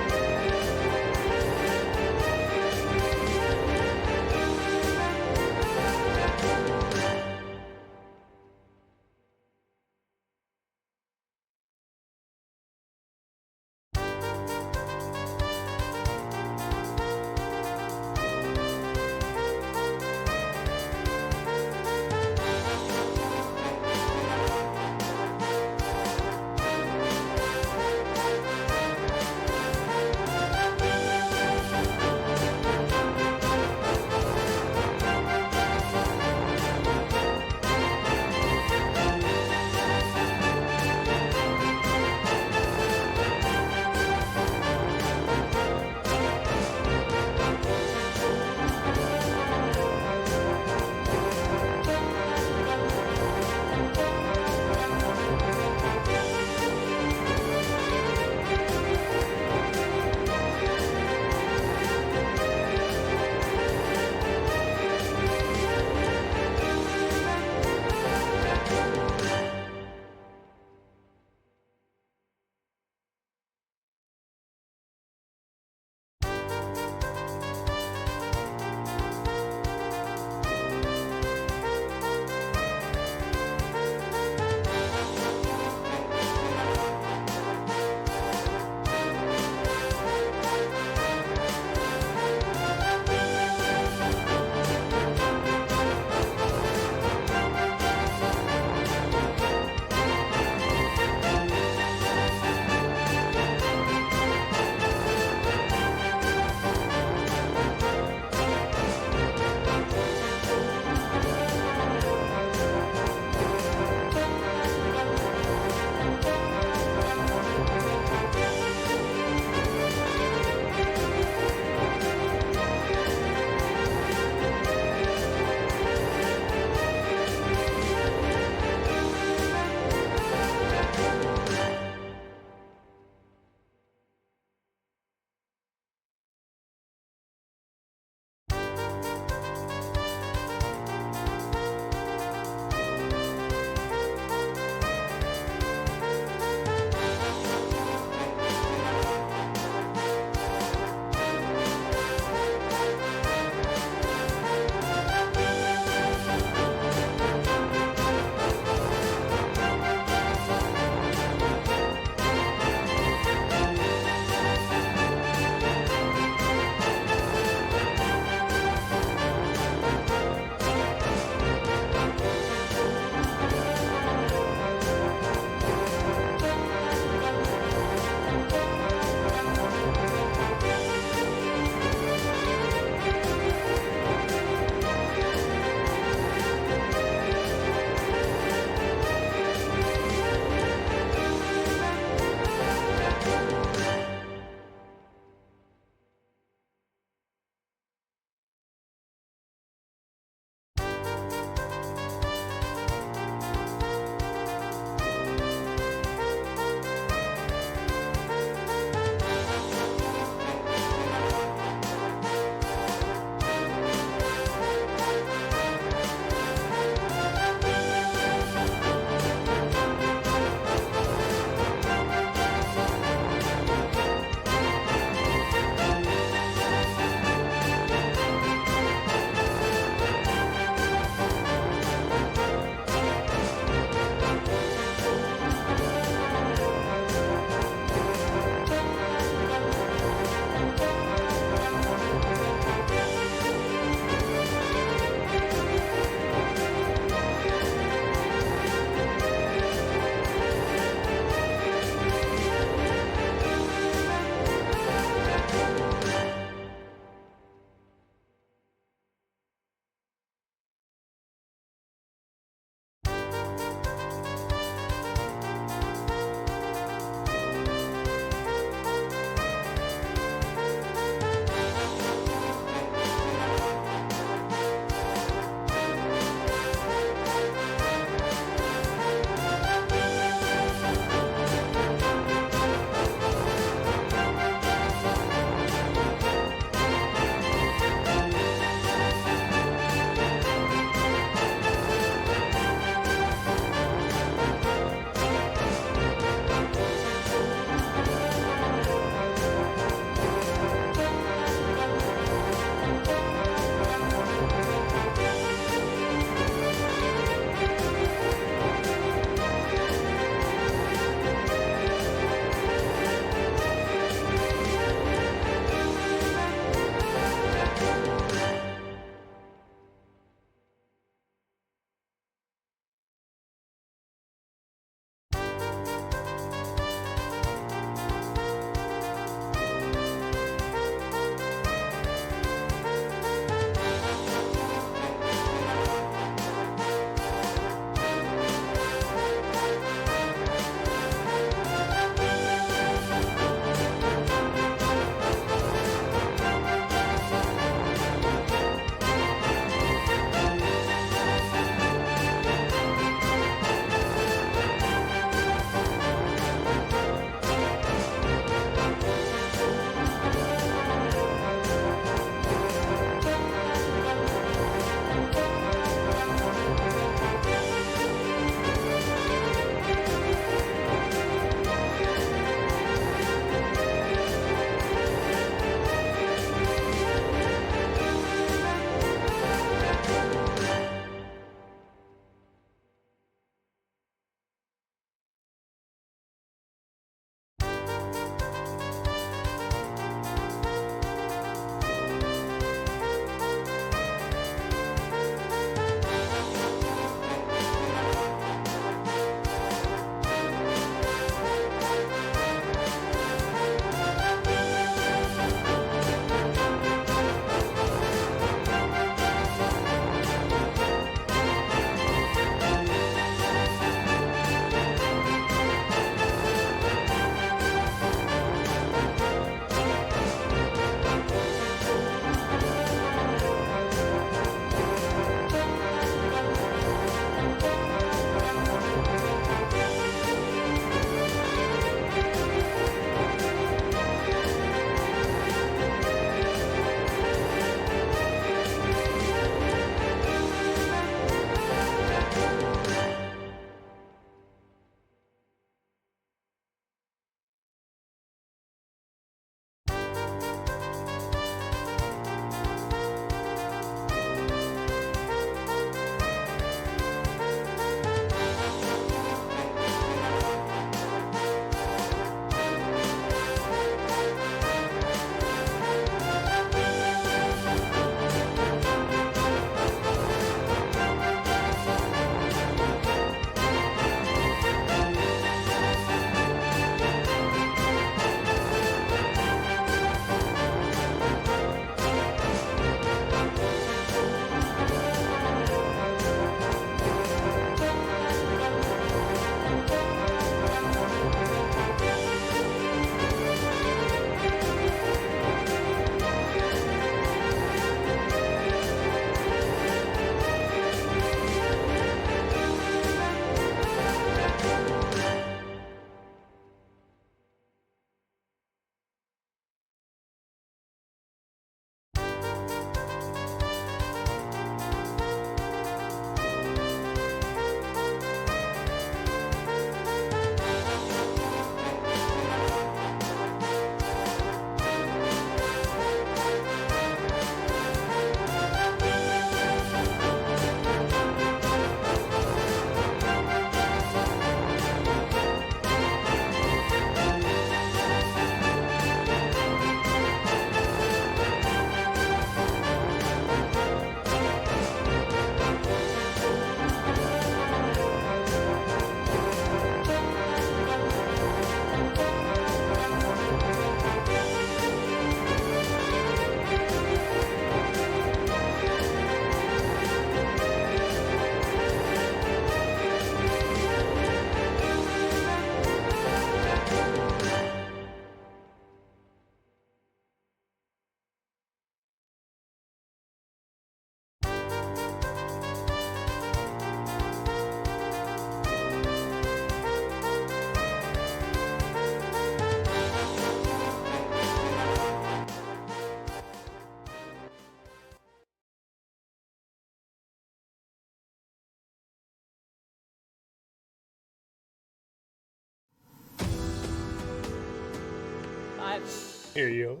god. Here you.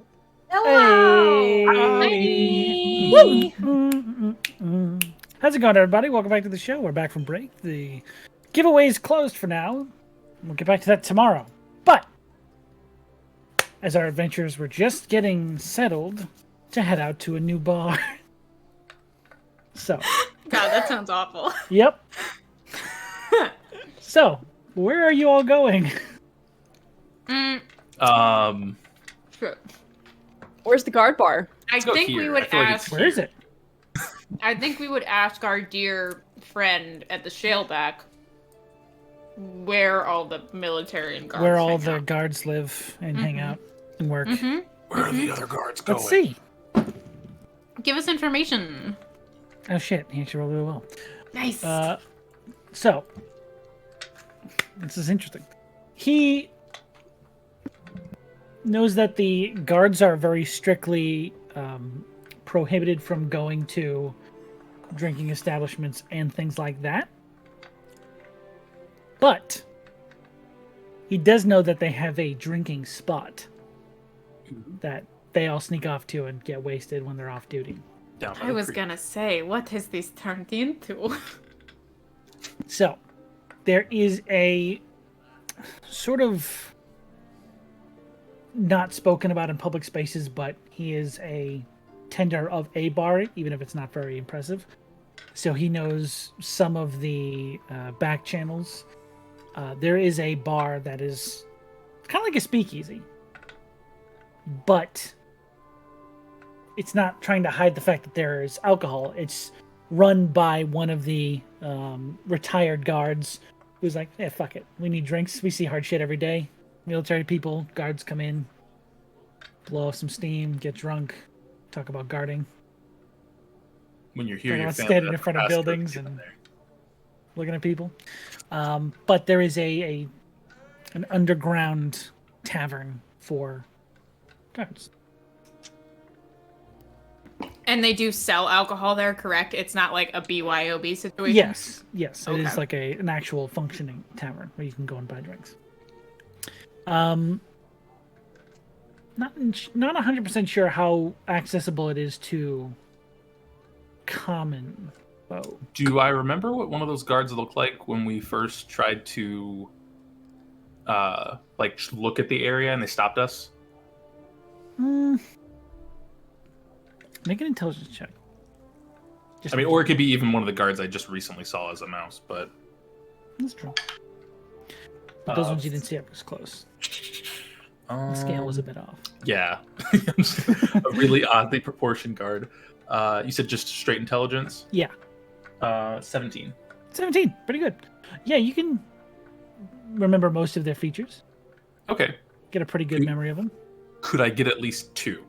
Hello. Hey. Hi. How's it going, everybody? Welcome back to the show. We're back from break. The giveaway is closed for now. We'll get back to that tomorrow. But as our adventurers were just getting settled to head out to a new bar. So. God, that sounds awful. Yep. So, where are you all going? Sure. Where's the guard bar? I go think here. we would I feel like ask. Where is it? I think we would ask our dear friend at the Shaleback where all the military and guards Where all hang the out. guards live and hang out and work. Where are the other guards going? Let's see. Give us information. Oh shit, he actually rolled really well. Nice. So, this is interesting. He knows that the guards are very strictly prohibited from going to drinking establishments and things like that. But he does know that they have a drinking spot that they all sneak off to and get wasted when they're off duty. Down by I the was creek. gonna say, what has this turned into? So, there is a sort of not spoken about in public spaces, but he is a tender of a bar, even if it's not very impressive. So he knows some of the back channels. There is a bar that is kind of like a speakeasy, but it's not trying to hide the fact that there is alcohol. It's run by one of the retired guards who's like, "Yeah, fuck it. We need drinks. We see hard shit every day. Military people, guards come in, blow off some steam, get drunk, talk about guarding, When you're here, They're you're not standing in front of buildings and looking at people." But there is an underground tavern for guards. And they do sell alcohol there, correct? It's not like a BYOB situation? Yes. It Okay. is like an actual functioning tavern where you can go and buy drinks. Not 100% sure how accessible it is to common folk. Do I remember what one of those guards looked like when we first tried to look at the area and they stopped us? Make an intelligence check. Just I mean, or it could be even one of the guards I just recently saw as a mouse, but that's true. But those ones you didn't see up as close. The scale was a bit off. Yeah. A really oddly proportioned guard. You said just straight intelligence? Yeah. 17. 17. Pretty good. Yeah, you can remember most of their features. Okay. Get a pretty good memory of them. Could I get at least 2?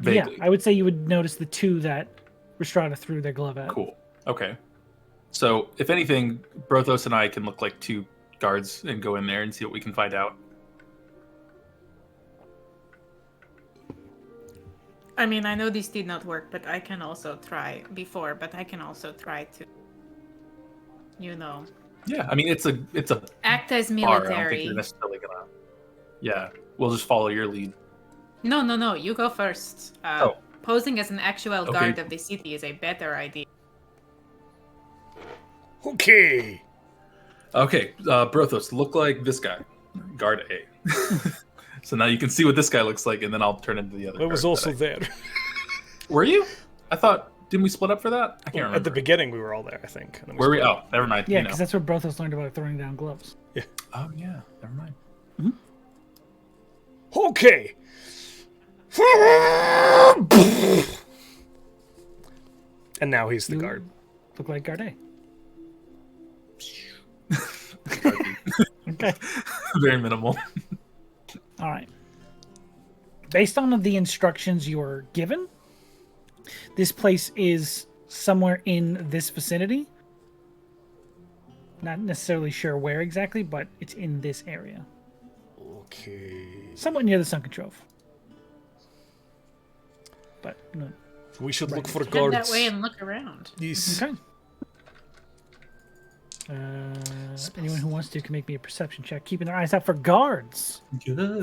Yeah, Vaguely. I would say you would notice the 2 that Rhystrata threw their glove at. Cool. Okay. So, if anything, Brothos and I can look like 2 guards and go in there and see what we can find out. I mean, I know this did not work, but I can also try to, Yeah, I mean it's a act as bar. I don't think military. you're necessarily gonna. Yeah, we'll just follow your lead. No, you go first. Posing as an actual guard of the city is a better idea. Okay. Okay, Brothos, look like this guy, guard A. So now you can see what this guy looks like, and then I'll turn into the other. I was guard also that there. Were you? I thought. Didn't we split up for that? I can't remember. At the beginning, we were all there, I think. And then Were we? split Oh, up. never mind. Yeah, you know. because that's where Brothos learned about throwing down gloves. Oh yeah, never mind. Okay. And now he's the You guard. Look like Garde. Guard B. Okay. Very minimal. All right. Based on the instructions you're given, this place is somewhere in this vicinity. Not necessarily sure where exactly, but it's in this area. Okay. Somewhat near the Sunken Trove. But, no. We should look for Head guards. that way and look around. Yes. Okay. Anyone who wants to can make me a perception check, keeping their eyes out for guards.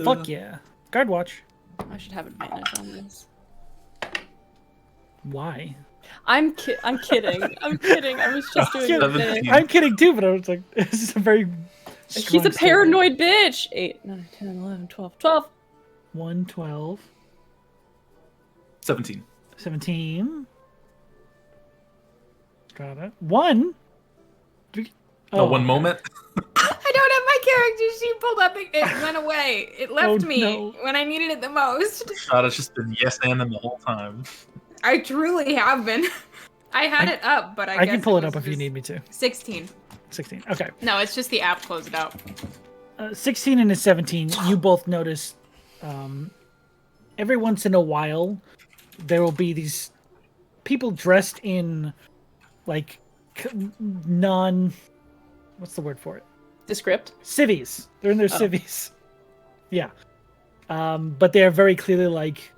Fuck yeah. Guard watch. I should have advantage on this. Why? I'm kidding. I'm kidding. I was just doing a bit. I'm kidding too, but I was like, this is a very. She's a paranoid bitch. 8, 9, 10, 11, 12. 12. 1, 12. 17. 17. Strata. 1. Oh, one moment. I don't have my character sheet pulled up. It went away. It left me no. when I needed it the most. Strata's just been yes and the whole time. I truly have been. I had it up, but I guess can pull it was up if you just need me to. 16. 16. Okay. No, it's just the app closed out. 16 and a 17, you both notice every once in a while there will be these people dressed in like what's the word for it? Descript. Civvies. They're in their civvies. Yeah. But they are very clearly like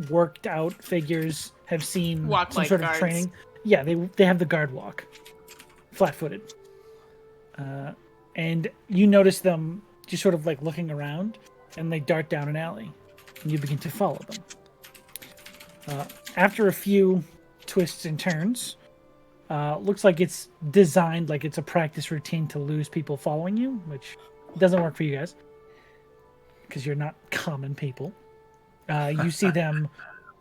worked out figures, have seen Walk some like sort guards. of training. Yeah, they have the guard walk. Flat-footed. And you notice them just sort of like looking around, and they dart down an alley, and you begin to follow them. After a few twists and turns, looks like it's designed like it's a practice routine to lose people following you, which doesn't work for you guys because you're not common people. You see them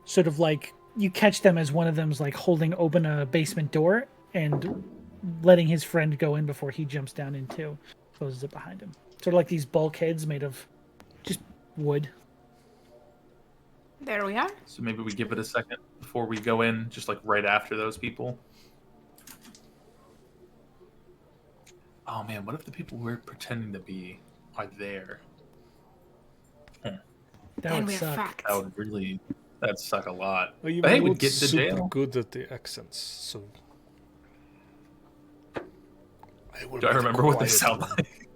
sort of like, you catch them as one of them's like holding open a basement door and letting his friend go in before he jumps down into, closes it behind him. Sort of like these bulkheads made of just wood. There we are. So maybe we give it a second before we go in, just like right after those people. Oh man, what if the people we're pretending to be are there? That Then would we're suck. fucked. That'd suck a lot. Well, you But hey, were we'd get to super jail. good at the accents, so. Do I remember what they sound like?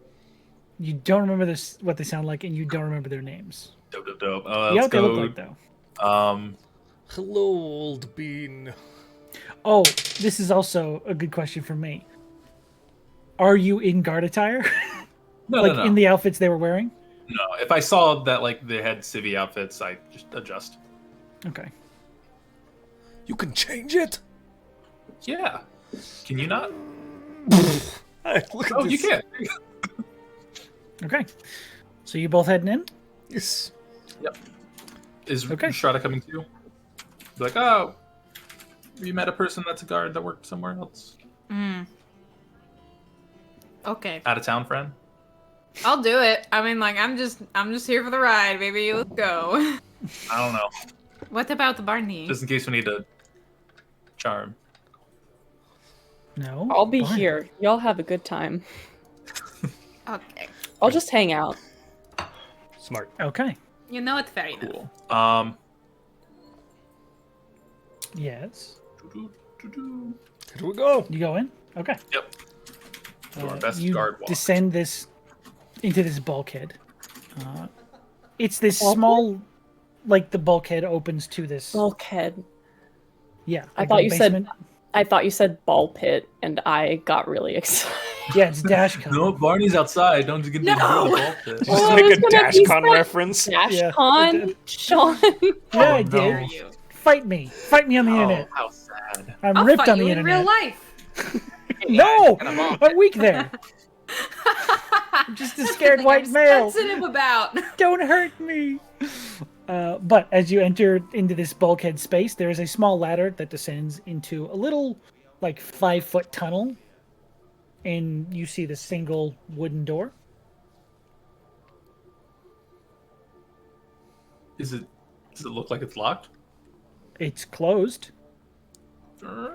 You don't remember what they sound like, and you don't remember their names. Dope, dope, dope. You know Let's what they look go. like, though. Hello, old bean. Oh, this is also a good question for me. Are you in guard attire? No, like no. in the outfits they were wearing? No, if I saw that like they had civvy outfits, I just adjust. Okay. You can change it? Yeah. Can you not? Hey, look at Oh, you this. can. Okay. So you both heading in? Yes. Yep. Is Okay. Rhystrata coming too? Be like, oh, you met a person that's a guard that worked somewhere else? Okay. Out of town friend? I'll do it. I mean, like, I'm just here for the ride, baby. Let's go. I don't know. What about the Barney? Just in case we need a charm. No. I'll be Fine. here. Y'all have a good time. Okay. I'll just hang out. Smart. Okay. You know it's fair enough. Cool. Yes. Here we go. You go in? Okay. Yep. Do our best You guard walk. descend into this bulkhead. It's this Bulkhead? small, like the bulkhead opens to this. Bulkhead. Yeah. I like thought a you basement. said ball pit, and I got really excited. Yeah, it's dash con. No, Barney's outside. Don't get No! the ball pit. Just Well, I make was a gonna be DashCon sad. reference. Yeah, I DashCon, did. Sean. Yeah, I no. did. You. Fight me on the internet. Oh, how sad. I'm I'll ripped fight on you the in internet. real life. No, Get 'em off. I'm weak there. I'm just a scared Something white I'm male. sensitive about. Don't hurt me. But as you enter into this bulkhead space, there is a small ladder that descends into a little, like 5-foot tunnel, and you see the single wooden door. Does it look like it's locked? It's closed. You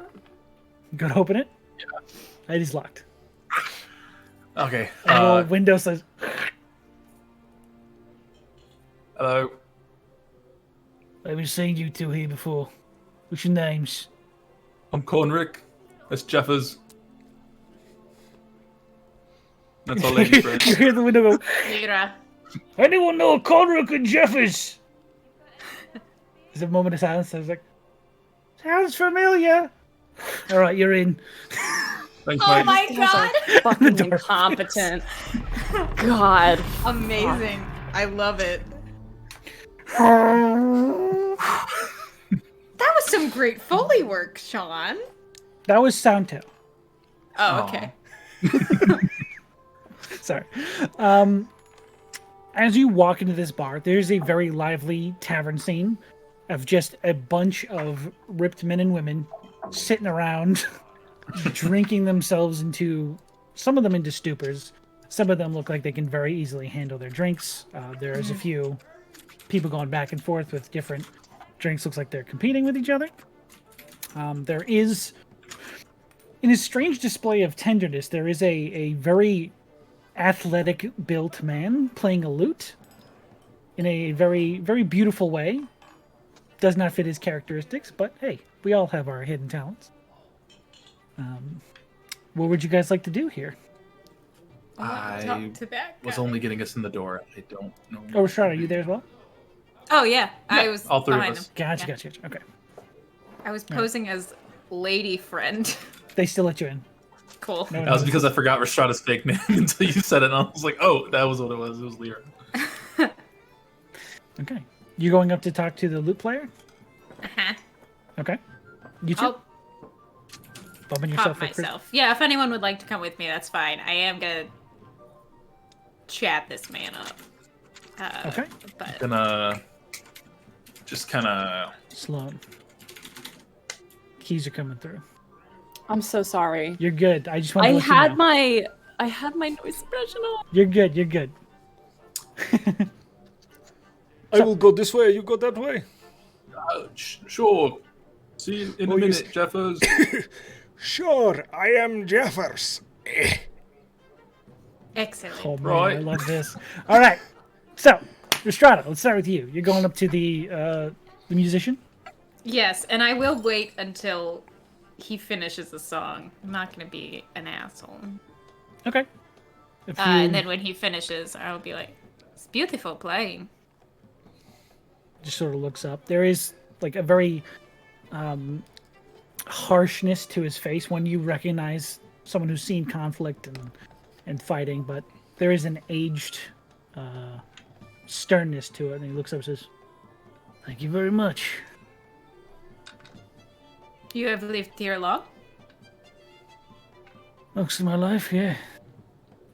gotta open it. Yeah, it is locked. Okay. And the window says, Hello. "I've been seeing you two here before. What's your names?" I'm Cornrick. That's Jeffers. That's our lady friend. You hear the window go, Mira. "Anyone know Conrick and Jeffers?" There's a moment of silence. I was like, "Sounds familiar." All right, you're in. Thanks, Oh Mike. my god! Fucking incompetent. God. Amazing. I love it. That was some great Foley work, Sean. That was Soundtail. Oh, okay. Sorry. As you walk into this bar, there's a very lively tavern scene of just a bunch of ripped men and women sitting around, drinking themselves into, some of them into stupors. Some of them look like they can very easily handle their drinks. There's a few people going back and forth with different drinks. Looks like they're competing with each other. There is, in a strange display of tenderness, there is a very athletic built man playing a lute in a very, very beautiful way. Does not fit his characteristics, but hey, we all have our hidden talents. What would you guys like to do here? I Talk to that was guy. only getting us in the door. I don't know. Oh, Rhystrata, are you there as well? Oh yeah, I was all three of behind us. him. Gotcha, Yeah. gotcha. Okay. I was posing as lady friend. They still let you in. Cool. No one That was knows. because I forgot Rhystrata's fake name until you said it, and I was like, oh, that was what it was. It was Lyra. Okay. You going up to talk to the lute player? Uh-huh. Okay. You two? I'll Bumping pop yourself for crit- myself. Yeah, if anyone would like to come with me, that's fine. I am gonna chat this man up. Okay. But Gonna just kind of. Sloan. Keys are coming through. I'm so sorry. You're good. I just want to I let you had know. my noise suppression on. You're good. You're good. I will go this way. You go that way. Sure. See you in a Oh, you minute, Jeffers. Sure, I am Jeffers. excellent. Oh man, Right. I love this. All right. So, Rhystrata, let's start with you. You're going up to the musician. Yes, and I will wait until he finishes the song. I'm not gonna be an asshole. Okay. If you, And then when he finishes, I'll be like, "It's beautiful playing." just sort of looks up. There is like a very harshness to his face when you recognize someone who's seen conflict and fighting, but there is an aged sternness to it. And he looks up and says, "Thank you very much." You have lived here long? Most of my life, yeah.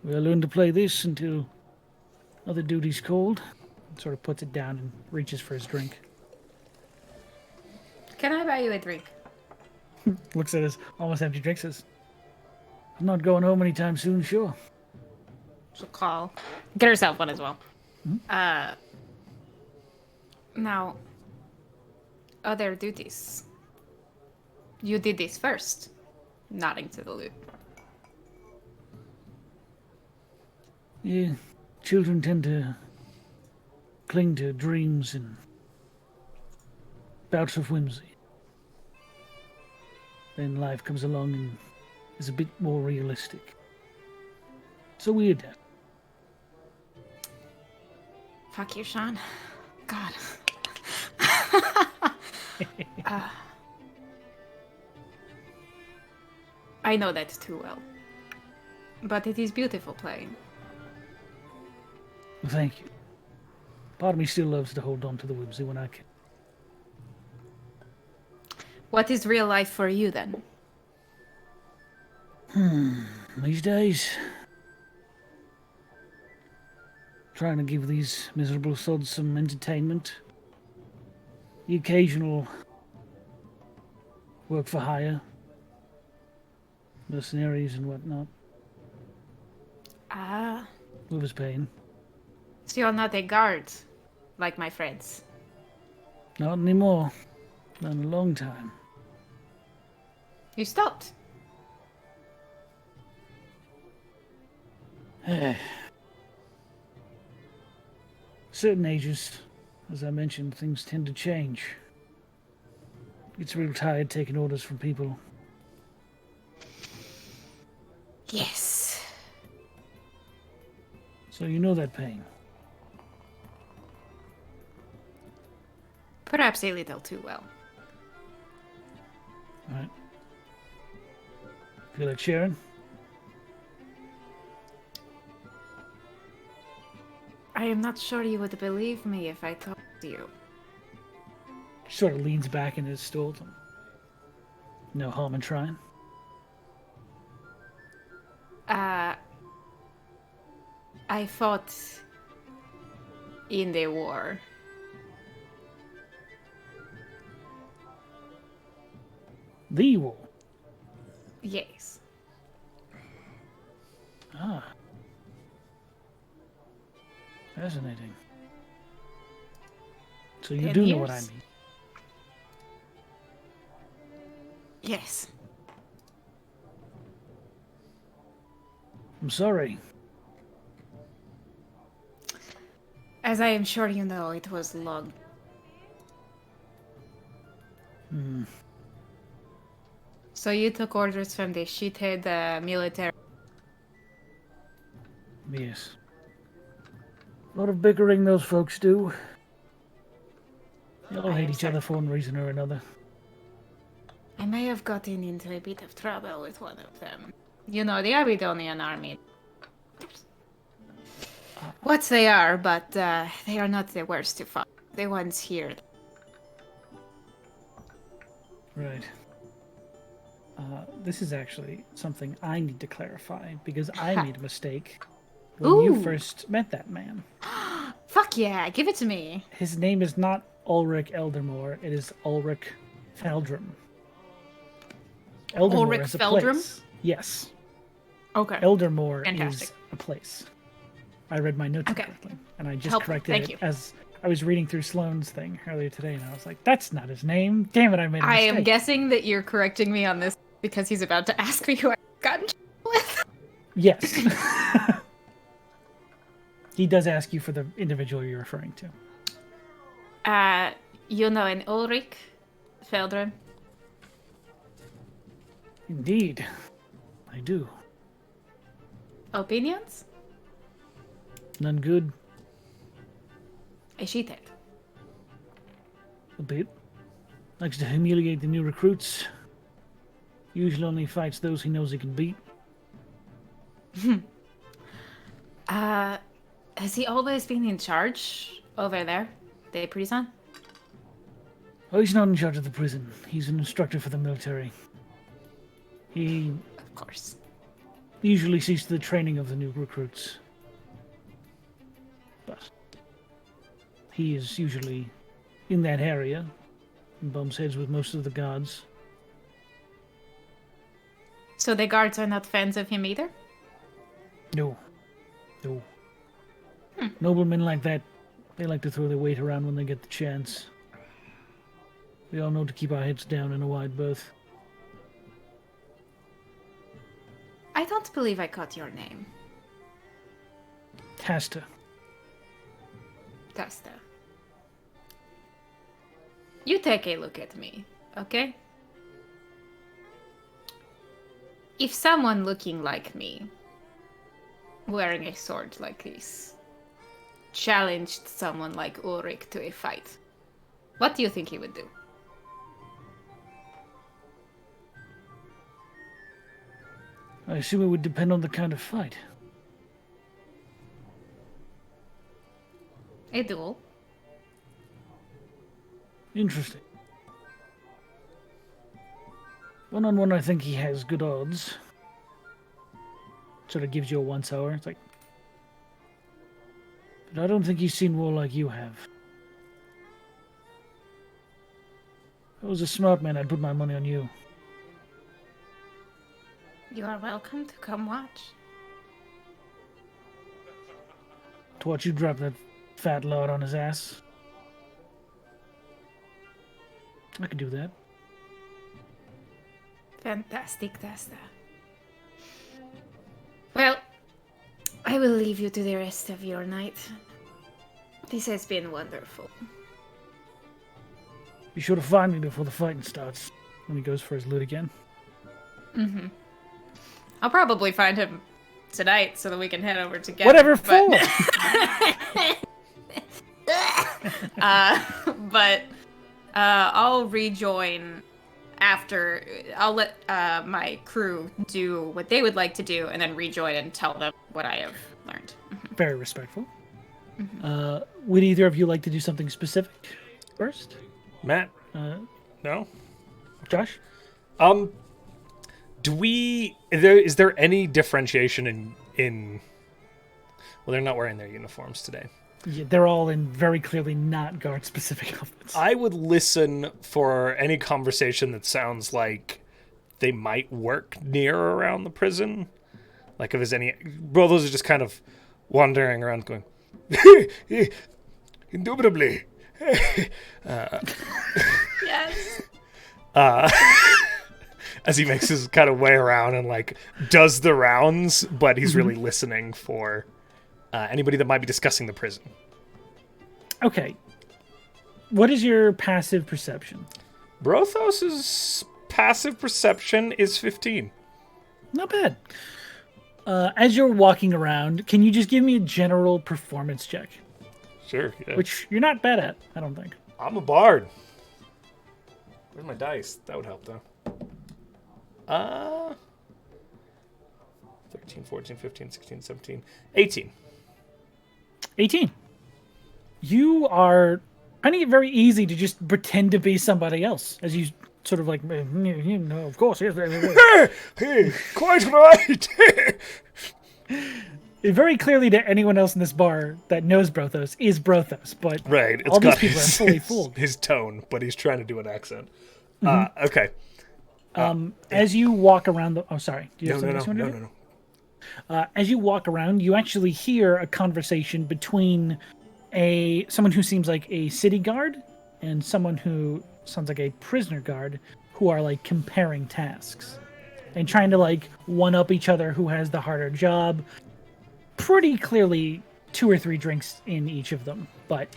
Well, I learned to play this until other duties called. Sort of puts it down and reaches for his drink. Can I buy you a drink? Looks at his almost empty drink, says, "I'm not going home anytime soon, sure." She'll call. Get herself one as well. Now, other duties. You did this first. Nodding to the lute. Yeah, children tend to cling to dreams and bouts of whimsy. Then life comes along and is a bit more realistic. So we adapt. Fuck you, Sean. God. I know that too well. But it is beautiful playing. Well, thank you. Part of me still loves to hold on to the whimsy when I can. What is real life for you then? These days, trying to give these miserable sods some entertainment. The occasional work for hire, mercenaries and whatnot. Ah, Whoever's paying. so you're not a guard, like my friends. Not anymore. Not in a long time. You stopped. Certain ages, as I mentioned, things tend to change. Gets real tired taking orders from people. Yes. So you know that pain. Perhaps a little too well. Right. Feel like sharing? I am not sure you would believe me if I told you. Sort of leans back in his stool. No harm in trying. I fought in the war. The war. Yes. Ah. Fascinating. So you 10 do know what I years? mean. Yes. I'm sorry. As I am sure you know, it was long. So you took orders from the shithead military. Yes. A lot of bickering those folks do. They all I hate am each other certain. for one reason or another. I may have gotten into a bit of trouble with one of them. You know, the Abydonian army. What they are, but they are not the worst to fight. The ones here. Right. This is actually something I need to clarify because I made a mistake when you Ooh. first met that man. Fuck yeah, give it to me. His name is not Ulrich Eldermore, it is Ulrich Feldrum. Eldermore Ulrich is a Feldrum? place. Yes. Okay. Eldermore Fantastic. is a place. I read my notes Okay. correctly, and I just Helpful. corrected Thank it you. as I was reading through Sloane's thing earlier today, and I was like, that's not his name. Damn it, I made a I mistake. am guessing that you're correcting me on this because he's about to ask me who I got in trouble with. Yes. He does ask you for the individual you're referring to. You know an Ulrich Feldrum? Indeed. I do. Opinions? None good. A shithead. A bit. Likes to humiliate the new recruits. Usually only fights those he knows he can beat. Has he always been in charge over there? The prison? Oh, he's not in charge of the prison. He's an instructor for the military. He Of course. usually sees to the training of the new recruits. But he is usually in that area and bumps heads with most of the guards. So the guards are not fans of him either? No. No. Noblemen like that, they like to throw their weight around when they get the chance. We all know to keep our heads down in a wide berth. I don't believe I caught your name. Tasta. Tasta. You take a look at me, okay? If someone looking like me, wearing a sword like this, challenged someone like Ulrich to a fight, what do you think he would do? I assume it would depend on the kind of fight. A duel? Interesting. One-on-one, I think he has good odds. Sort of gives you a once-over. It's like... But I don't think he's seen war like you have. If I was a smart man, I'd put my money on you. You are welcome to come watch. To watch you drop that fat lord on his ass. I could do that. Fantastic, Tasta. Well, I will leave you to the rest of your night. This has been wonderful. Be sure to find me before the fighting starts. When he goes for his loot again. Mm-hmm. I'll probably find him tonight so that we can head over together. Whatever for! But I'll rejoin after, I'll let my crew do what they would like to do, and then rejoin and tell them what I have learned. Very respectful. Would either of you like to do something specific first? Matt? No? Josh? Is there any differentiation in well, they're not wearing their uniforms today. Yeah, they're all in very clearly not guard-specific outfits. I would listen for any conversation that sounds like they might work near or around the prison. Like if there's any... Brothos are just kind of wandering around going, indubitably. Yes. As he makes his kind of way around and like does the rounds, but he's really listening for anybody that might be discussing the prison. Okay. What is your passive perception? Brothos's passive perception is 15. Not bad. As you're walking around, can you just give me a general performance check? Sure, yeah. Which you're not bad at, I don't think. I'm a bard. Where's my dice? That would help, though. 13, 14, 15, 16, 17, 18. 18. You are finding it very easy to just pretend to be somebody else. As you sort of like, of course, yes. Hey, quite right. Very clearly to anyone else in this bar that knows Brothos is Brothos, but right, all these people are fully fooled. His tone, but he's trying to do an accent. Okay. As you walk around the... Oh, sorry. Do you have No. something else you want to do? As you walk around, you actually hear a conversation between someone who seems like a city guard and someone who sounds like a prisoner guard who are like comparing tasks and trying to like one-up each other who has the harder job. Pretty clearly 2 or 3 drinks in each of them, but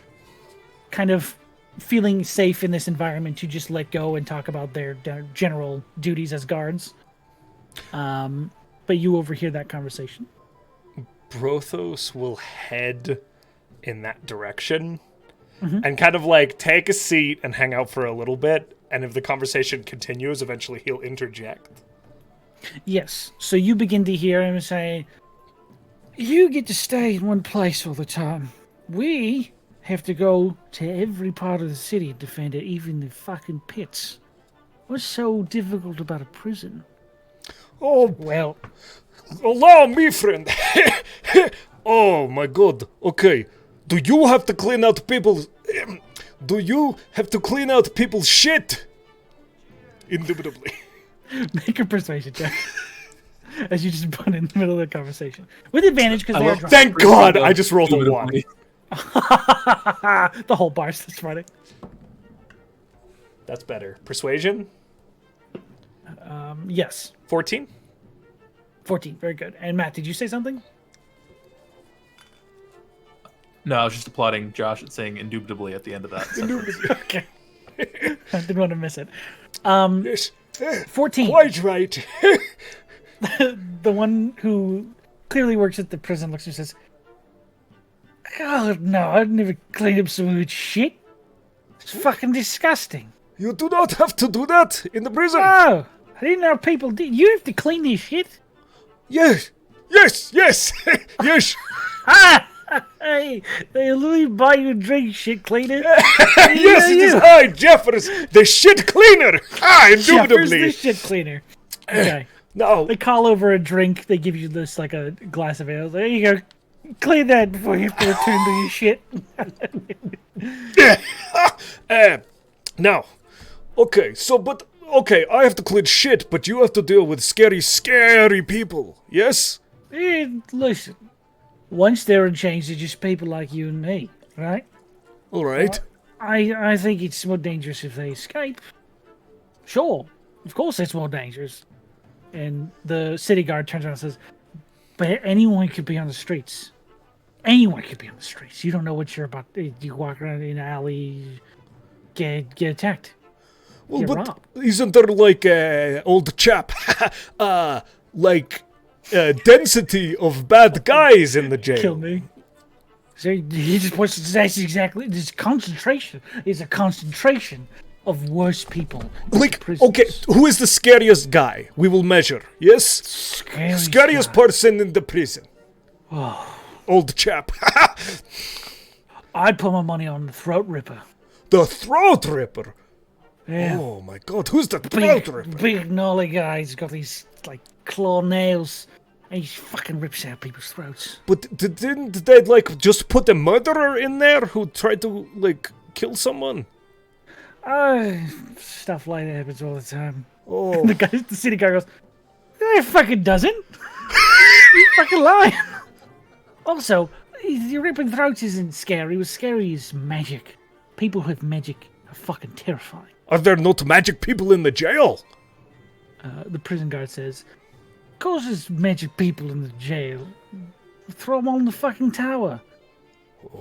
kind of feeling safe in this environment to just let go and talk about their general duties as guards. But you overhear that conversation. Brothos will head in that direction and kind of like take a seat and hang out for a little bit. And if the conversation continues, eventually he'll interject. Yes. So you begin to hear him say, "You get to stay in one place all the time. We have to go to every part of the city to defend it, even the fucking pits. What's so difficult about a prison?" Oh, Well, allow me, friend. Oh, my God. Okay. Do you have to clean out people's... Do you have to clean out people's shit? Indubitably. make a persuasion check. As you just put in the middle of the conversation. With advantage, because they are drunk. Thank God, I just rolled a 1. The whole bar starts running. That's better. Persuasion? Yes. 14? 14. Very good. And Matt, did you say something? No, I was just applauding Josh at saying indubitably at the end of that sentence. Okay. I didn't want to miss it. Yes. 14. Quite right. The one who clearly works at the prison looks and says, "Oh, no, I'd never clean up some weird shit. It's fucking disgusting. You do not have to do that in the prison. Oh, I didn't know people did. You have to clean this shit." Yes. Yes. Yes. Yes. Hey, let me buy you a drink, shit cleaner. Yes, it is I, Jeffers, the shit cleaner. Jeffers Indubitably. the shit cleaner. Okay. No. They call over a drink. They give you this, like, a glass of ale. There you go. Clean that before you have to return to your shit. Now. Okay, okay, I have to clean shit, but you have to deal with scary, scary people. Yes? Listen. Once they're in chains, they're just people like you and me, right? All right. I think it's more dangerous if they escape. Sure. Of course it's more dangerous. And the city guard turns around and says, "But anyone could be on the streets. Anyone could be on the streets. You don't know what you're about. You walk around in an alley, get attacked. Well, Get but robbed. isn't there like old chap, density of bad guys in the jail? Kill me." So he just points to that's exactly this concentration. It's a concentration of worse people. Like, Prisons. okay, who is the scariest guy? We will measure. Yes? Scariest guy. person in the prison. Old chap. I'd put my money on the Throat Ripper. The Throat Ripper. Yeah. Oh my god, who's the Throat Ripper? Big gnarly guy. He's got these like claw nails. And he fucking rips out people's throats. But didn't they like just put a murderer in there who tried to like kill someone? Stuff like that happens all the time. Oh, The city guy goes, "It fucking doesn't. He's fucking lying." Also, ripping throats isn't scary. What's scary is magic. People with magic are fucking terrifying. are there not magic people in the jail? The prison guard says, "Of course there's magic people in the jail. Throw them on the fucking tower.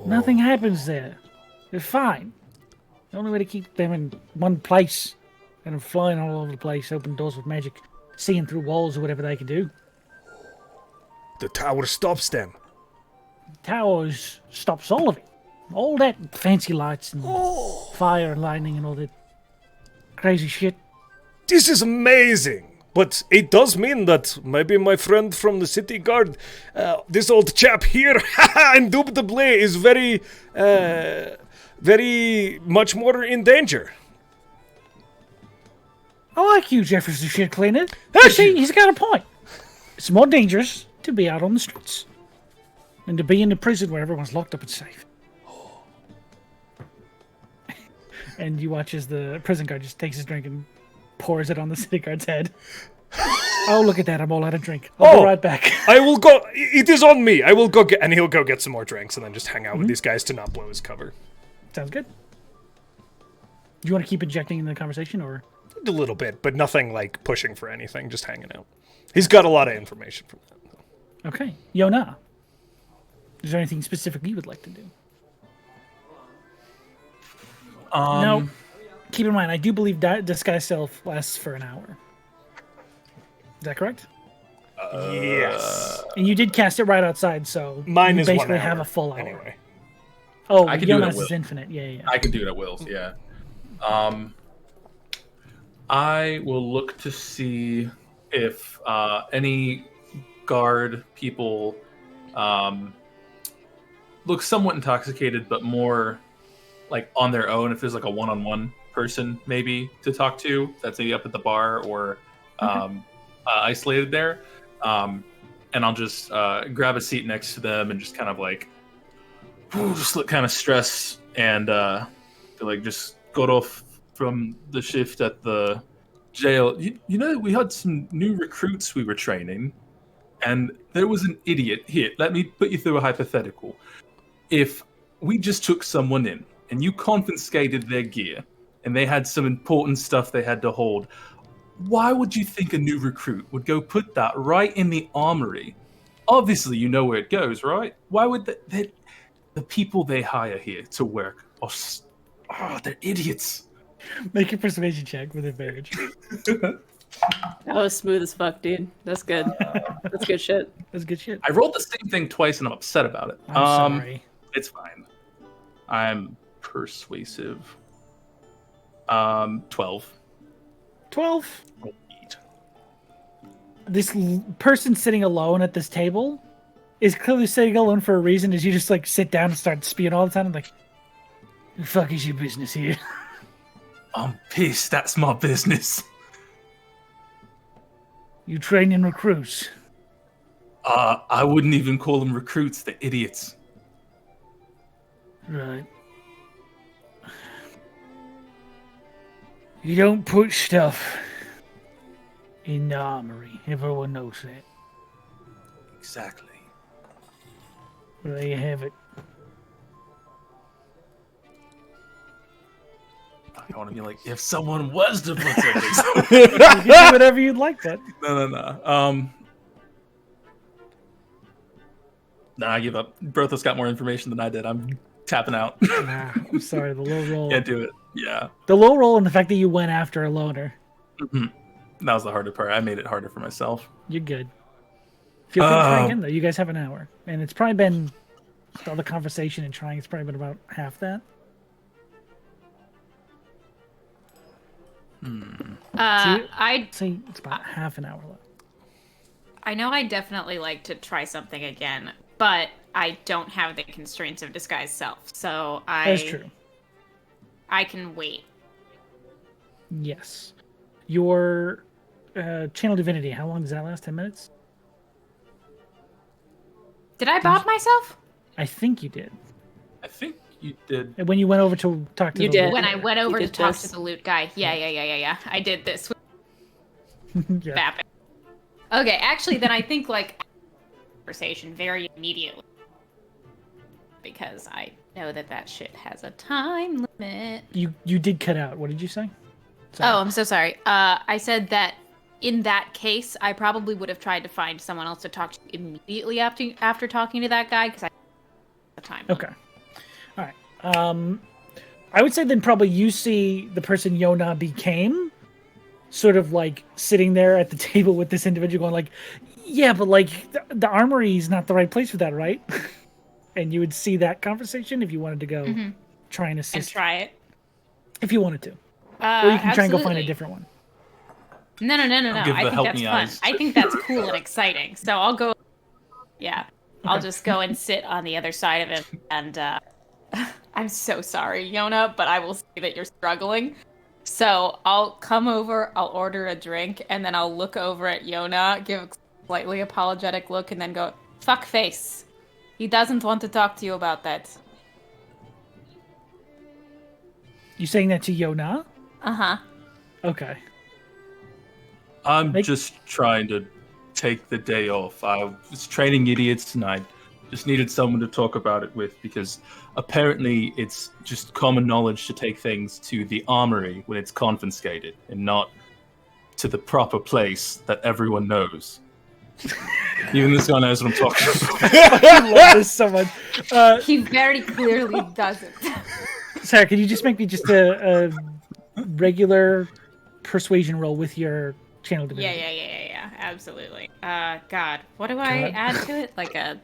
Nothing happens there. They're fine. The only way to keep them in one place and them flying all over the place, open doors with magic, seeing through walls or whatever they can do. The tower stops them. Towers stops all of it. All that fancy lights and fire and lightning and all that crazy shit. This is amazing. But it does mean that maybe my friend from the city guard, this old chap here, indubitably is very much more in danger. I like you, Jefferson Shit Cleaner. Thank See, you. he's got a point. It's more dangerous to be out on the streets than to be in a prison where everyone's locked up and safe. And you watch as the prison guard just takes his drink and pours it on the city guard's head. Oh, look at that. I'm all out of drink. I'll be right back. I will go. It is on me. I will go get, and he'll go get some more drinks and then just hang out with these guys to not blow his cover. Sounds good. Do you want to keep injecting in the conversation, or? A little bit, but nothing like pushing for anything, just hanging out. He's got a lot of information from that. Okay. Yona. Is there anything specific you would like to do? No. Keep in mind, I do believe Disguise Self lasts for an hour. Is that correct? Yes. And you did cast it right outside, so Mine you is 1 basically hour, have a full hour. Anyway. Oh, I can do it at Jonas will. is infinite. Yeah. I can do it at wills, yeah. I will look to see if any guard people look somewhat intoxicated, but more like on their own. If there's like a one-on-one person maybe to talk to, that's maybe up at the bar or isolated there, and I'll just grab a seat next to them and just kind of like just look kind of stressed and like just got off from the shift at the jail. You know, we had some new recruits we were training, and there was an idiot. Here, let me put you through a hypothetical. If we just took someone in and you confiscated their gear and they had some important stuff they had to hold, why would you think a new recruit would go put that right in the armory? Obviously, you know where it goes, right? Why would the people they hire here to work they're idiots. Make a persuasion check with advantage. That was smooth as fuck, dude. That's good. That's good shit. That's good shit. I rolled the same thing twice and I'm upset about it. I'm sorry. It's fine. I'm persuasive. 12. 12. This person sitting alone at this table is clearly sitting alone for a reason. Is you just like sit down and start spewing all the time? Like, the fuck is your business here? I'm pissed. That's my business. You training recruits? I wouldn't even call them recruits. They're idiots. Right. You don't put stuff in the armory. Everyone knows that. Exactly. Well, there you have it. I don't want to be like, if someone was to put something. You can do whatever you'd like, that. No. Nah, I give up. Brothos got more information than I did. I'm tapping out. Nah, I'm sorry. The low roll. Can't do it. Yeah. The low roll and the fact that you went after a loner. That was the harder part. I made it harder for myself. You're good. Feel free to try again, though. You guys have an hour. And it's probably been, all the conversation and trying, it's probably been about half that. I'd say it's about half an hour left. I know I'd definitely like to try something again, but I don't have the constraints of disguise self, so That's true. I can wait. Yes. Your channel divinity, how long does that last? 10 minutes? Did I bop myself? I think you did. I think you did. And when you went over to talk to You the did. loot When I went over to did talk this. to the loot guy. Yeah. I did this with yeah. Bappin. Okay, actually, then I think, like, conversation very immediately. Because I know that shit has a time limit. You did cut out. What did you say? Sorry. Oh, I'm so sorry. I said that in that case, I probably would have tried to find someone else to talk to immediately after talking to that guy, because I the time. Okay. All right. I would say then probably you see the person Yona became sort of like sitting there at the table with this individual going like, yeah, but like the armory is not the right place for that, right? And you would see that conversation if you wanted to go try and assist. And try it. If you wanted to. Or you can try and go find a absolutely. different one. No. give I the think help that's me fun. eyes. I think that's cool and exciting. So I'll go. Yeah. I'll just go and sit on the other side of him. And I'm so sorry, Yona, but I will see that you're struggling. So I'll come over, I'll order a drink, and then I'll look over at Yona, give a slightly apologetic look, and then go, fuck face. He doesn't want to talk to you about that. You saying that to Yona? Uh-huh. Okay. I'm just trying to take the day off. I was training idiots and I just needed someone to talk about it with, because apparently it's just common knowledge to take things to the armory when it's confiscated and not to the proper place that everyone knows. Even this guy knows what I'm talking about. I love this so much. He very clearly doesn't. Sarah, can you just make me just a regular persuasion roll with your channel divinity? Yeah. Absolutely. God, what do I add to it? Like a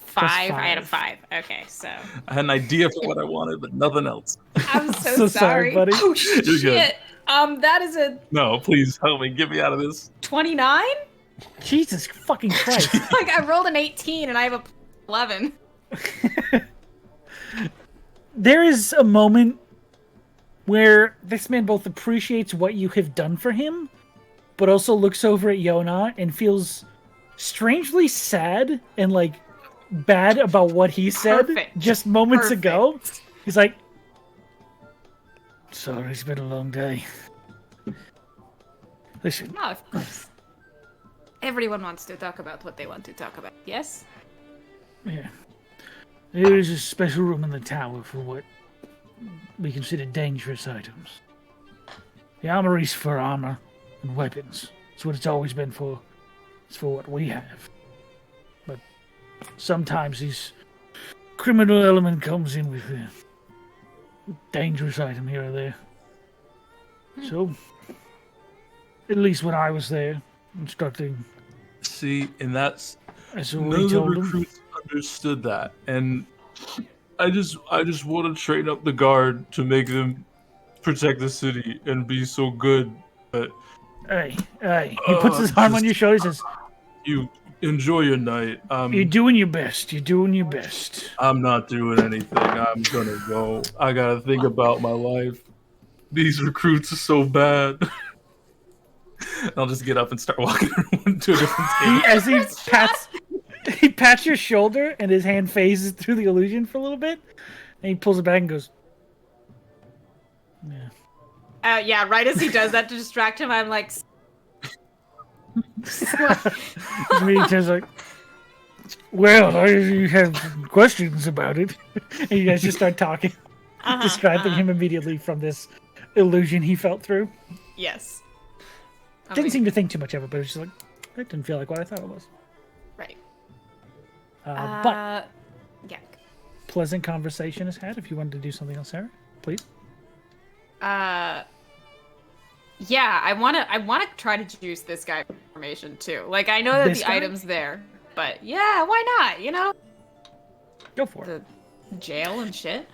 5? I had a 5. Okay, so. I had an idea for what I wanted, but nothing else. I'm so, So sorry, buddy. Oh, You're good. shit. That is a No, please help me. Get me out of this. 29? Jesus fucking Christ. Like, I rolled an 18 and I have a 11. There is a moment where this man both appreciates what you have done for him, but also looks over at Yona and feels strangely sad and like bad about what he said just moments ago. He's like, sorry, it's been a long day. Listen. No, of course. Everyone wants to talk about what they want to talk about, yes? Yeah. There is a special room in the tower for what we consider dangerous items. The armory's for armor and weapons. It's what it's always been for. It's for what we have. But sometimes this criminal element comes in with a dangerous item here or there. So, at least when I was there, instructing... See, and that's... That's None what of we the told them. recruits understood that, and I just want to train up the guard to make them protect the city and be so good. But Hey. He puts his arm on your shoulder and says, you enjoy your night. you're doing your best. You're doing your best. I'm not doing anything. I'm gonna go. I gotta think about my life. These recruits are so bad. I'll just get up and start walking to a different table. As he pats your shoulder and his hand phases through the illusion for a little bit, and he pulls it back and goes, yeah. Yeah, right as he does that to distract him, I'm like... Me turns like, well, I have questions about it. And you guys just start talking, describing him immediately from this illusion he felt through. Yes. Didn't seem to think too much of it, but it was just like, that didn't feel like what I thought it was. Right. But yeah. pleasant conversation is had. If you wanted to do something else, Sarah, please. Yeah, I wanna try to juice this guy for information too. Like, I know that This the guy? item's there, but yeah, why not? You know, Go for it. the jail and shit.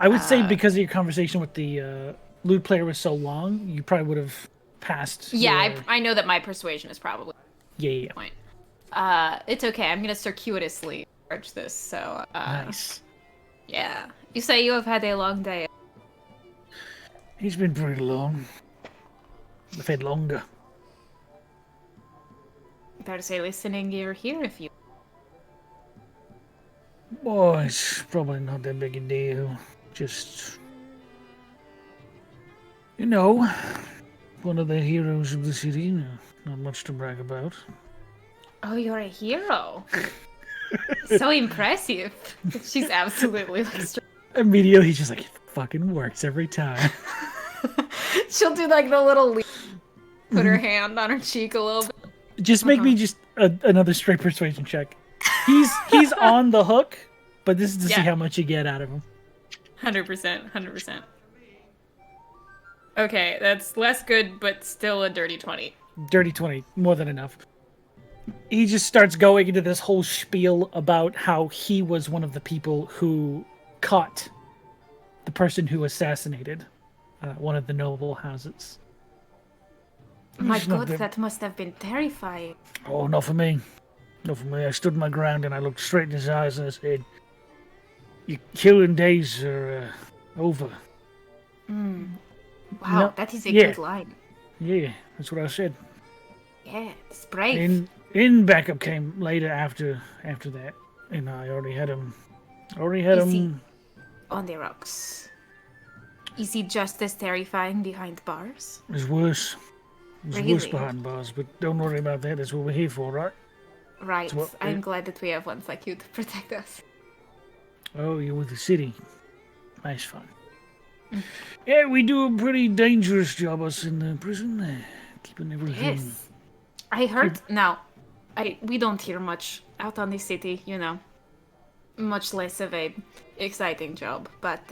I would say because of your conversation with the lute player was so long, you probably would have passed. Yeah, your- I know that my persuasion is probably yeah. point. It's okay. I'm gonna circuitously approach this. So, Nice. yeah. You say you have had a long day. He's been pretty long. I've had longer. Better say listening ear here if you. Boy, it's probably not that big a deal. Just, one of the heroes of the city. Not much to brag about. Oh, you're a hero. So impressive. She's absolutely like. Immediately, he's just like, it fucking works every time. She'll do like the little put her hand on her cheek a little bit. Just make me just another straight persuasion check. He's on the hook, but this is to see how much you get out of him. 100%. Okay, that's less good, but still a dirty 20. Dirty 20, more than enough. He just starts going into this whole spiel about how he was one of the people who caught the person who assassinated one of the noble houses. My It's not God, bad. that must have been terrifying. Oh, not for me. Not for me. I stood my ground and I looked straight in his eyes and I said, your killing days are over. Wow, No, that is a yeah. good line. Yeah, that's what I said. Yeah, it's brave. In backup came later after that, and I already had him. Is he on the rocks? Is he just as terrifying behind bars? It was worse. It was worse Really? behind bars, but don't worry about that. That's what we're here for, right? Right. So what- I'm glad that we have ones like you to protect us. Oh, you're with the city. Nice fun. Yeah, we do a pretty dangerous job us in the prison, keeping everything. Yes. I heard. Now, we don't hear much out on the city, much less of a exciting job. But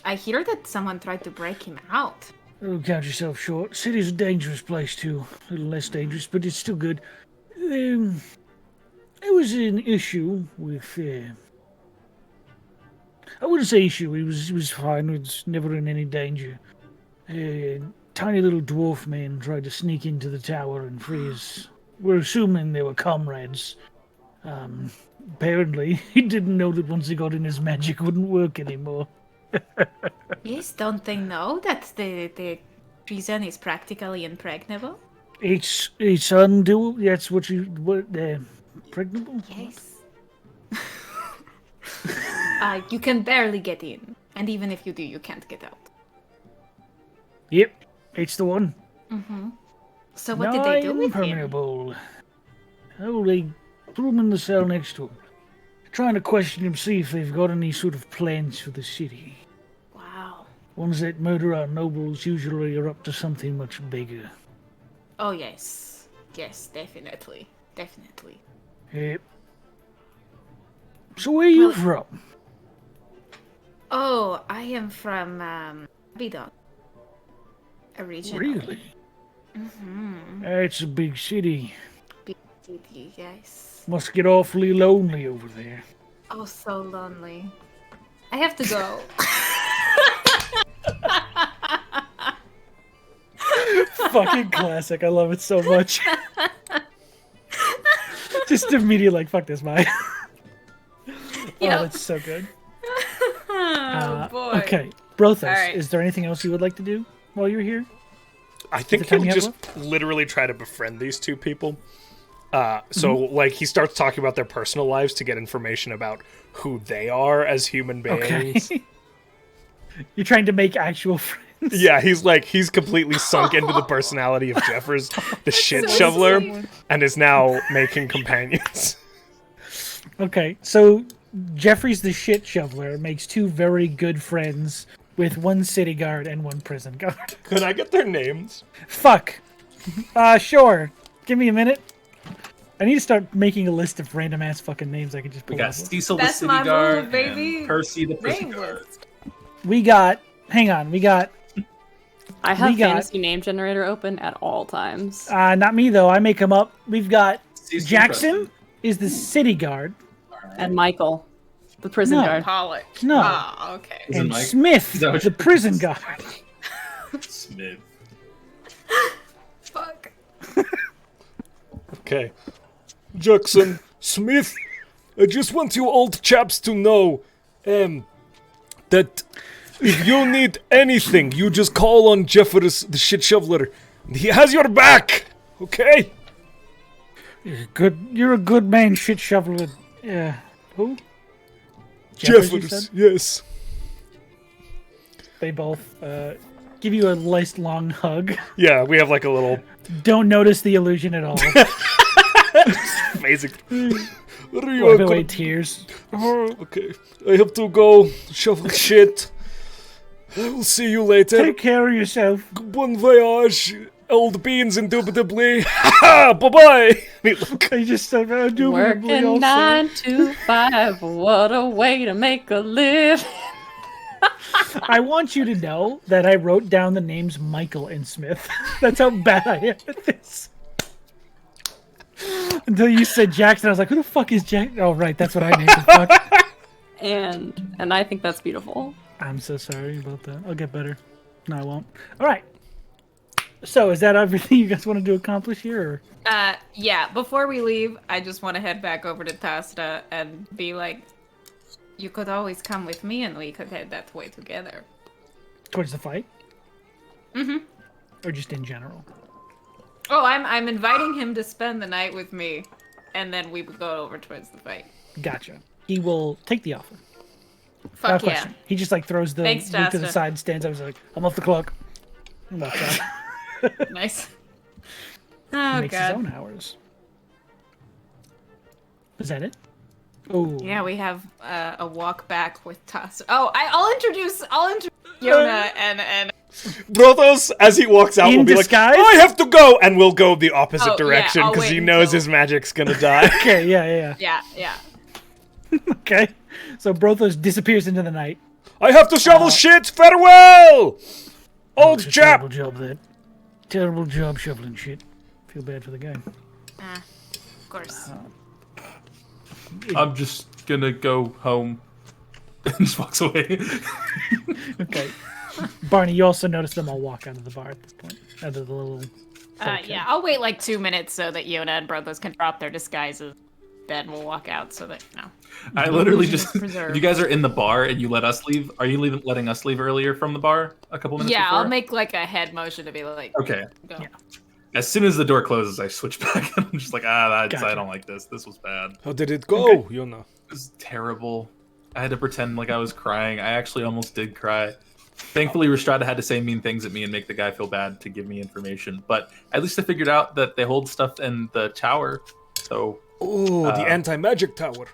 I hear that someone tried to break him out. Don't count yourself short. City's a dangerous place too. A little less dangerous, but it's still good. There was an issue with. I wouldn't say issue. He was fine. He was never in any danger. A tiny little dwarf man tried to sneak into the tower and free us. We're assuming they were comrades. Apparently, he didn't know that once he got in, his magic wouldn't work anymore. Yes, don't they know that the prison is practically impregnable? It's undoable. That's what pregnable? Yes. You can barely get in, and even if you do, you can't get out. Yep, it's the one. So what did they do with him? Impermeable. Oh, they threw him in the cell next to him. Trying to question him, see if they've got any sort of plans for the city. Wow. Ones that murder our nobles usually are up to something much bigger. Oh yes, yes, definitely. Yep. So where are you from? Oh, I am from Abidon. Originally. Really? It's a big city. Big city, yes. Must get awfully lonely over there. Oh, so lonely. I have to go. Fucking classic. I love it so much. Just immediately like, fuck this, bye. Yep. Oh, it's so good. Oh boy. Okay, Brothos, Alright. is there anything else you would like to do while you're here? I think the time he'll you have just literally try to befriend these two people. So he starts talking about their personal lives to get information about who they are as human beings. Okay. You're trying to make actual friends. Yeah, he's completely sunk into the personality of Jeffers, the shit so shoveler, sweet. and is now making companions. Okay, so Jeffrey's the shit shoveler makes two very good friends with one city guard and one prison guard. Could I get their names? Fuck. Sure. Give me a minute. I need to start making a list of random ass fucking names I can just We pull got up. Cecil the That's city my guard, move, baby. and Percy the prison Name guard. list. We got. Hang on. We got. I have We got- fantasy name generator open at all times. Not me though. I make them up. We've got Cecil Jackson Preston. is the city guard. And Michael, the prison No. guard. Pollock. No. Ah, okay. Is it And Mike? Smith, Is that what the you- prison guard. Smith. Fuck. Okay. Jackson, Smith, I just want you old chaps to know that if you need anything, you just call on Jeffers, the shit shoveler. He has your back, okay? You're a good man, shit shoveler. Who? Jeffers, you Jeffers, said? yes. They both give you a nice long hug. Yeah, we have like a little... Don't notice the illusion at all. Amazing. Wipe away tears. Okay, I have to go shovel shit. I will see you later. Take care of yourself. Bon voyage, old beans, indubitably. Bye-bye. I just said, Working 9 to 5. What a way to make a live. I want you to know that I wrote down the names Michael and Smith. That's how bad I am at this. Until you said Jackson, I was like, who the fuck is Jack? Oh, right, that's what I named him. Fuck. And I think that's beautiful. I'm so sorry about that. I'll get better. No, I won't. All right. So, is that everything you guys wanted to accomplish here? Or? Yeah, before we leave, I just want to head back over to Tasta and be like, you could always come with me and we could head that way together. Towards the fight? Mm-hmm. Or just in general? Oh, I'm inviting him to spend the night with me, and then we would go over towards the fight. Gotcha. He will take the offer. Fuck yeah. Question. He just like throws the Thanks, loot to the Tasta. side, stands up, and is like, I'm off the clock. And walks out. Nice. Oh, Makes God. his own hours. Is that it? Oh. Yeah, we have a walk back with Tasta. Oh, I'll introduce Yona and Brothos, as he walks out, In will be disguise? like, I have to go! And we'll go the opposite Oh, yeah, direction I'll because wait he knows until- his magic's gonna die. Okay, yeah. yeah. Okay. So Brothos disappears into the night. I have to shovel shit! Farewell! Old It's a chap! Terrible job, that. Terrible job shoveling shit. Feel bad for the guy. Of course. I'm just gonna go home. And just walks away. Okay. Barney, you also notice them all walk out of the bar at this point. Out of the little... Yeah, I'll wait like 2 minutes so that Yona and Brothos can drop their disguises. Then we'll walk out so that, I literally just. Preserve. If you guys are in the bar and you let us leave, are you letting us leave earlier from the bar a couple minutes Yeah, before? I'll make like a head motion to be like, Okay. go. Yeah. As soon as the door closes, I switch back. And I'm just like, I Gotcha. don't like this. This was bad. How did it go, Yona? It was terrible. I had to pretend like I was crying. I actually almost did cry. Thankfully, Rhystrata had to say mean things at me and make the guy feel bad to give me information. But at least I figured out that they hold stuff in the tower. So Oh, the anti-magic tower.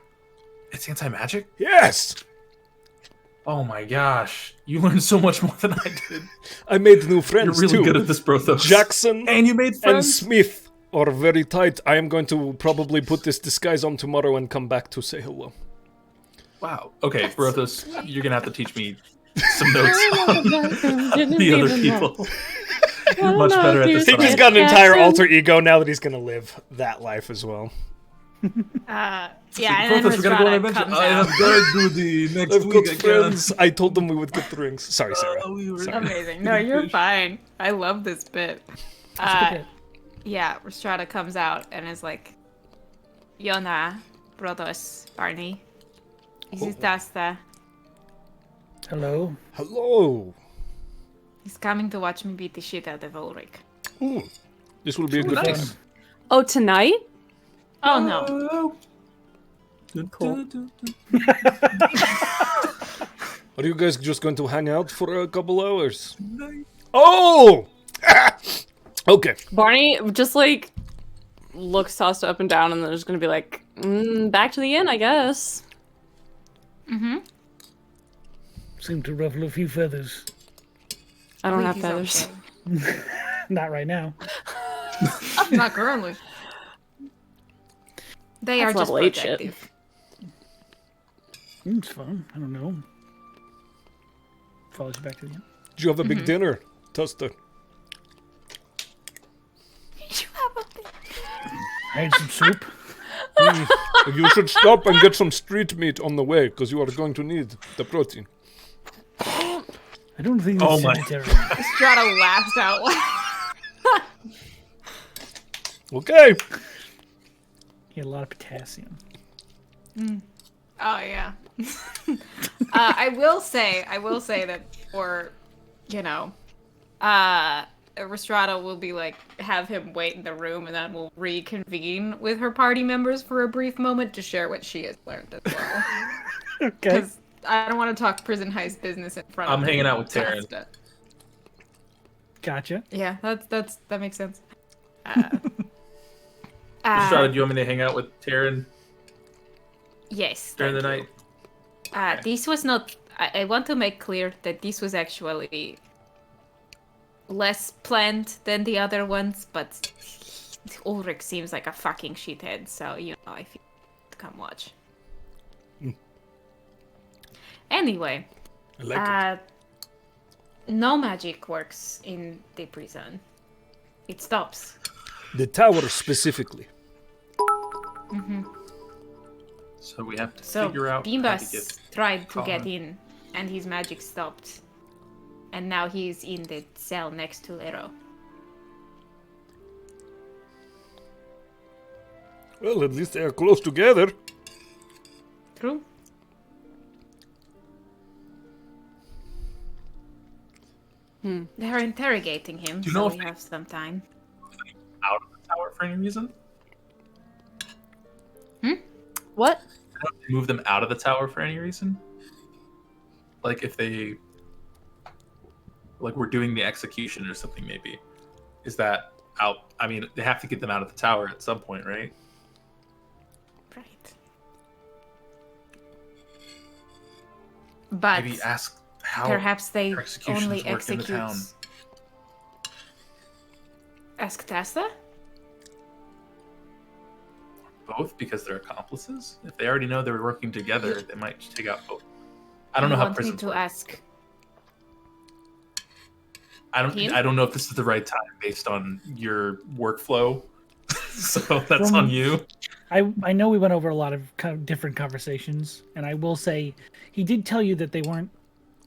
it's anti-magic? Yes! Oh my gosh. You learned so much more than I did. I made new You're friends really too. good at this, Brothos. Jackson And you made and friends? Smith are very tight. I am going to probably put this disguise on tomorrow and come back to say hello. Wow. Okay, Brothos, you're gonna have to teach me some notes on the other people. You're much better at this He than just I got am. an entire alter ego now that he's going to live that life as well. Yeah, and then Brothos, we're gonna go on an Rhystrata adventure. comes I out. have guard duty next I've week got again. friends. I told them we would get the rings. Sorry, Sarah. Amazing. No, you're fine. I love this bit. bit. Yeah, Rhystrata comes out and is like, Yona, Brothos, Barney, this is Tasta. Hello? Hello. He's coming to watch me beat the shit out of Ulrich. Ooh, this will be a good nice. time. Oh, tonight? Oh no. Cool. Are you guys just going to hang out for a couple hours? Oh! Okay. Barney just like looks tossed up and down and then there's gonna be like, back to the inn, I guess. Seem to ruffle a few feathers. I don't have He's feathers. okay. Not right now. Not currently. They That's are just level 8 shit. protective. It's fun. I don't know. Follows you back to the end. Did you have a big dinner, Tuster? I had some soup. You should stop and get some street meat on the way, because you are going to need the protein. I don't think Oh it's my- sanitary. Strata laughs out loud. Okay. Get a lot of potassium. Oh yeah. I will say that for, Rhystrata will be like, have him wait in the room, and then we'll reconvene with her party members for a brief moment to share what she has learned as well. Okay. Because I don't want to talk prison heist business in front of I'm hanging out with Taryn. Tasta. Gotcha. Yeah, that makes sense. Strata, do you want me to hang out with Taryn Yes. during the thank night? you. This was not. I want to make clear that this was actually less planned than the other ones, but Ulrich seems like a fucking shithead, so I feel come watch. Anyway, I like it. no magic works in the prison. It stops. The tower specifically. So we have to So figure out how to Bimbas get tried to Connor. get in, and his magic stopped. And now he's in the cell next to Lero. Well, at least they are close together. True? They're interrogating him, Do you so know we if they- have some time. out of the tower for any reason? What? Move them out of the tower for any reason? Like if they we're doing the execution or something maybe. Is that out? I mean, they have to get them out of the tower at some point, right? Right. But Maybe ask how perhaps they their executions only work in the execute. town. Ask Tasta? Both because they're accomplices. If they already know they're working together, they might just take out both. I don't know how want me prisons to work. ask. him? I don't know if this is the right time based on your workflow. So that's From- on you. I know we went over a lot of kind of different conversations, and I will say he did tell you that they weren't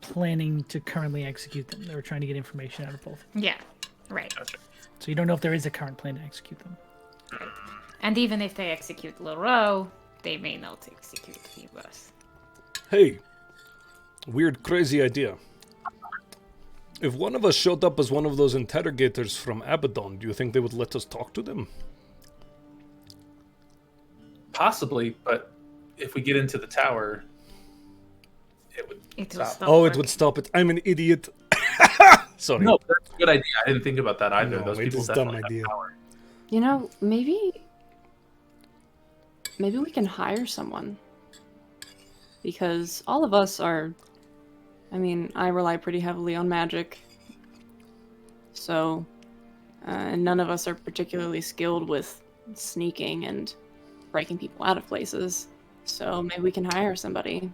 planning to currently execute them. They were trying to get information out of both. Yeah, right. Gotcha. So you don't know if there is a current plan to execute them. And even if they execute Leroux, they may not execute Bimbas. Hey, weird, crazy idea. If one of us showed up as one of those interrogators from Abaddon, do you think they would let us talk to them? Possibly, but if we get into the tower, it would It will stop. stop. Oh, it working. would stop it. I'm an idiot. Sorry. No, that's a good idea. I didn't think about that either. No, Those it people is a dumb definitely idea. have power. You know, maybe we can hire someone. Because all of us are, I mean, I rely pretty heavily on magic. So, and none of us are particularly skilled with sneaking and breaking people out of places. So maybe we can hire somebody.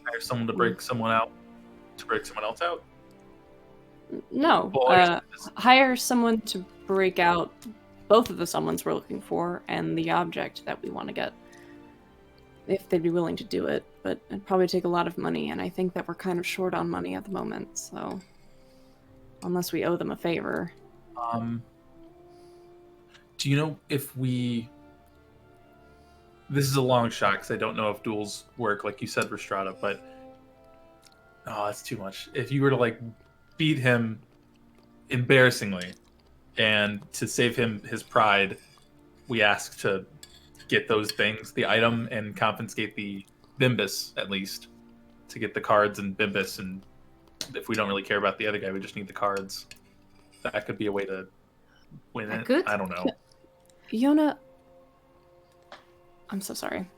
Hire someone to break someone out, to break someone else out. No, Well, hire someone to break out both of the summons we're looking for and the object that we want to get. If they'd be willing to do it, but it'd probably take a lot of money, and I think that we're kind of short on money at the moment, so unless we owe them a favor. Do you know if we... This is a long shot, because I don't know if duels work, like you said, Rhystrata, but... Oh, that's too much. If you were to, beat him embarrassingly, and to save him his pride, we ask to get those things, the item, and confiscate the Bimbus, at least, to get the cards and Bimbus, and if we don't really care about the other guy, we just need the cards. That could be a way to win That it. could? I don't know. Yona... I'm so sorry.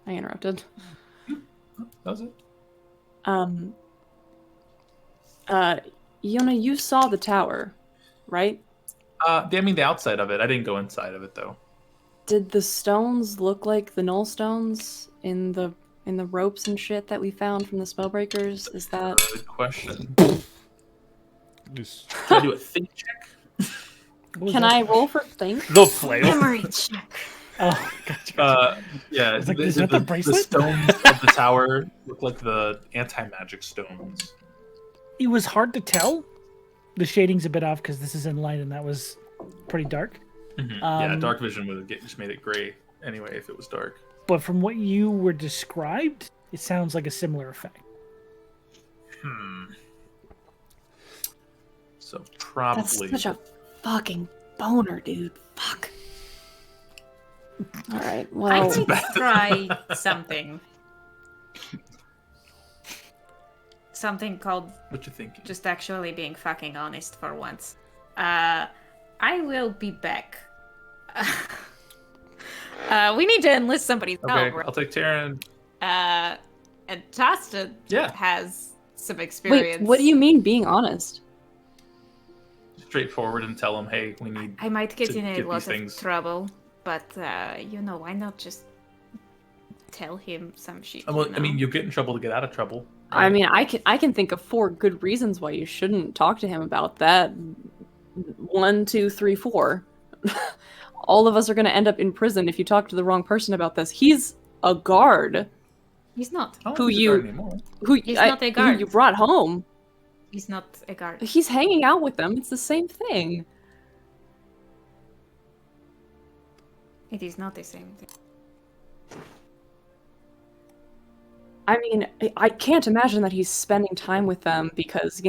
I interrupted. That was it. Yona, you saw the tower, right? I mean, the outside of it. I didn't go inside of it, though. Did the stones look like the null stones in the ropes and shit that we found from the spellbreakers? Is that... Good question. Just Can I do a think check? What was Can that? I roll for think? the flail. Memory check. Oh, gotcha. Yeah. was like, is that the bracelet? The stones of the tower look like the anti-magic stones. It was hard to tell. The shading's a bit off because this is in light and that was pretty dark. Yeah, dark vision would have just made it gray anyway if it was dark. But from what you were described, it sounds like a similar effect. So probably. That's such a fucking boner, dude. Fuck. All right. I Well, might try something. Something called What you thinking? just actually being fucking honest for once. I will be back. We need to enlist somebody's Okay, help. I'll take Taryn. And Tasta has some experience. wait. What do you mean being honest? Straightforward and tell him, hey, we need. I might get to in a get lot these of things. trouble, but why not just tell him some shit? Well, you know? I mean, you get in trouble to get out of trouble. I mean, I can think of 4 good reasons why you shouldn't talk to him about that. 1, 2, 3, 4. All of us are going to end up in prison if you talk to the wrong person about this. He's a guard. He's not. I don't Who think he's a you- guard anymore. He's not a guard. Who you brought home. He's not a guard. He's hanging out with them. It's the same thing. It is not the same thing. I mean, I can't imagine that he's spending time with them because,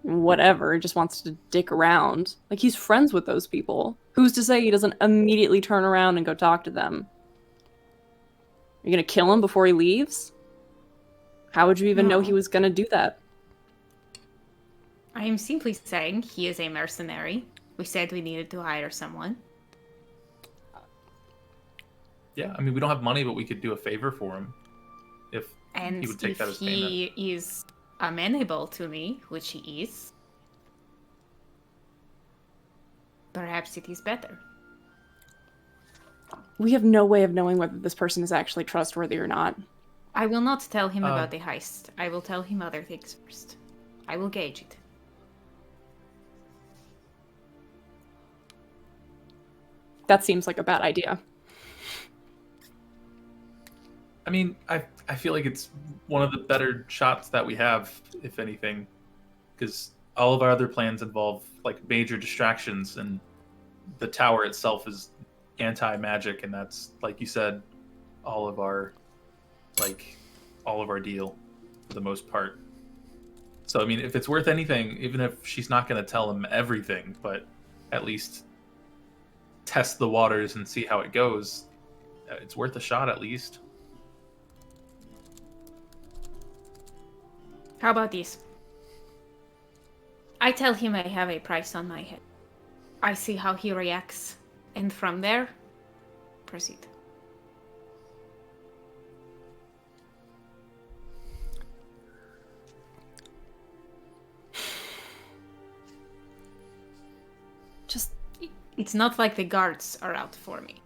whatever, just wants to dick around. Like, he's friends with those people. Who's to say he doesn't immediately turn around and go talk to them? You're gonna kill him before he leaves? How would you even know he was gonna do that? I am simply saying he is a mercenary. We said we needed to hire someone. Yeah, I mean, we don't have money, but we could do a favor for him. If And he would take if that as he is amenable to me, which he is, perhaps it is better. We have no way of knowing whether this person is actually trustworthy or not. I will not tell him about the heist. I will tell him other things first. I will gauge it. That seems like a bad idea. I mean, I feel like it's one of the better shots that we have, if anything, because all of our other plans involve like major distractions, and the tower itself is anti-magic, and that's, like you said, all of our deal for the most part. So I mean, if it's worth anything, even if she's not going to tell him everything, but at least test the waters and see how it goes, it's worth a shot at least. How about this? I tell him I have a price on my head. I see how he reacts, and from there, proceed. Just It's not like the guards are out for me.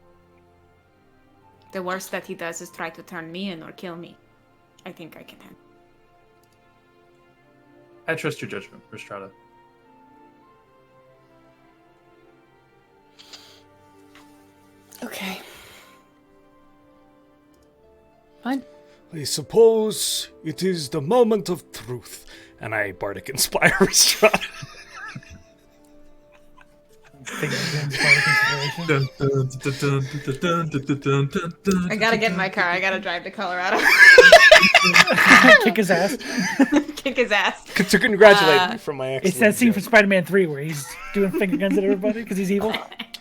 The worst that he does is try to turn me in or kill me. I think I can handle. I trust your judgment, Rhystrata. okay. Fine. I suppose it is the moment of truth. And I bardic inspire Rhystrata. I gotta get in my car. I gotta drive to Colorado. Kick his ass. Kick his ass. To congratulate me for my excellent It's that scene joke. from Spider-Man 3 where he's doing finger guns at everybody because he's evil.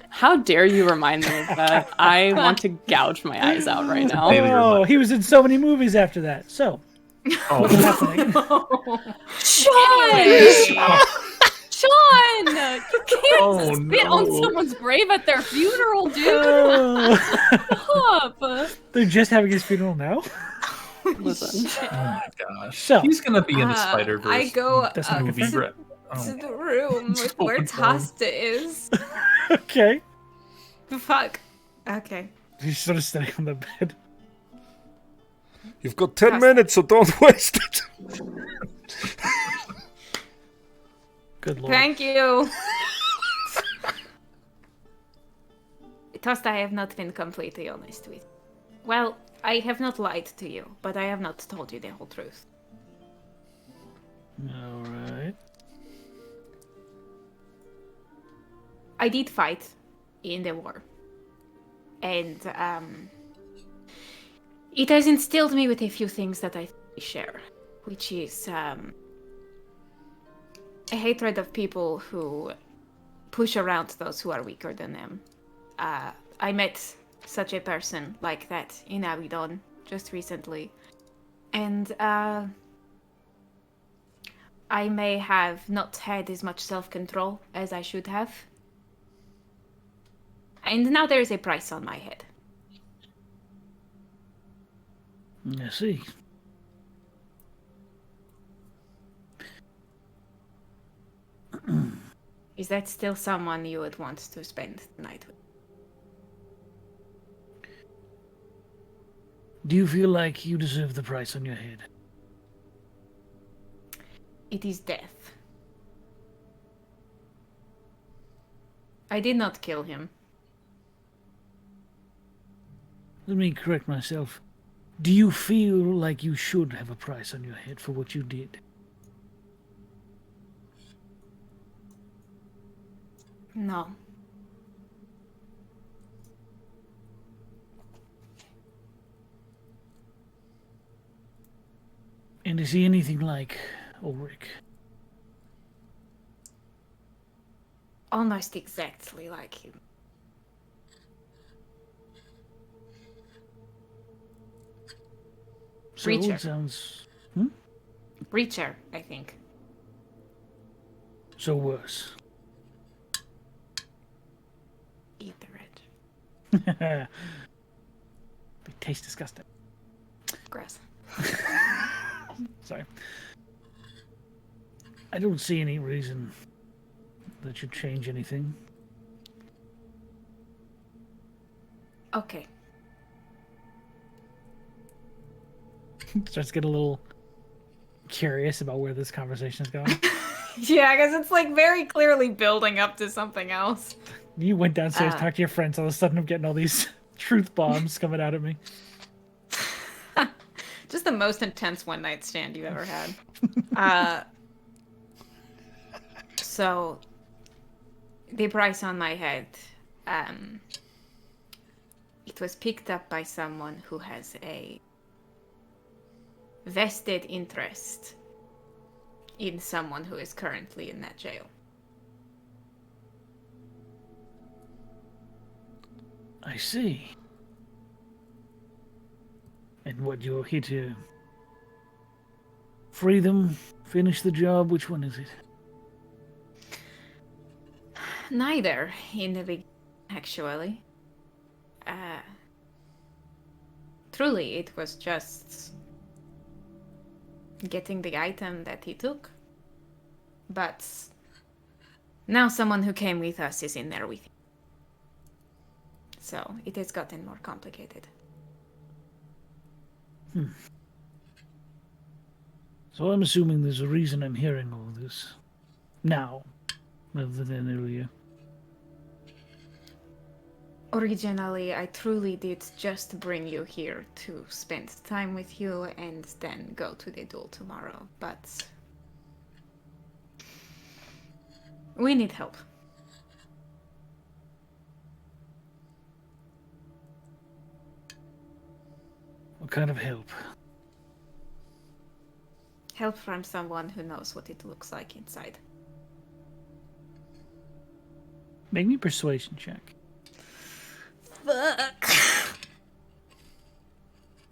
How dare you remind me of that? I want to gouge my eyes out right now. Daily Oh, reminder. he was in so many movies after that. So, what's happening? Sean! Anyway. Sean! You can't Oh, spit on no. someone's grave at their funeral, dude! Oh. Stop! They're just having his funeral now? Listen. Oh my gosh. So- He's gonna be in the Spider-Verse I go That's not movie. confirmed. to the room with where Don't know. Tasta is. Okay. Fuck. Okay. He's sort of sitting on the bed. You've got 10 minutes, so don't waste it. Good lord. Thank you. Tosta, I have not been completely honest with. Well, I have not lied to you, but I have not told you the whole truth. Alright. I did fight in the war. And it has instilled me with a few things that I share, which is a hatred of people who push around those who are weaker than them. I met such a person like that in Abidon just recently. And I may have not had as much self-control as I should have. And now there is a price on my head. I see. Is that still someone you would want to spend the night with? Do you feel like you deserve the price on your head? It is death. I did not kill him. Let me correct myself. Do you feel like you should have a price on your head for what you did? No. And is he anything like Ulrich? Almost exactly like him. So Breacher. it sounds... Breacher, I think. So worse. Eat the red. They taste disgusting. Gross. Sorry. I don't see any reason that should change anything. Okay. Starts to get a little curious about where this conversation is going. Yeah, because it's like very clearly building up to something else. You went downstairs, talked to your friends, all of a sudden I'm getting all these truth bombs coming out at me. Just the most intense one night stand you ever had. So, the price on my head, it was picked up by someone who has a vested interest in someone who is currently in that jail. I see. And what, you're here to free them, finish the job? Which one is it? Neither, in the beginning, actually. Truly, it was just getting the item that he took. But now someone who came with us is in there with him. So it has gotten more complicated. So I'm assuming there's a reason I'm hearing all this now, rather than earlier. Originally, I truly did just bring you here to spend time with you and then go to the duel tomorrow, but we need help. What kind of help? Help from someone who knows what it looks like inside. Make me a persuasion check. Fuck.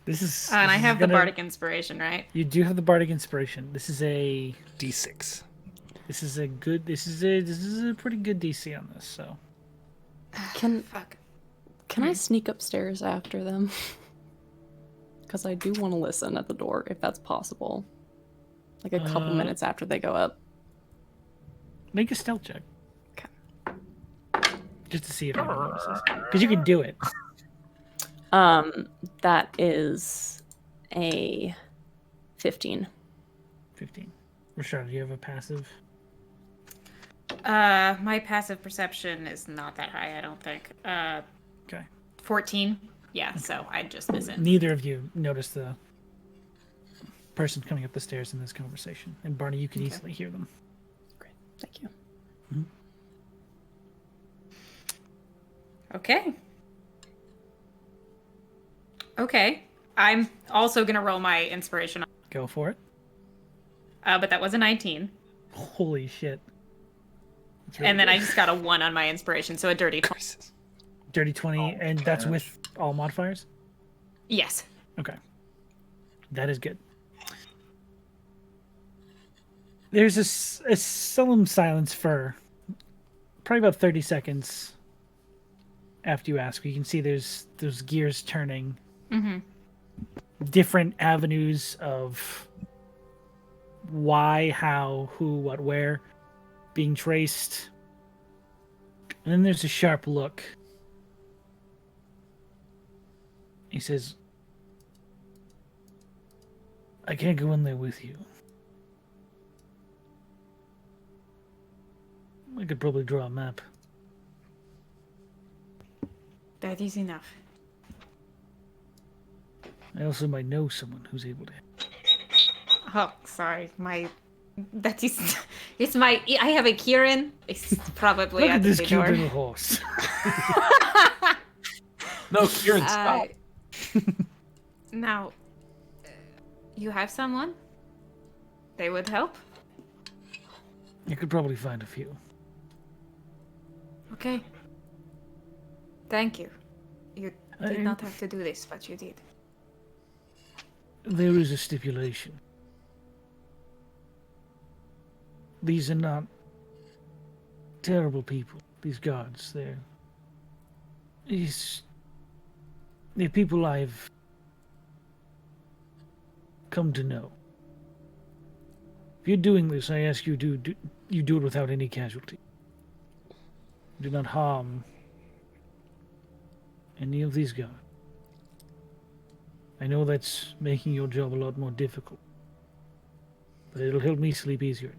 This is. And I this have is the gonna- bardic inspiration, right? You do have the bardic inspiration. This is a. D6. This is a good. This is a pretty good DC on this. So. Can Fuck. I sneak upstairs after them? Because I do want to listen at the door, if that's possible. Like a couple minutes after they go up. Make a stealth check. Okay. Just to see if anyone notices. Because you can do it. That is a 15. 15. Rhystrata, do you have a passive? My passive perception is not that high, I don't think. Okay. 14. Yeah, so I just miss it. Neither of you notice the person coming up the stairs in this conversation. And Barney, you can easily hear them. Great, thank you. Okay. Okay. I'm also gonna roll my inspiration. Go for it. But that was a 19. Holy shit. And then I just got a 1 on my inspiration, so a dirty 20. Dirty 20, and that's with all modifiers? Yes. Okay. That is good. There's a solemn silence for probably about 30 seconds after you ask. You can see there's those gears turning. Mm-hmm. Different avenues of why, how, who, what, where being traced. And then there's a sharp look. He says, I can't go in there with you. I could probably draw a map. That is enough. I also might know someone who's able to. Oh, sorry. It's my, I have a Kieran. It's probably Look at at this the cute door. little horse. No, Kieran, stop. Now, you have someone? They would help? You could probably find a few. Okay. Thank you. You did not have to do this, but you did. There is a stipulation. These are not terrible people. These gods, they're people I've come to know. If you're doing this, I ask you do it without any casualty. Do not harm any of these gods. I know that's making your job a lot more difficult, but it'll help me sleep easier.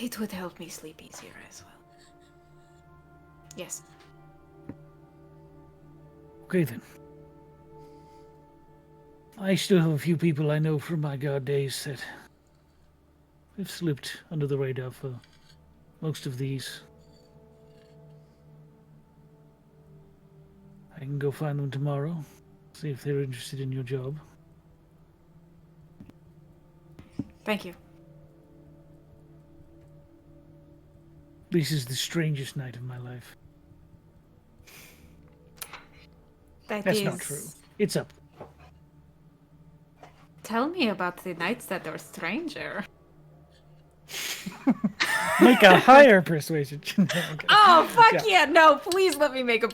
It would help me sleep easier as well. Yes. Okay then. I still have a few people I know from my guard days that have slipped under the radar for most of these. I can go find them tomorrow, see if they're interested in your job. Thank you. This is the strangest night of my life. That's not true. It's up. Tell me about the nights that are stranger. Make a higher persuasion. Okay. Oh, fuck yeah. No, please let me make a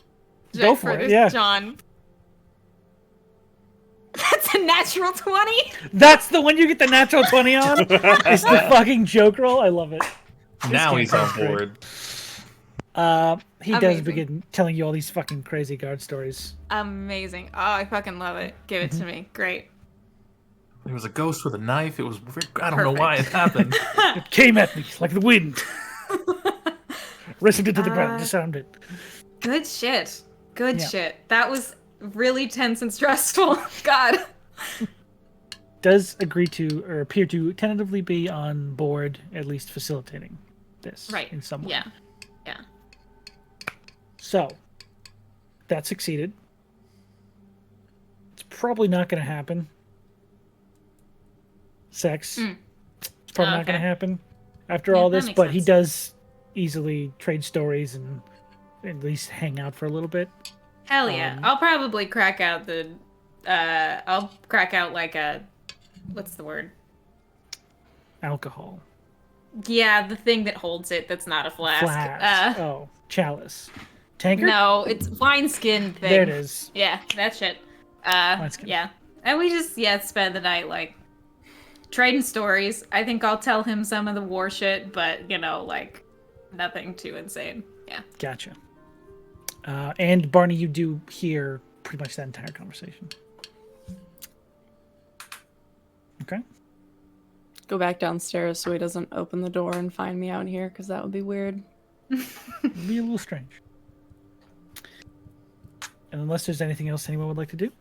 Go for it, yeah. John. That's a natural 20? That's the one you get the natural 20 on? It's the fucking joke roll? I love it. Now he's on board. He does Amazing. begin telling you all these fucking crazy guard stories. Amazing. Oh, I fucking love it. Give it to me. Great. There was a ghost with a knife. It was weird. I don't know why it happened. It came at me like the wind. Wrestled it to the ground, disarmed it. Good shit. Good shit. That was really tense and stressful. God. Does agree to, or appear to, tentatively be on board, at least facilitating this in some way. Yeah. Yeah. So, that succeeded. It's probably not going to happen. Sex. It's probably not going to happen after all this, but he does easily trade stories and at least hang out for a little bit. Hell yeah. I'll probably crack out the, I'll crack out like a, what's the word? Alcohol. Yeah, the thing that holds it that's not a flask. Chalice. Tankard? No, it's wineskin thing. There it is. Yeah, that shit. Wineskin. Yeah. And we just, spend the night, like, trading stories. I think I'll tell him some of the war shit, but, like, nothing too insane. Yeah. Gotcha. And Barney, you do hear pretty much that entire conversation. Okay. Go back downstairs so he doesn't open the door and find me out here, because that would be weird. It'd be a little strange. And unless there's anything else anyone would like to do,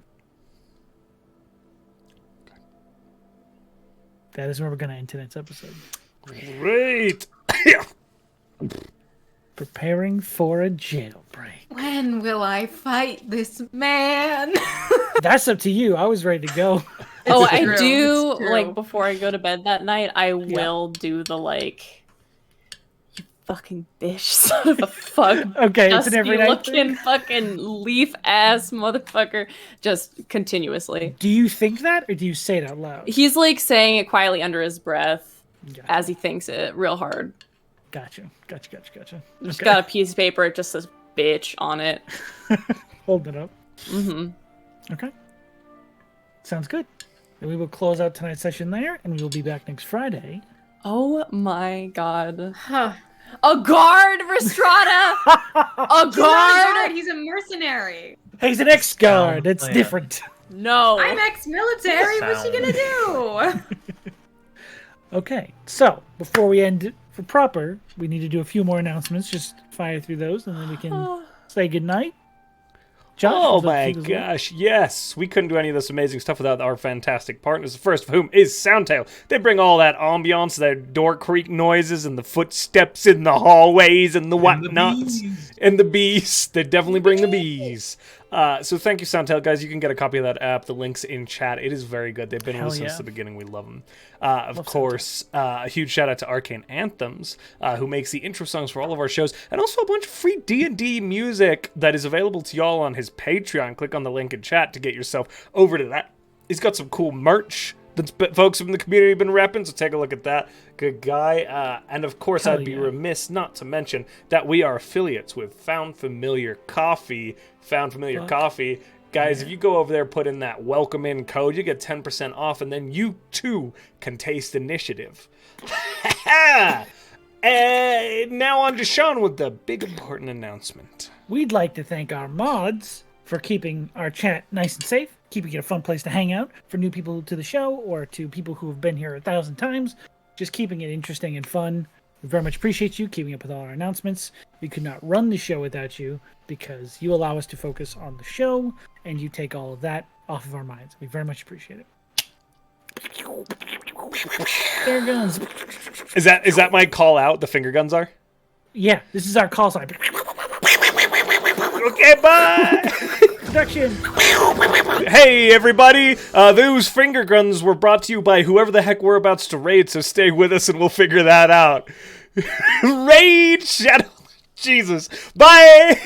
that is where we're going to end tonight's episode. Great. Preparing for a jailbreak. When will I fight this man? That's up to you. I was ready to go. Oh, It's I true, do, it's true. like, before I go to bed that night, I will do the, like, you fucking bitch, son of a fuck. Okay, it's an every night looking fucking leaf-ass motherfucker, just continuously. Do you think that, or do you say it out loud? He's, like, saying it quietly under his breath Gotcha. as he thinks it real hard. Gotcha. Just got a piece of paper, it just says bitch on it. Hold it up. Mm-hmm. Okay. Sounds good. And we will close out tonight's session there, and we will be back next Friday. Oh my god. Huh. A guard, Rhystrata! A He's not a guard, guard! he's a mercenary. Hey, he's an ex-guard. It's plan. different. No. I'm ex-military, what's she gonna do? Okay, so before we end it for proper, we need to do a few more announcements. Just fire through those, and then we can say goodnight. Josh, Oh would you like my to take us away? gosh, yes. We couldn't do any of this amazing stuff without our fantastic partners, the first of whom is Soundtail. They bring all that ambiance, their door creak noises, and the footsteps in the hallways, and the whatnots. And the bees. They definitely bring the bees. So thank you, Soundtail, guys. You can get a copy of that app. The link's in chat. It is very good. They've been with us since the beginning. We love them. Of course, a huge shout out to Arcane Anthems, who makes the intro songs for all of our shows, and also a bunch of free D&D music that is available to y'all on his Patreon. Click on the link in chat to get yourself over to that. He's got some cool merch that folks from the community have been repping, so take a look at that. Good guy. And of course, I'd be remiss not to mention that we are affiliates with Found Familiar Coffee. Found Familiar Coffee. Guys, if you go over there, put in that welcome in code, you get 10% off, and then you too can taste initiative. And now on to Sean with the big important announcement. We'd like to thank our mods for keeping our chat nice and safe, keeping it a fun place to hang out for new people to the show or to people who have been here 1,000 times, just keeping it interesting and fun. We very much appreciate you keeping up with all our announcements. We could not run the show without you because you allow us to focus on the show and you take all of that off of our minds. We very much appreciate it. Finger guns. Is that my call out? The finger guns are? Yeah, this is our call sign. Okay, bye! Production. Hey, everybody! Those finger guns were brought to you by whoever the heck we're about to raid, so stay with us and we'll figure that out. Raid Shadow. Jesus. Bye!